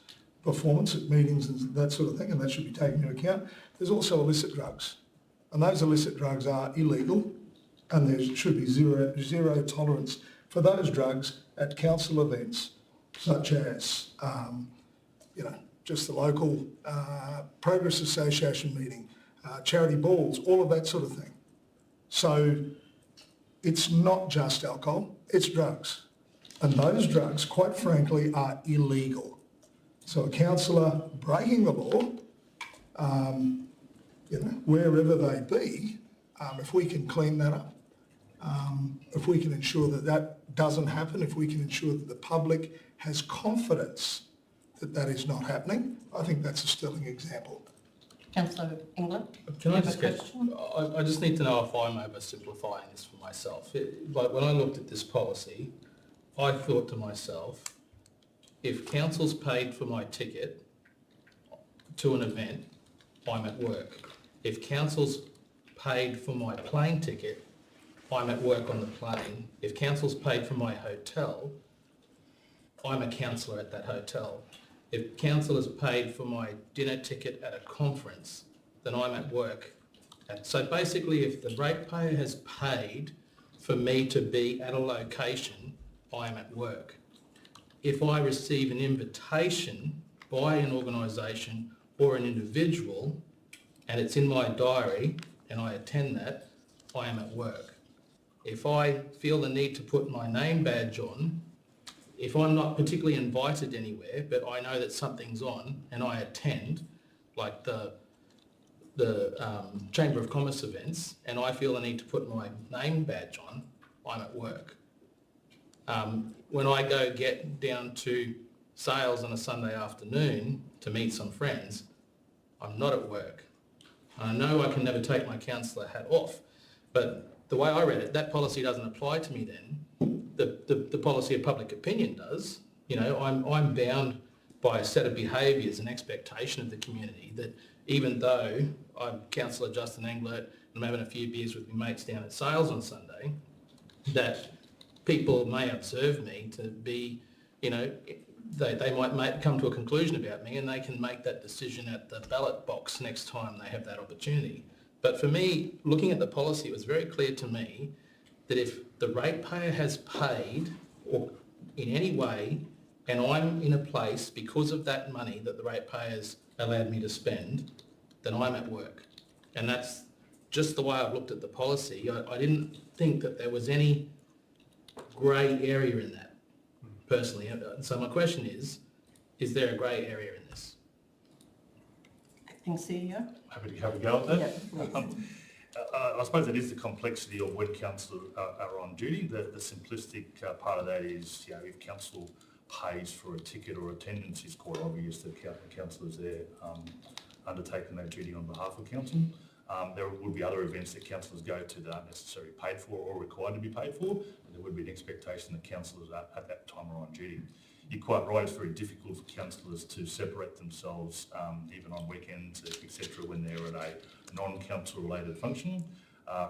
performance at meetings and that sort of thing, and that should be taken into account. There's also illicit drugs, and those illicit drugs are illegal, and there should be zero tolerance for those drugs at council events, such as, just the local Progress Association meeting, charity balls, all of that sort of thing. So it's not just alcohol, it's drugs. And those drugs, quite frankly, are illegal. So a councillor breaking the law, wherever they be, if we can clean that up, if we can ensure that that doesn't happen, if we can ensure that the public has confidence that that is not happening, I think that's a sterling example. Councillor England? Can I you have just a get, question? I just need to know if I'm oversimplifying this for myself. But when I looked at this policy, I thought to myself, if council's paid for my ticket to an event, I'm at work. If council's paid for my plane ticket, I'm at work on the plane. If council's paid for my hotel, I'm a councillor at that hotel. If council has paid for my dinner ticket at a conference, then I'm at work. And so basically, if the ratepayer has paid for me to be at a location, I'm at work. If I receive an invitation by an organisation or an individual, and it's in my diary, and I attend that, I am at work. If I feel the need to put my name badge on, if I'm not particularly invited anywhere, but I know that something's on and I attend, like the Chamber of Commerce events, and I feel the need to put my name badge on, I'm at work. When I go get down to sales on a Sunday afternoon to meet some friends, I'm not at work. I know I can never take my councillor hat off, but the way I read it, that policy doesn't apply to me then. The policy of public opinion does. I'm bound by a set of behaviours and expectation of the community that even though I'm Councillor Justin Englert and I'm having a few beers with my mates down at sales on Sunday, that people may observe me to be, they might come to a conclusion about me and they can make that decision at the ballot box next time they have that opportunity. But for me, looking at the policy, it was very clear to me that if the ratepayer has paid or in any way, and I'm in a place because of that money that the ratepayers allowed me to spend, then I'm at work. And that's just the way I've looked at the policy. I didn't think that there was any grey area in that, personally. So my question is there a grey area in this? Acting CEO? Happy to have a go at that. Yeah. I suppose it is the complexity of when councillors are on duty. The simplistic part of that is, if council pays for a ticket or attendance, it's quite obvious that the councillors there undertaking that duty on behalf of council. There would be other events that councillors go to that aren't necessarily paid for or required to be paid for, but there would be an expectation that councillors at that time are on duty. You're quite right, it's very difficult for councillors to separate themselves, even on weekends, etc., when they're at a non-council related function.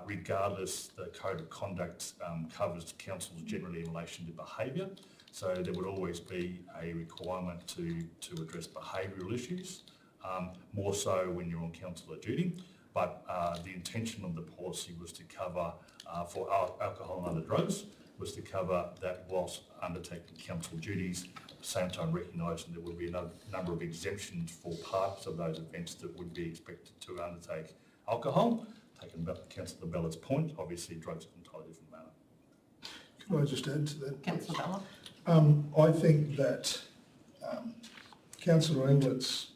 Regardless, the Code of Conduct covers councils generally in relation to behaviour, so there would always be a requirement to address behavioural issues, more so when you're on councillor duty. But the intention of the policy was to cover, for alcohol and other drugs, was to cover that whilst undertaking council duties, at the same time recognising there would be a number of exemptions for parts of those events that would be expected to undertake alcohol. Taking Councillor Ballard's point, obviously drugs are an entirely different matter. Can I just add to that? Councillor Ballard? I think that Councillor Englert's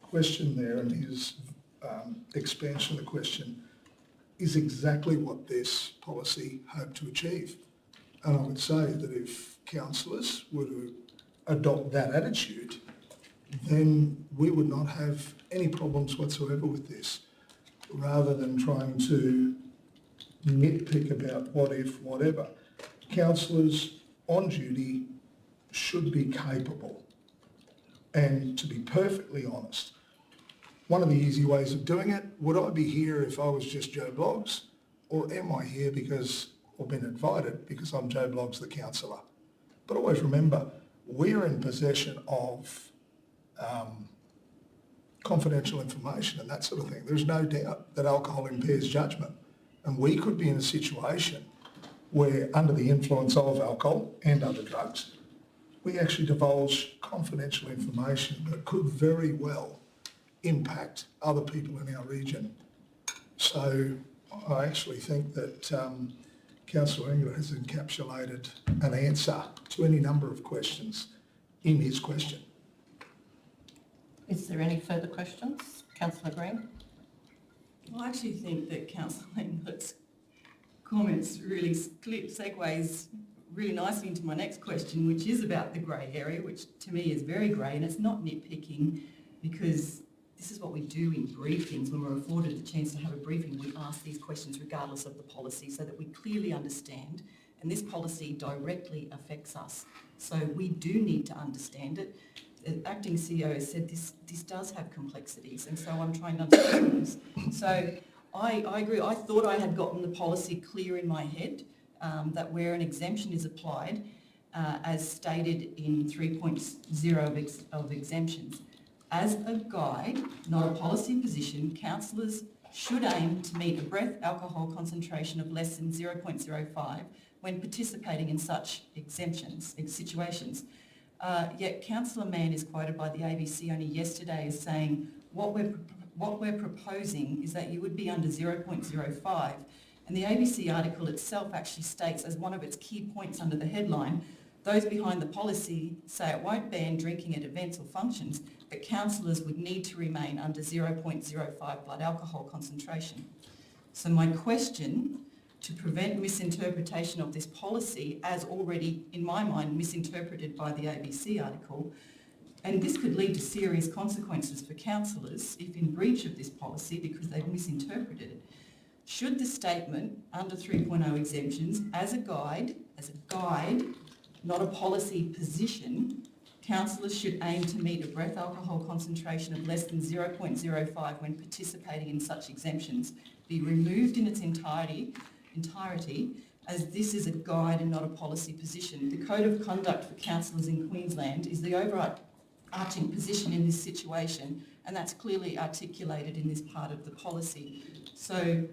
question there and his expansion of the question is exactly what this policy hoped to achieve. And I would say that if councillors were to adopt that attitude, then we would not have any problems whatsoever with this, rather than trying to nitpick about what if, whatever. Councillors on duty should be capable. And to be perfectly honest, one of the easy ways of doing it, would I be here if I was just Joe Bloggs? Or am I here because, or been invited because I'm Joe Bloggs the councillor? But always remember, we're in possession of confidential information and that sort of thing. There's no doubt that alcohol impairs judgment. And we could be in a situation where, under the influence of alcohol and other drugs, we actually divulge confidential information that could very well impact other people in our region. So I actually think that Councillor Engler has encapsulated an answer to any number of questions in his question. Is there any further questions? Councillor Green? Well, I actually think that Councillor Engler's comments really segues really nicely into my next question, which is about the grey area, which to me is very grey, and it's not nitpicking, because this is what we do in briefings. When we're afforded the chance to have a briefing, we ask these questions regardless of the policy so that we clearly understand, and this policy directly affects us. So we do need to understand it. The acting CEO has said this does have complexities, and so I'm trying to understand this. So I agree. I thought I had gotten the policy clear in my head, that where an exemption is applied, as stated in 3.0 of exemptions, as a guide, not a policy position, councillors should aim to meet a breath alcohol concentration of less than 0.05 when participating in such situations. Yet Councillor Mann is quoted by the ABC only yesterday as saying, what we're proposing is that you would be under 0.05. And the ABC article itself actually states as one of its key points under the headline, those behind the policy say it won't ban drinking at events or functions, but councillors would need to remain under 0.05 blood alcohol concentration. So my question, to prevent misinterpretation of this policy, as already, in my mind, misinterpreted by the ABC article, and this could lead to serious consequences for councillors if in breach of this policy because they've misinterpreted it. Should the statement under 3.0 exemptions, as a guide, not a policy position, councillors should aim to meet a breath alcohol concentration of less than 0.05 when participating in such exemptions, be removed in its entirety, as this is a guide and not a policy position. The Code of Conduct for Councillors in Queensland is the overarching position in this situation, and that's clearly articulated in this part of the policy. So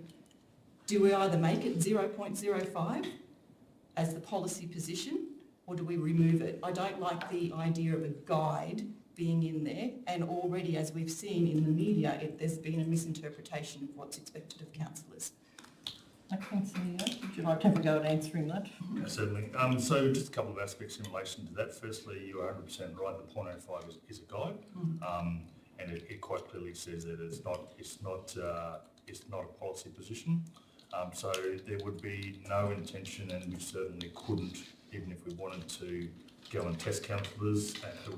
do we either make it 0.05 as the policy position, or do we remove it? I don't like the idea of a guide being in there, and already, as we've seen in the media, there's been a misinterpretation of what's expected of councillors. Okay, CEO, would you like to have a go at answering that? Yeah, certainly. So just a couple of aspects in relation to that. Firstly, you are 100% right, the 0.05 is a guide, and it quite clearly says that it's not a policy position. So there would be no intention, and we certainly couldn't, even if we wanted to, go and test councillors who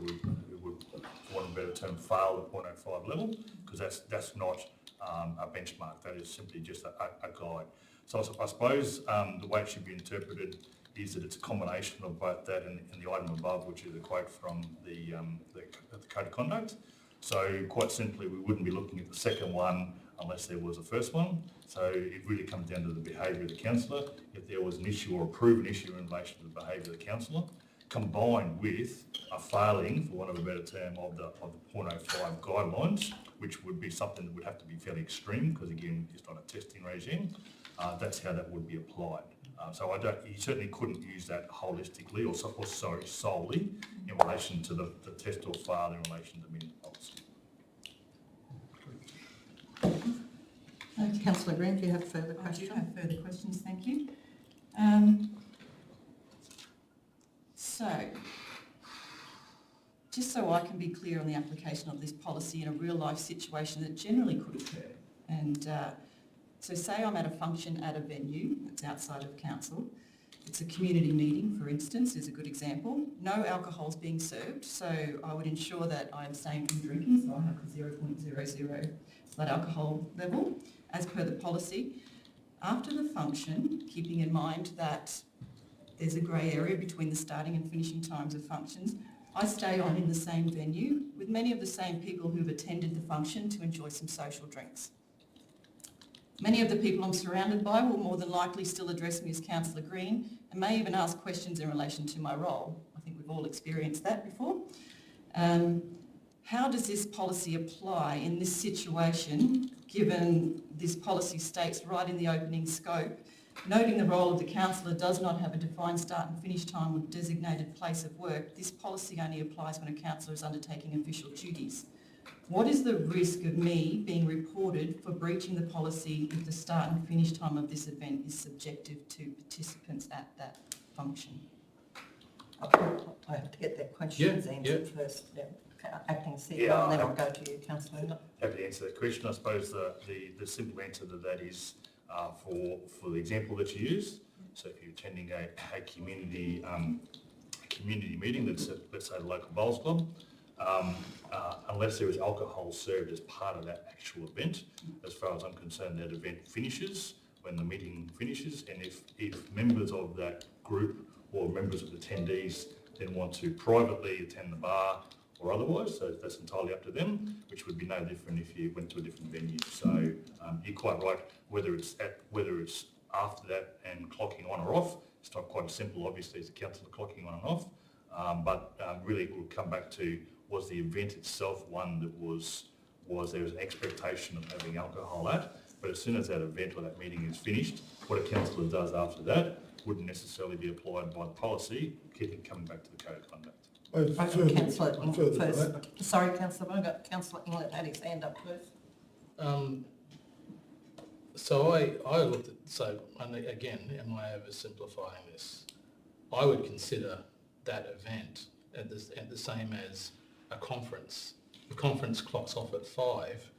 would, for want of a better term, fail the 0.05 level, because that's not a benchmark. That is simply just a guide. So I suppose the way it should be interpreted is that it's a combination of both that and the item above, which is a quote from the Code of Conduct. So quite simply, we wouldn't be looking at the second one unless there was a first one. So it really comes down to the behaviour of the councillor. If there was an issue or a proven issue in relation to the behaviour of the councillor, combined with a failing, for want of a better term, of the 0.05 guidelines, which would be something that would have to be fairly extreme, because again, it's not a testing regime. That's how that would be applied. So you certainly couldn't use that holistically or solely in relation to the test or fail in relation to minimum policy. Councillor Green, do you have further questions? I do have further questions, thank you. So, just so I can be clear on the application of this policy in a real life situation that generally could occur, and So say I'm at a function at a venue that's outside of council. It's a community meeting, for instance, is a good example. No alcohol's being served, so I would ensure that I abstain from drinking, so I have the 0.00 blood alcohol level, as per the policy. After the function, keeping in mind that there's a grey area between the starting and finishing times of functions, I stay on in the same venue with many of the same people who've attended the function to enjoy some social drinks. Many of the people I'm surrounded by will more than likely still address me as Councillor Green and may even ask questions in relation to my role. I think we've all experienced that before. How does this policy apply in this situation, given this policy states right in the opening scope, noting the role of the councillor does not have a defined start and finish time or designated place of work, this policy only applies when a councillor is undertaking official duties. What is the risk of me being reported for breaching the policy if the start and finish time of this event is subjective to participants at that function? I have to get that question answered first. Yeah. Acting CEO, and then I'll go to you, Councillor. Happy to answer that question. I suppose the simple answer to that is for the example that you used. So if you're attending a community meeting that's at, let's say, the local bowls club, unless there is alcohol served as part of that actual event, as far as I'm concerned, that event finishes when the meeting finishes, and if members of that group or members of attendees then want to privately attend the bar or otherwise, so that's entirely up to them, which would be no different if you went to a different venue. So you're quite right, whether it's after that and clocking on or off, it's not quite as simple, obviously, as a councillor clocking on and off, but really it will come back to, was the event itself one that was there was an expectation of having alcohol at, but as soon as that event or that meeting is finished, what a councillor does after that wouldn't necessarily be applied by the policy, keeping coming back to the code of conduct. Councillor first. Sorry, Councillor, I've got Councillor Inglet had his hand up first. So I looked at, and again, am I oversimplifying this? I would consider that event at the same as a conference. The conference clocks off at 5,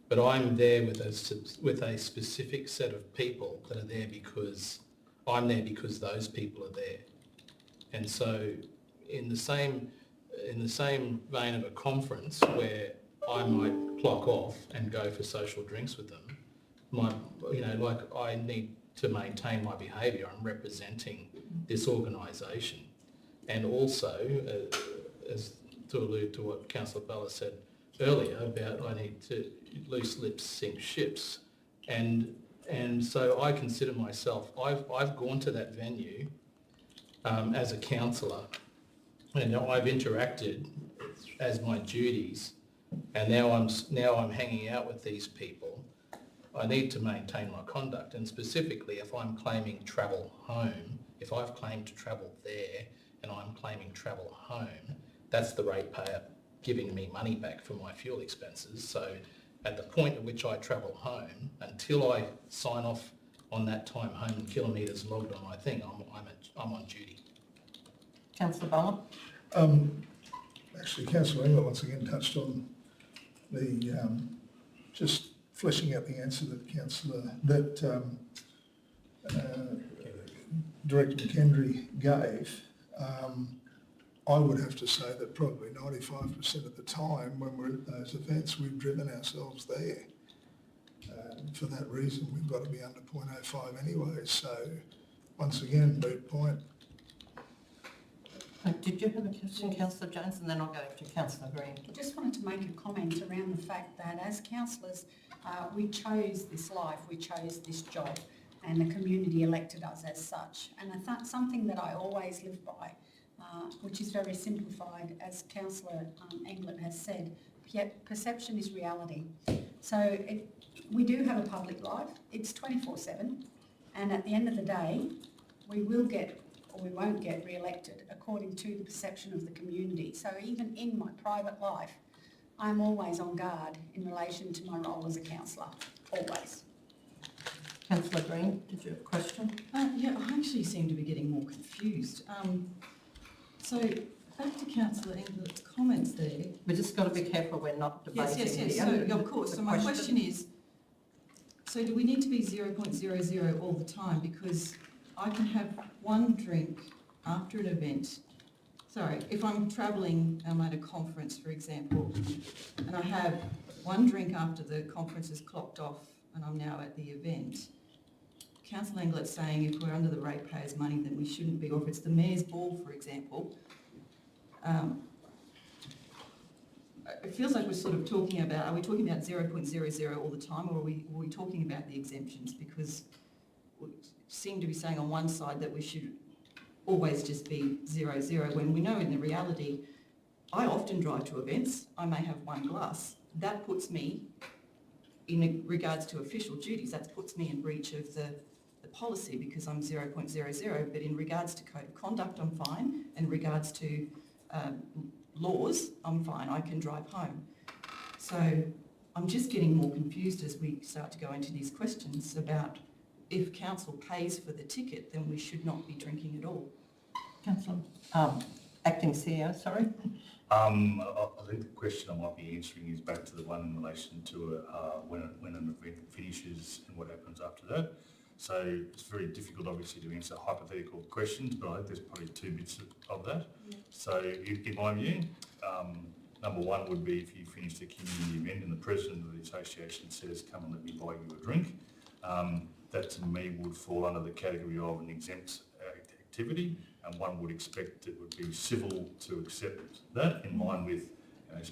but I'm there with a specific set of people that are there because I'm there because those people are there. And so in the same vein of a conference where I might clock off and go for social drinks with them, I need to maintain my behaviour. I'm representing this organisation. And also, as to allude to what Councillor Bella said earlier about I need to loose lips sink ships, and so I consider myself, I've gone to that venue as a councillor, and I've interacted as my duties, and now I'm hanging out with these people. I need to maintain my conduct, and specifically if I'm claiming travel home, if I've claimed to travel there and I'm claiming travel home, that's the ratepayer giving me money back for my fuel expenses. So at the point at which I travel home, until I sign off on that time home and kilometres logged on my thing, I'm on duty. Councillor Bowler. Actually, Councillor Engler once again touched on the just fleshing out the answer that Director McKendry gave. I would have to say that probably 95% of the time when we're at those events, we've driven ourselves there. For that reason, we've got to be under 0.05 anyway. So once again, moot point. Did you have a question, Councillor Jones, and then I'll go to Councillor Green? I just wanted to make a comment around the fact that as councillors, we chose this life, we chose this job, and the community elected us as such. And I thought something that I always live by, which is very simplified, as Councillor England has said, yet perception is reality. So we do have a public life, it's 24/7, and at the end of the day, we will get or we won't get re-elected according to the perception of the community. So even in my private life, I'm always on guard in relation to my role as a councillor, always. Councillor Green, did you have a question? Yeah, I actually seem to be getting more confused. So back to Councillor England's comments there. We've just got to be careful we're not debating. Yes. Here. So, of course. So my question is, So do we need to be 0.00 all the time? Because I can have one drink after an event. Sorry, if I'm travelling, I'm at a conference, for example, and I have one drink after the conference is clocked off and I'm now at the event, Councillor Englett's saying if we're under the ratepayers' money then we shouldn't be, or if it's the Mayor's Ball, for example, it feels like we're sort of talking about, are we talking about 0.00 all the time, or are we talking about the exemptions? Because we seem to be saying on one side that we should always just be 0.00, when we know in the reality, I often drive to events, I may have one glass. That puts me, in regards to official duties, that puts me in breach of the policy because I'm 0.00, but in regards to code of conduct, I'm fine. In regards to laws, I'm fine, I can drive home. So I'm just getting more confused as we start to go into these questions about if council pays for the ticket, then we should not be drinking at all. Councillor, Acting CEO, sorry. I think the question I might be answering is back to the one in relation to when an event finishes and what happens after that. So it's very difficult, obviously, to answer hypothetical questions, but I think there's probably two bits of that. Yeah. So in my view, number one would be if you finish the community event and the president of the association says, come and let me buy you a drink, that to me would fall under the category of an exempt activity, and one would expect it would be civil to accept that in line with,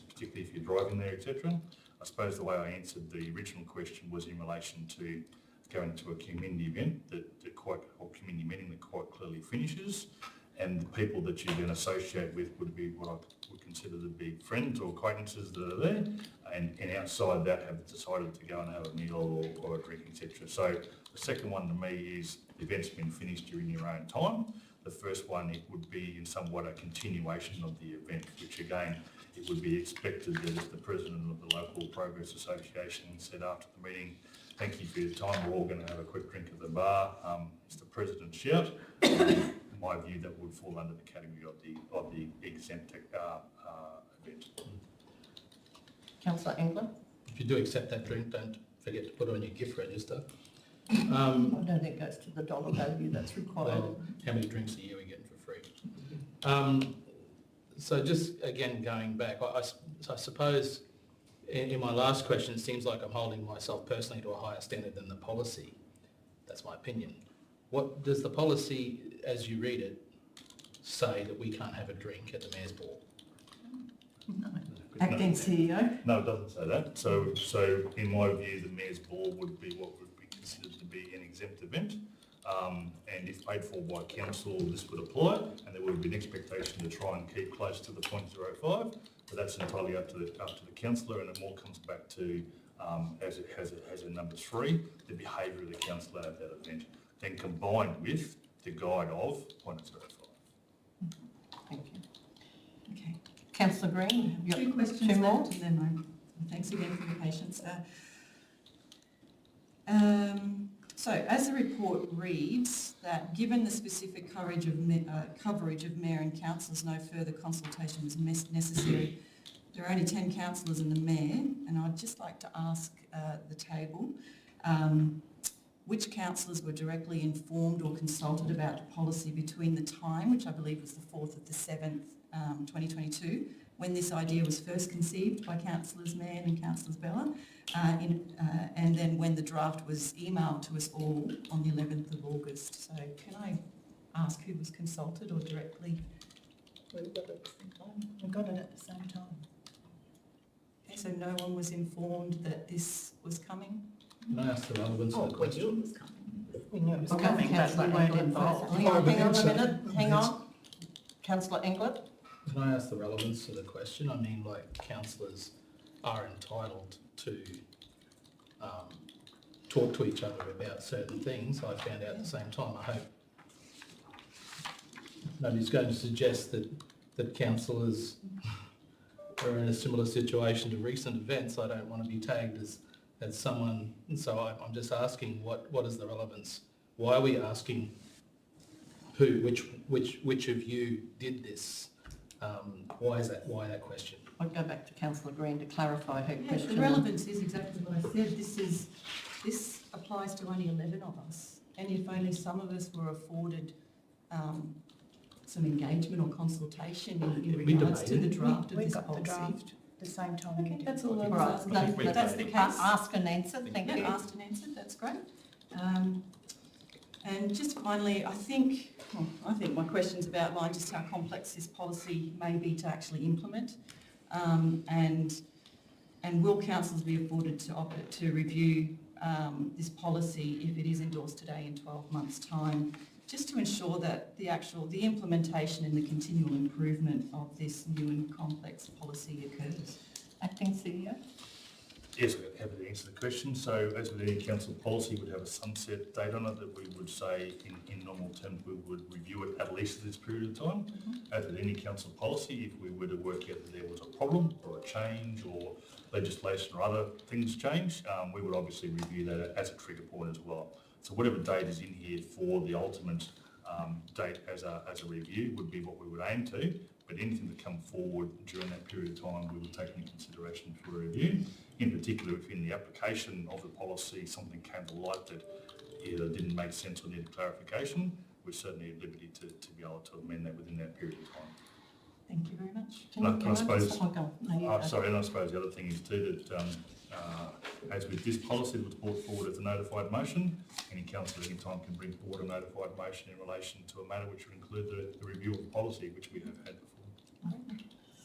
particularly if you're driving there, etc. I suppose the way I answered the original question was in relation to going to a community event or community meeting that quite clearly finishes, and the people that you then associate with would be what I would consider to be friends or acquaintances that are there, and outside that have decided to go and have a meal or a drink, etc. So the second one to me is the event's been finished during your own time. The first one, it would be in somewhat a continuation of the event, which again, it would be expected that if the president of the local progress association said after the meeting, thank you for your time, we're all going to have a quick drink at the bar, Mr. President shout. In my view, that would fall under the category of the exempt event. Councillor Engler? If you do accept that drink, don't forget to put it on your gift register. I don't think it goes to the dollar value that's required. Well, how many drinks a year are we getting for free? So just again going back, I suppose in my last question, it seems like I'm holding myself personally to a higher standard than the policy. That's my opinion. What does the policy, as you read it, say that we can't have a drink at the Mayor's Ball? No. Acting CEO? No, it doesn't say that. So in my view, the Mayor's Ball would be what would be considered to be an exempt event. And if paid for by council, this would apply, and there would be an expectation to try and keep close to the 0.05, but that's entirely up to the councillor, and it more comes back to, as a number 3, the behaviour of the councillor at that event, then combined with the guide of 0.05. Thank you. Okay. Councillor Green, have you Two got questions two more? left, and then thanks again for your patience. So, as the report reads, that given the specific coverage of mayor and councillors, no further consultation was necessary. There are only 10 councillors and the mayor, and I'd just like to ask the table, which councillors were directly informed or consulted about the policy between the time, which I believe was the 4th of the 7th, 2022, when this idea was first conceived by Councillors Mann and Councillors Bella, and then when the draft was emailed to us all on the 11th of August. So can I ask who was consulted or directly? We got it at the same time. We got it at the same time. Okay, so no one was informed that this was coming? Can I ask the relevance of the question? We knew it was coming. We knew it was Okay, coming, but Councillor we weren't England involved. first. Hang on a minute, hang on. Councillor England? Can I ask the relevance of the question? I mean, like, councillors are entitled to talk to each other about certain things. I found out at the same time. I hope nobody's going to suggest that councillors are in a similar situation to recent events. I don't want to be tagged as someone. So I'm just asking, what is the relevance? Why are we asking which of you did this? Why that question? I'll go back to Councillor Green to clarify her Yeah, question. the relevance is exactly what I said. This applies to only 11 of us, and if only some of us were afforded some engagement or consultation in regards to the draft of We this got the policy. draft the same time you Okay, did. that's all I was Right, asking. I think we If that's the voted. case. Ask and answer, thank you. Yeah, asked and answered, that's great. And just finally, I think my questions have outlined just how complex this policy may be to actually implement. And will councillors be afforded to review this policy if it is endorsed today in 12 months' time, just to ensure that the implementation and the continual improvement of this new and complex policy occurs? Acting CEO? Yes, we're happy to answer the question. So as with any council policy, we'd have a sunset date on it that we would say in normal terms we would review it at least this period of time. As with any council policy, if we were to work out that there was a problem or a change or legislation or other things change, we would obviously review that as a trigger point as well. So whatever date is in here for the ultimate date as a review would be what we would aim to, but anything that come forward during that period of time we would take into consideration for a review. In particular, if in the application of the policy something came to light that either didn't make sense or needed clarification, we're certainly at liberty to be able to amend that within that period of time. Thank you very much. And I suppose, go. sorry, and I suppose the other thing is too that as with this policy that was brought forward as a notified motion, any councillor at any time can bring forward a notified motion in relation to a matter which would include the review of the policy, which we have had before.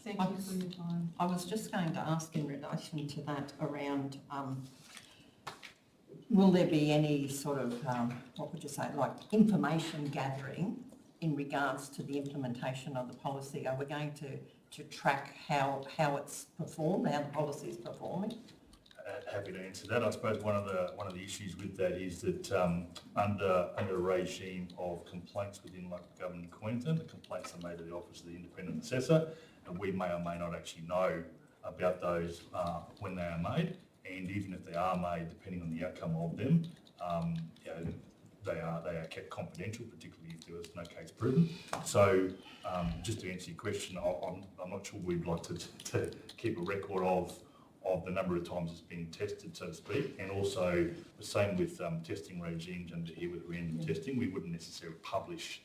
Thank you for your time. I was just going to ask in relation to that around, will there be any sort of, what would you say, like information gathering in regards to the implementation of the policy? Are we going to track how it's performed, how the policy is performing? Happy to answer that. I suppose one of the issues with that is that under a regime of complaints within local government in Queensland, the complaints are made to the Office of the Independent Assessor, and we may or may not actually know about those when they are made, and even if they are made, depending on the outcome of them, they are kept confidential, particularly if there was no case proven. So just to answer your question, I'm not sure we'd like to keep a record of the number of times it's been tested, so to speak, and also the same with testing regimes under here with random testing. We wouldn't necessarily publish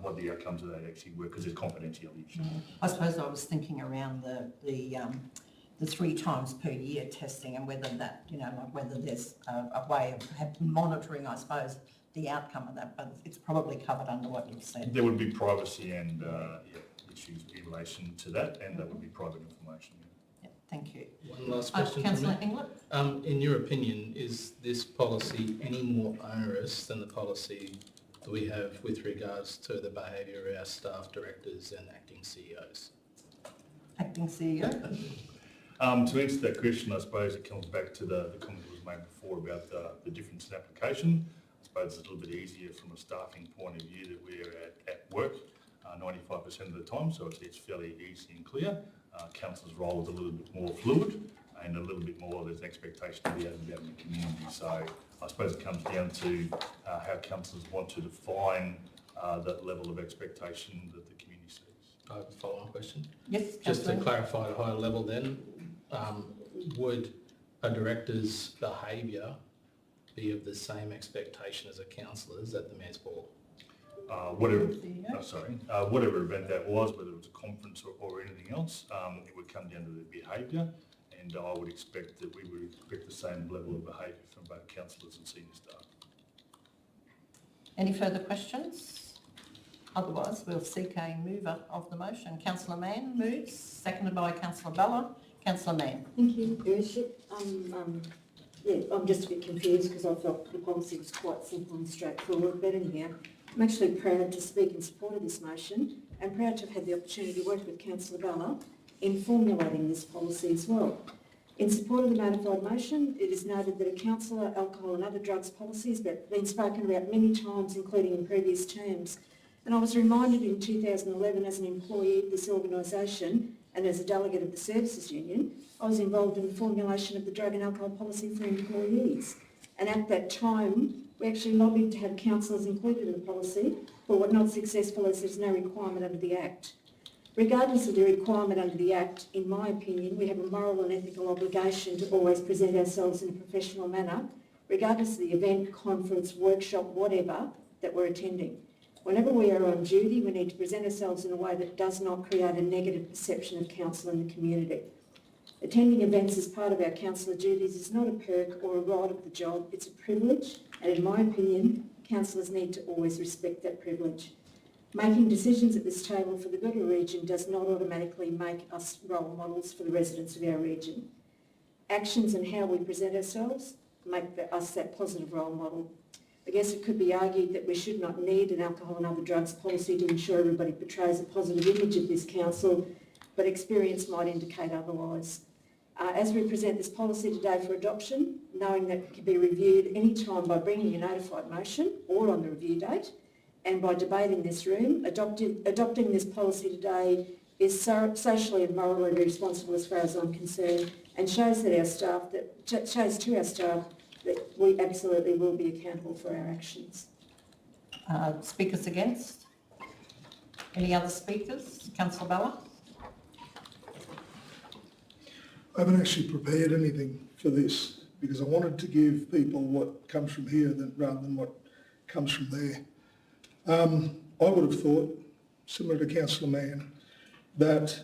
what the outcomes of that actually were because there's confidentiality issues. I suppose I was thinking around the 3 times per year testing and whether that, like whether there's a way of monitoring, I suppose, the outcome of that, but it's probably covered under what you've said. There would be privacy and issues in relation to that, and that would be private information. Yeah, thank you. One last question from Councillor me. Inglet? In your opinion, is this policy any more onerous than the policy that we have with regards to the behaviour of our staff, directors and acting CEOs? Acting CEO? To answer that question, I suppose it comes back to the comment that was made before about the difference in application. I suppose it's a little bit easier from a staffing point of view that we're at work 95% of the time, so it's fairly easy and clear. Council's role is a little bit more fluid and a little bit more there's an expectation to be out in the community. So I suppose it comes down to how councillors want to define that level of expectation that the community sees. I have a follow-on question. Yes, Just to Councillor. clarify at a higher level then, would a director's behaviour be of the same expectation as a councillor's at the Mayor's Ball? Whatever event that was, whether it was a conference or anything else, it would come down to the behaviour, and I would expect that we would expect the same level of behaviour from both councillors and senior staff. Any further questions? Otherwise, we'll seek a mover of the motion. Councillor Mann moves, seconded by Councillor Bella. Councillor Mann. Thank you, Your Worship. I'm just a bit confused because I felt the policy was quite simple and straightforward, but anyhow, I'm actually proud to speak in support of this motion and proud to have had the opportunity to work with Councillor Bella in formulating this policy as well. In support of the notified motion, it is noted that a councillor, alcohol and other drugs policy has been spoken about many times, including in previous terms. And I was reminded in 2011 as an employee of this organisation and as a delegate of the Services Union, I was involved in the formulation of the drug and alcohol policy for employees. And at that time, we actually lobbied to have councillors included in the policy, but were not successful as there's no requirement under the Act. Regardless of the requirement under the Act, in my opinion, we have a moral and ethical obligation to always present ourselves in a professional manner regardless of the event, conference, workshop, whatever that we're attending. Whenever we are on duty, we need to present ourselves in a way that does not create a negative perception of council in the community. Attending events as part of our councillor duties is not a perk or a right of the job, it's a privilege, and in my opinion, councillors need to always respect that privilege. Making decisions at this table for the good of the region does not automatically make us role models for the residents of our region. Actions and how we present ourselves make us that positive role model. I guess it could be argued that we should not need an alcohol and other drugs policy to ensure everybody portrays a positive image of this council, but experience might indicate otherwise. As we present this policy today for adoption, knowing that it can be reviewed any time by bringing a notified motion or on the review date, and by debating this room, adopting this policy today is socially and morally responsible as far as I'm concerned, and shows to our staff that we absolutely will be accountable for our actions. Speakers against? Any other speakers? Councillor Bella? I haven't actually prepared anything for this because I wanted to give people what comes from here rather than what comes from there. I would have thought, similar to Councillor Mann, that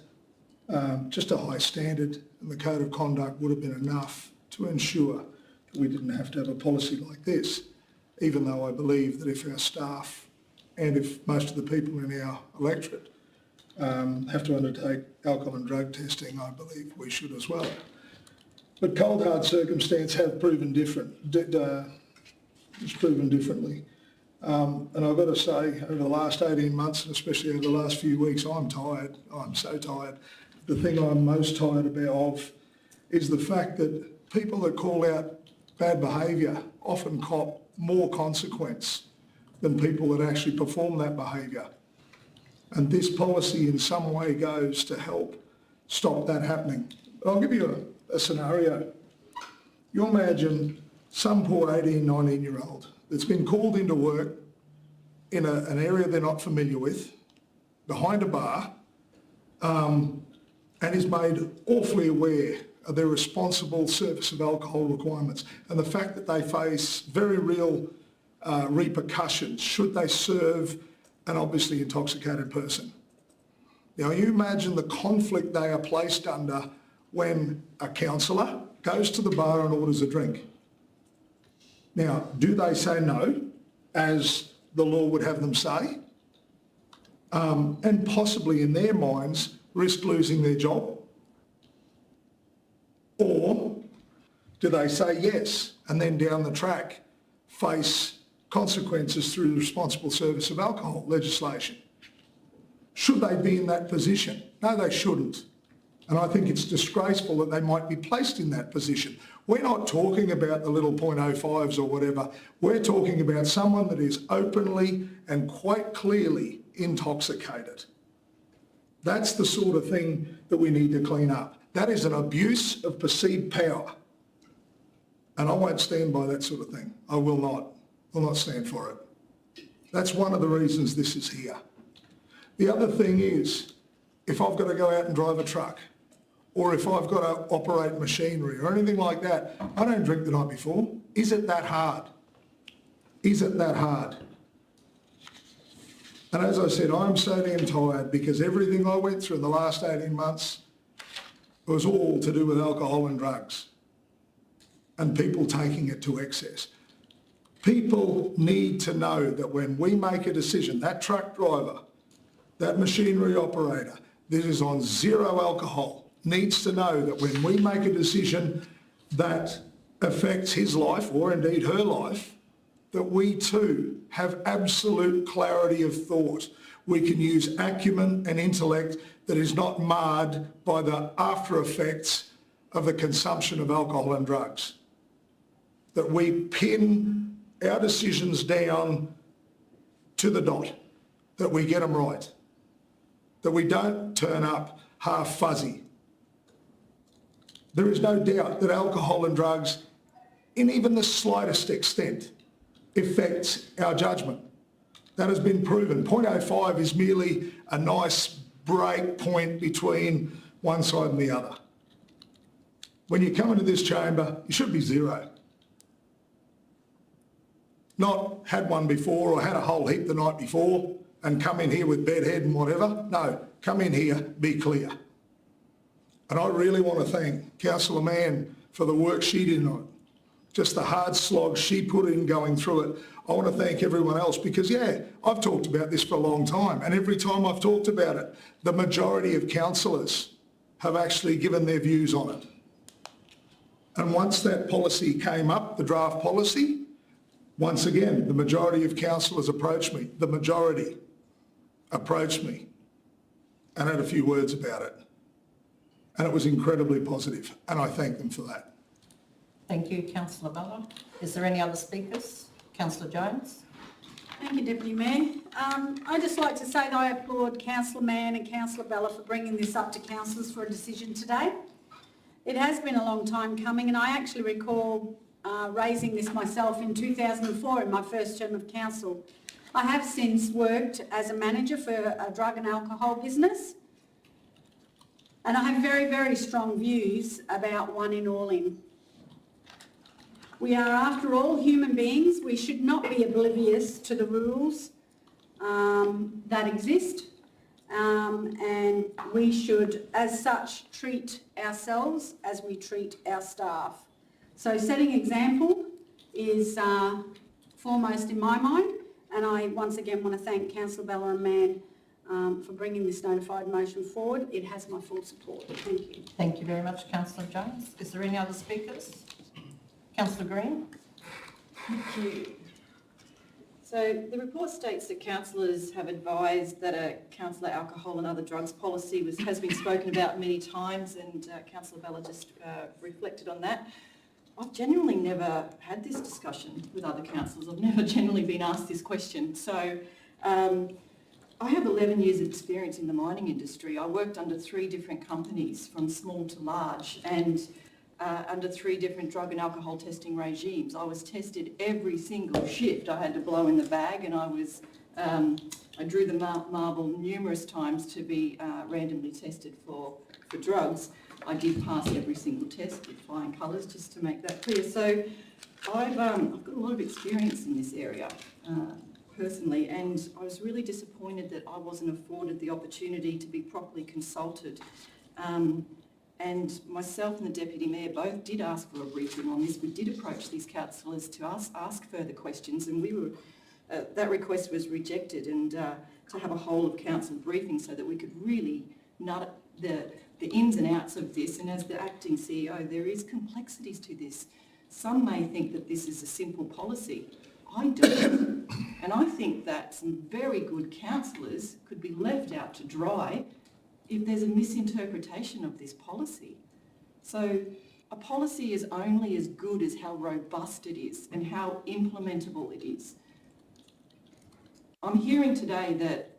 just a high standard in the code of conduct would have been enough to ensure that we didn't have to have a policy like this, even though I believe that if our staff and if most of the people in our electorate have to undertake alcohol and drug testing, I believe we should as well. But cold hard circumstance have proven differently. And I've got to say, over the last 18 months, and especially over the last few weeks, I'm tired. I'm so tired. The thing I'm most tired of is the fact that people that call out bad behaviour often cop more consequence than people that actually perform that behaviour. And this policy in some way goes to help stop that happening. I'll give you a scenario. You imagine some poor 18, 19-year-old that's been called into work in an area they're not familiar with, behind a bar, and is made awfully aware of their responsible service of alcohol requirements and the fact that they face very real repercussions should they serve an obviously intoxicated person. Now you imagine the conflict they are placed under when a councillor goes to the bar and orders a drink. Now, do they say no, as the law would have them say, and possibly in their minds risk losing their job? Or do they say yes and then down the track face consequences through the responsible service of alcohol legislation? Should they be in that position? No, they shouldn't. And I think it's disgraceful that they might be placed in that position. We're not talking about the little .05s or whatever. We're talking about someone that is openly and quite clearly intoxicated. That's the sort of thing that we need to clean up. That is an abuse of perceived power. And I won't stand by that sort of thing. I will not stand for it. That's one of the reasons this is here. The other thing is, if I've got to go out and drive a truck, or if I've got to operate machinery or anything like that, I don't drink the night before. Is it that hard? Is it that hard? And as I said, I'm so damn tired because everything I went through in the last 18 months was all to do with alcohol and drugs and people taking it to excess. People need to know that when we make a decision, that truck driver, that machinery operator that is on zero alcohol needs to know that when we make a decision that affects his life or indeed her life, that we too have absolute clarity of thought. We can use acumen and intellect that is not marred by the after effects of the consumption of alcohol and drugs. That we pin our decisions down to the dot, that we get them right, that we don't turn up half fuzzy. There is no doubt that alcohol and drugs, in even the slightest extent, affects our judgment. That has been proven. .05 is merely a nice break point between one side and the other. When you come into this chamber, you should be zero. Not had one before or had a whole heap the night before and come in here with bedhead and whatever. No, come in here, be clear. And I really want to thank Councillor Mann for the work she did on it. Just the hard slog she put in going through it. I want to thank everyone else because, yeah, I've talked about this for a long time, and every time I've talked about it, the majority of councillors have actually given their views on it. And once that policy came up, the draft policy, once again, the majority of councillors approached me. The majority approached me and had a few words about it. And it was incredibly positive, and I thank them for that. Thank you, Councillor Bella. Is there any other speakers? Councillor Jones? Thank you, Deputy Mayor. I'd just like to say that I applaud Councillor Mann and Councillor Bella for bringing this up to councillors for a decision today. It has been a long time coming, and I actually recall raising this myself in 2004 in my first term of council. I have since worked as a manager for a drug and alcohol business, and I have very, very strong views about one in, all in. We are, after all, human beings. We should not be oblivious to the rules that exist, and we should, as such, treat ourselves as we treat our staff. So setting example is foremost in my mind, and I once again want to thank Councillor Bella and Mann for bringing this notified motion forward. It has my full support. Thank you. Thank you very much, Councillor Jones. Is there any other speakers? Councillor Green? Thank you. So the report states that councillors have advised that a councillor alcohol and other drugs policy has been spoken about many times, and Councillor Bella just reflected on that. I've genuinely never had this discussion with other councillors. I've never genuinely been asked this question. So I have 11 years of experience in the mining industry. I worked under 3 different companies, from small to large, and under 3 different drug and alcohol testing regimes. I was tested every single shift. I had to blow in the bag, and I drew the marble numerous times to be randomly tested for drugs. I did pass every single test with flying colours, just to make that clear. So I've got a lot of experience in this area personally, and I was really disappointed that I wasn't afforded the opportunity to be properly consulted. And myself and the Deputy Mayor both did ask for a briefing on this. We did approach these councillors to ask further questions, and that request was rejected, and to have a whole of council briefing so that we could really nut the ins and outs of this. And as the acting CEO, there is complexities to this. Some may think that this is a simple policy. I don't. And I think that some very good councillors could be left out to dry if there's a misinterpretation of this policy. So a policy is only as good as how robust it is and how implementable it is. I'm hearing today that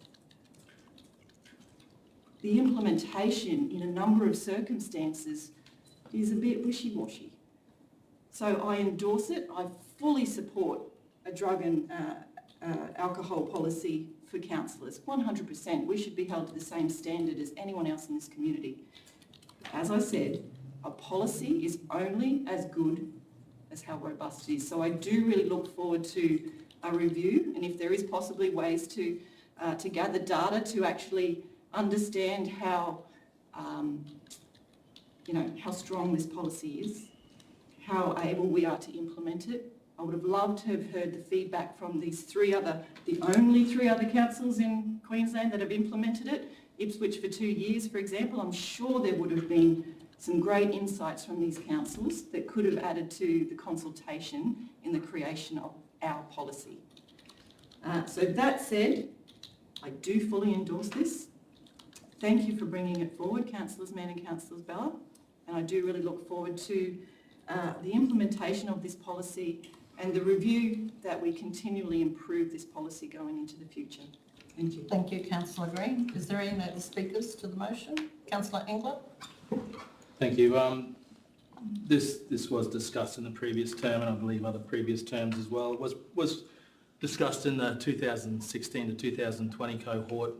the implementation in a number of circumstances is a bit wishy-washy. So I endorse it. I fully support a drug and alcohol policy for councillors, 100%. We should be held to the same standard as anyone else in this community. As I said, a policy is only as good as how robust it is. So I do really look forward to a review, and if there is possibly ways to gather data to actually understand how how strong this policy is, how able we are to implement it. I would have loved to have heard the feedback from the only three other councils in Queensland that have implemented it. Ipswich for 2 years, for example. I'm sure there would have been some great insights from these councils that could have added to the consultation in the creation of our policy. So that said, I do fully endorse this. Thank you for bringing it forward, Councillors Mann and Councillors Bella, and I do really look forward to the implementation of this policy and the review that we continually improve this policy going into the future. Thank you. Thank you, Councillor Green. Is there any other speakers to the motion? Councillor Engler? Thank you. This was discussed in the previous term, and I believe other previous terms as well. It was discussed in the 2016 to 2020 cohort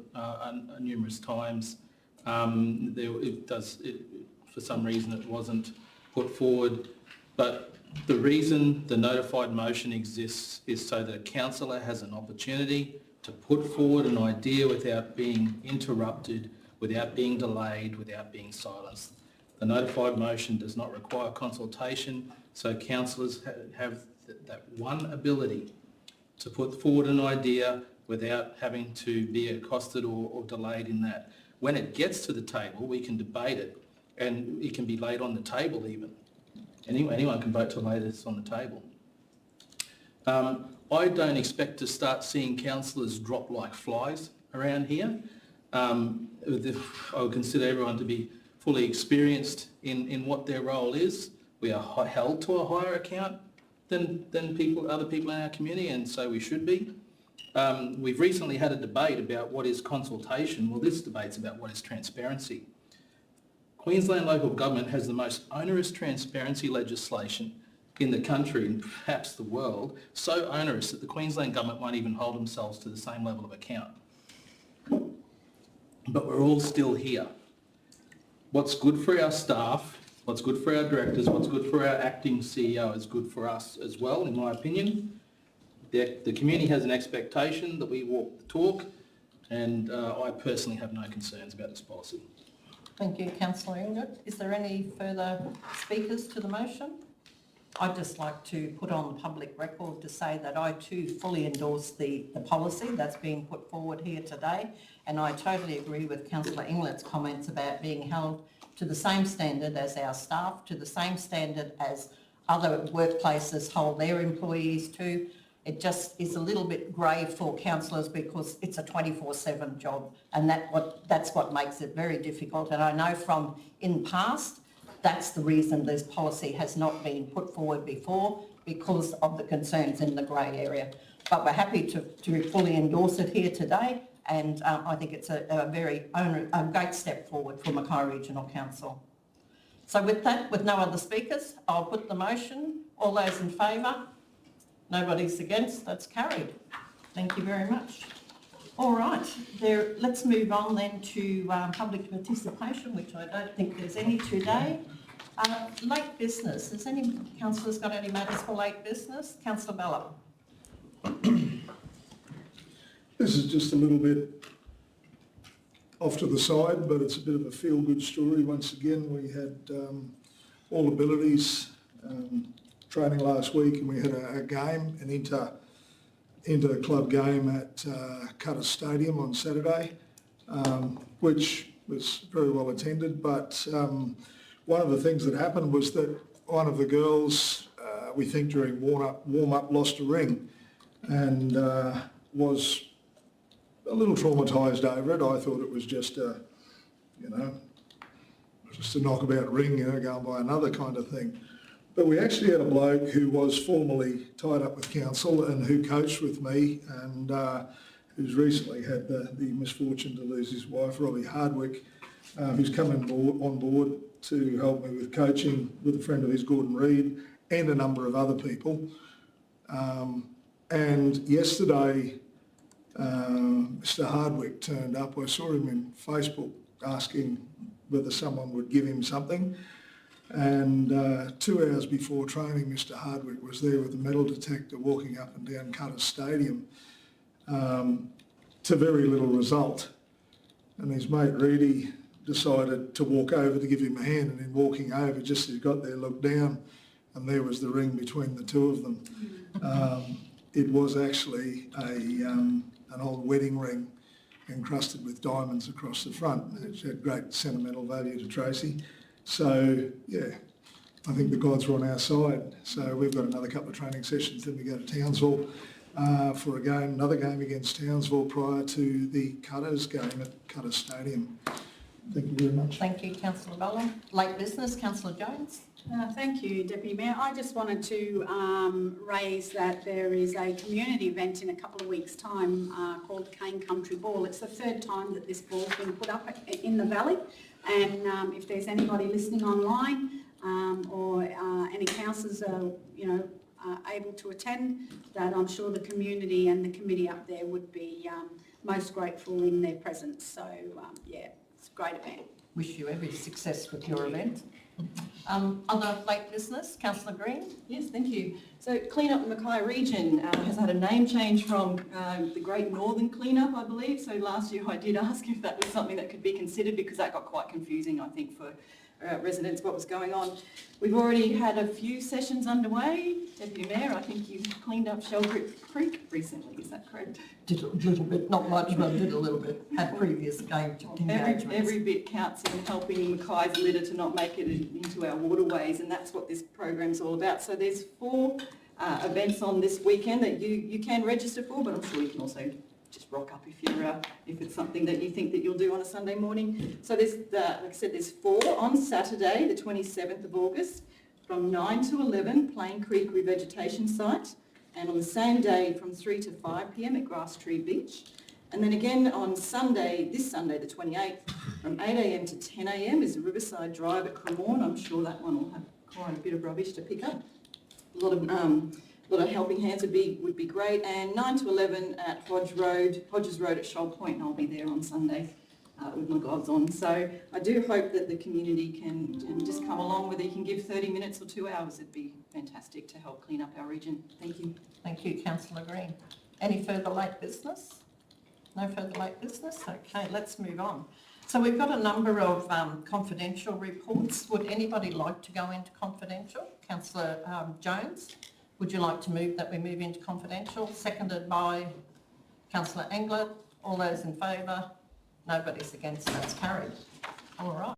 numerous times. For some reason it wasn't put forward, but The reason the notified motion exists is so that a councillor has an opportunity to put forward an idea without being interrupted, without being delayed, without being silenced. The notified motion does not require consultation, so councillors have that one ability to put forward an idea without having to be accosted or delayed in that. When it gets to the table, we can debate it, and it can be laid on the table even. Anyone can vote to lay this on the table. I don't expect to start seeing councillors drop like flies around here. I would consider everyone to be fully experienced in what their role is. We are held to a higher account than other people in our community, and so we should be. We've recently had a debate about what is consultation. Well, this debate's about what is transparency. Queensland local government has the most onerous transparency legislation in the country and perhaps the world, so onerous that the Queensland government won't even hold themselves to the same level of account. But we're all still here. What's good for our staff, what's good for our directors, what's good for our acting CEO is good for us as well, in my opinion. The community has an expectation that we walk the talk, and I personally have no concerns about this policy. Thank you, Councillor Ingott. Is there any further speakers to the motion? I'd just like to put on public record to say that I too fully endorse the policy that's being put forward here today, and I totally agree with Councillor Inglett's comments about being held to the same standard as our staff, to the same standard as other workplaces hold their employees to. It just is a little bit grey for councillors because it's a 24/7 job, and that's what makes it very difficult. And I know from in past, that's the reason this policy has not been put forward before, because of the concerns in the grey area. But we're happy to fully endorse it here today, and I think it's a great step forward for Mackay Regional Council. So with that, with no other speakers, I'll put the motion. All those in favour? Nobody's against, that's carried. Thank you very much. All right, let's move on then to public participation, which I don't think there's any today. Late business, has any councillors got any matters for late business? Councillor Bella. This is just a little bit off to the side, but it's a bit of a feel-good story. Once again, we had all abilities training last week, and we had a game, an inter-club game at Cutter Stadium on Saturday, which was very well attended. But one of the things that happened was that one of the girls, we think during warm-up, lost a ring, and was a little traumatised over it. I thought it was just a knockabout ring, going by another kind of thing. But we actually had a bloke who was formerly tied up with council and who coached with me, and who's recently had the misfortune to lose his wife, Robbie Hardwick, who's come on board to help me with coaching with a friend of his, Gordon Reid, and a number of other people. And yesterday, Mr. Hardwick turned up. I saw him in Facebook asking whether someone would give him something. And 2 hours before training, Mr. Hardwick was there with a metal detector walking up and down Cutter Stadium to very little result. And his mate Reedy decided to walk over to give him a hand, and in walking over, just as he got there, looked down, and there was the ring between the two of them. It was actually an old wedding ring encrusted with diamonds across the front. It had great sentimental value to Tracy. So, yeah, I think the gods were on our side. So we've got another couple of training sessions, then we go to Townsville for another game against Townsville prior to the Cutters game at Cutter Stadium. Thank you very much. Thank you, Councillor Bella. Late business, Councillor Jones. Thank you, Deputy Mayor. I just wanted to raise that there is a community event in a couple of weeks' time called Cane Country Ball. It's the third time that this ball's been put up in the Valley, and if there's anybody listening online or any councillors are, able to attend, that I'm sure the community and the committee up there would be most grateful in their presence. So, yeah, it's a great event. Wish you every success with your event. Other late business, Councillor Green? Yes, thank you. So Clean Up the Mackay region has had a name change from the Great Northern Cleanup, I believe. So last year I did ask if that was something that could be considered because that got quite confusing, I think, for residents what was going on. We've already had a few sessions underway. Deputy Mayor, I think you cleaned up Shellgrip Creek recently, is that correct? Did a little bit, not much, but did a little bit. Had previous engagements. Every bit counts in helping Mackay's litter to not make it into our waterways, and that's what this program's all about. So there's 4 events on this weekend that you can register for, but I'm sure you can also just rock up if it's something that you think that you'll do on a Sunday morning. So there's, like I said, there's 4 on Saturday, the 27th of August, from 9 to 11, Plain Creek Revegetation Site, and on the same day from 3 to 5 p.m. at Grass Tree Beach. And then again on Sunday, this Sunday the 28th, from 8 a.m. to 10 a.m. is the Riverside Drive at Cremorne. I'm sure that one will have quite a bit of rubbish to pick up. A lot of helping hands would be great. And 9 to 11 at Hodges Road at Shoal Point, and I'll be there on Sunday with my gloves on. So I do hope that the community can just come along, whether you can give 30 minutes or 2 hours, it'd be fantastic to help clean up our region. Thank you. Thank you, Councillor Green. Any further late business? No further late business? Okay, let's move on. So we've got a number of confidential reports. Would anybody like to go into confidential? Councillor Jones, would you like to move that we move into confidential? Seconded by Councillor Engler. All those in favour? Nobody's against, that's carried. All right.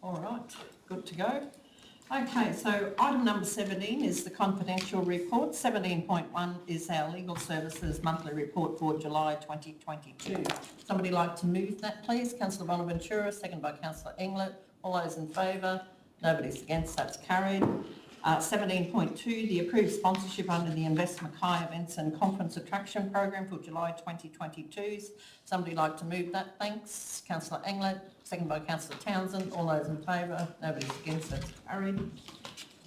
All right, good to go. Okay, so item number 17 is the confidential report. 17.1 is our legal services monthly report for July 2022. Somebody like to move that, please? Councillor Bonaventura, second by Councillor Englet. All those in favour? Nobody's against, that's carried. 17.2, the approved sponsorship under the Invest Mackay Events and Conference Attraction Program for July 2022. Somebody like to move that? Thanks. Councillor Englet, second by Councillor Townsend. All those in favour? Nobody's against, that's carried.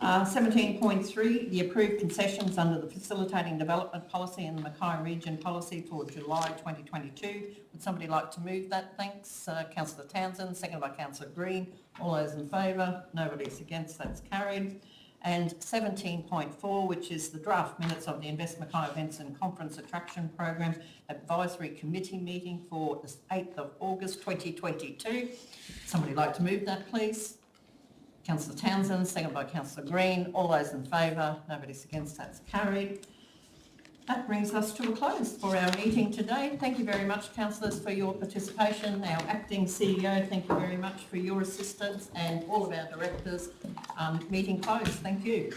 17.3, the approved concessions under the Facilitating Development Policy and the Mackay Region Policy for July 2022. Would somebody like to move that? Thanks. Councillor Townsend, second by Councillor Green. All those in favour? Nobody's against, that's carried. And 17.4, which is the draft minutes of the Invest Mackay Events and Conference Attraction Program Advisory Committee meeting for the 8th of August 2022. Somebody like to move that, please? Councillor Townsend, second by Councillor Green. All those in favour? Nobody's against, that's carried. That brings us to a close for our meeting today. Thank you very much, councillors, for your participation. Our acting CEO, thank you very much for your assistance, and all of our directors. Meeting closed. Thank you.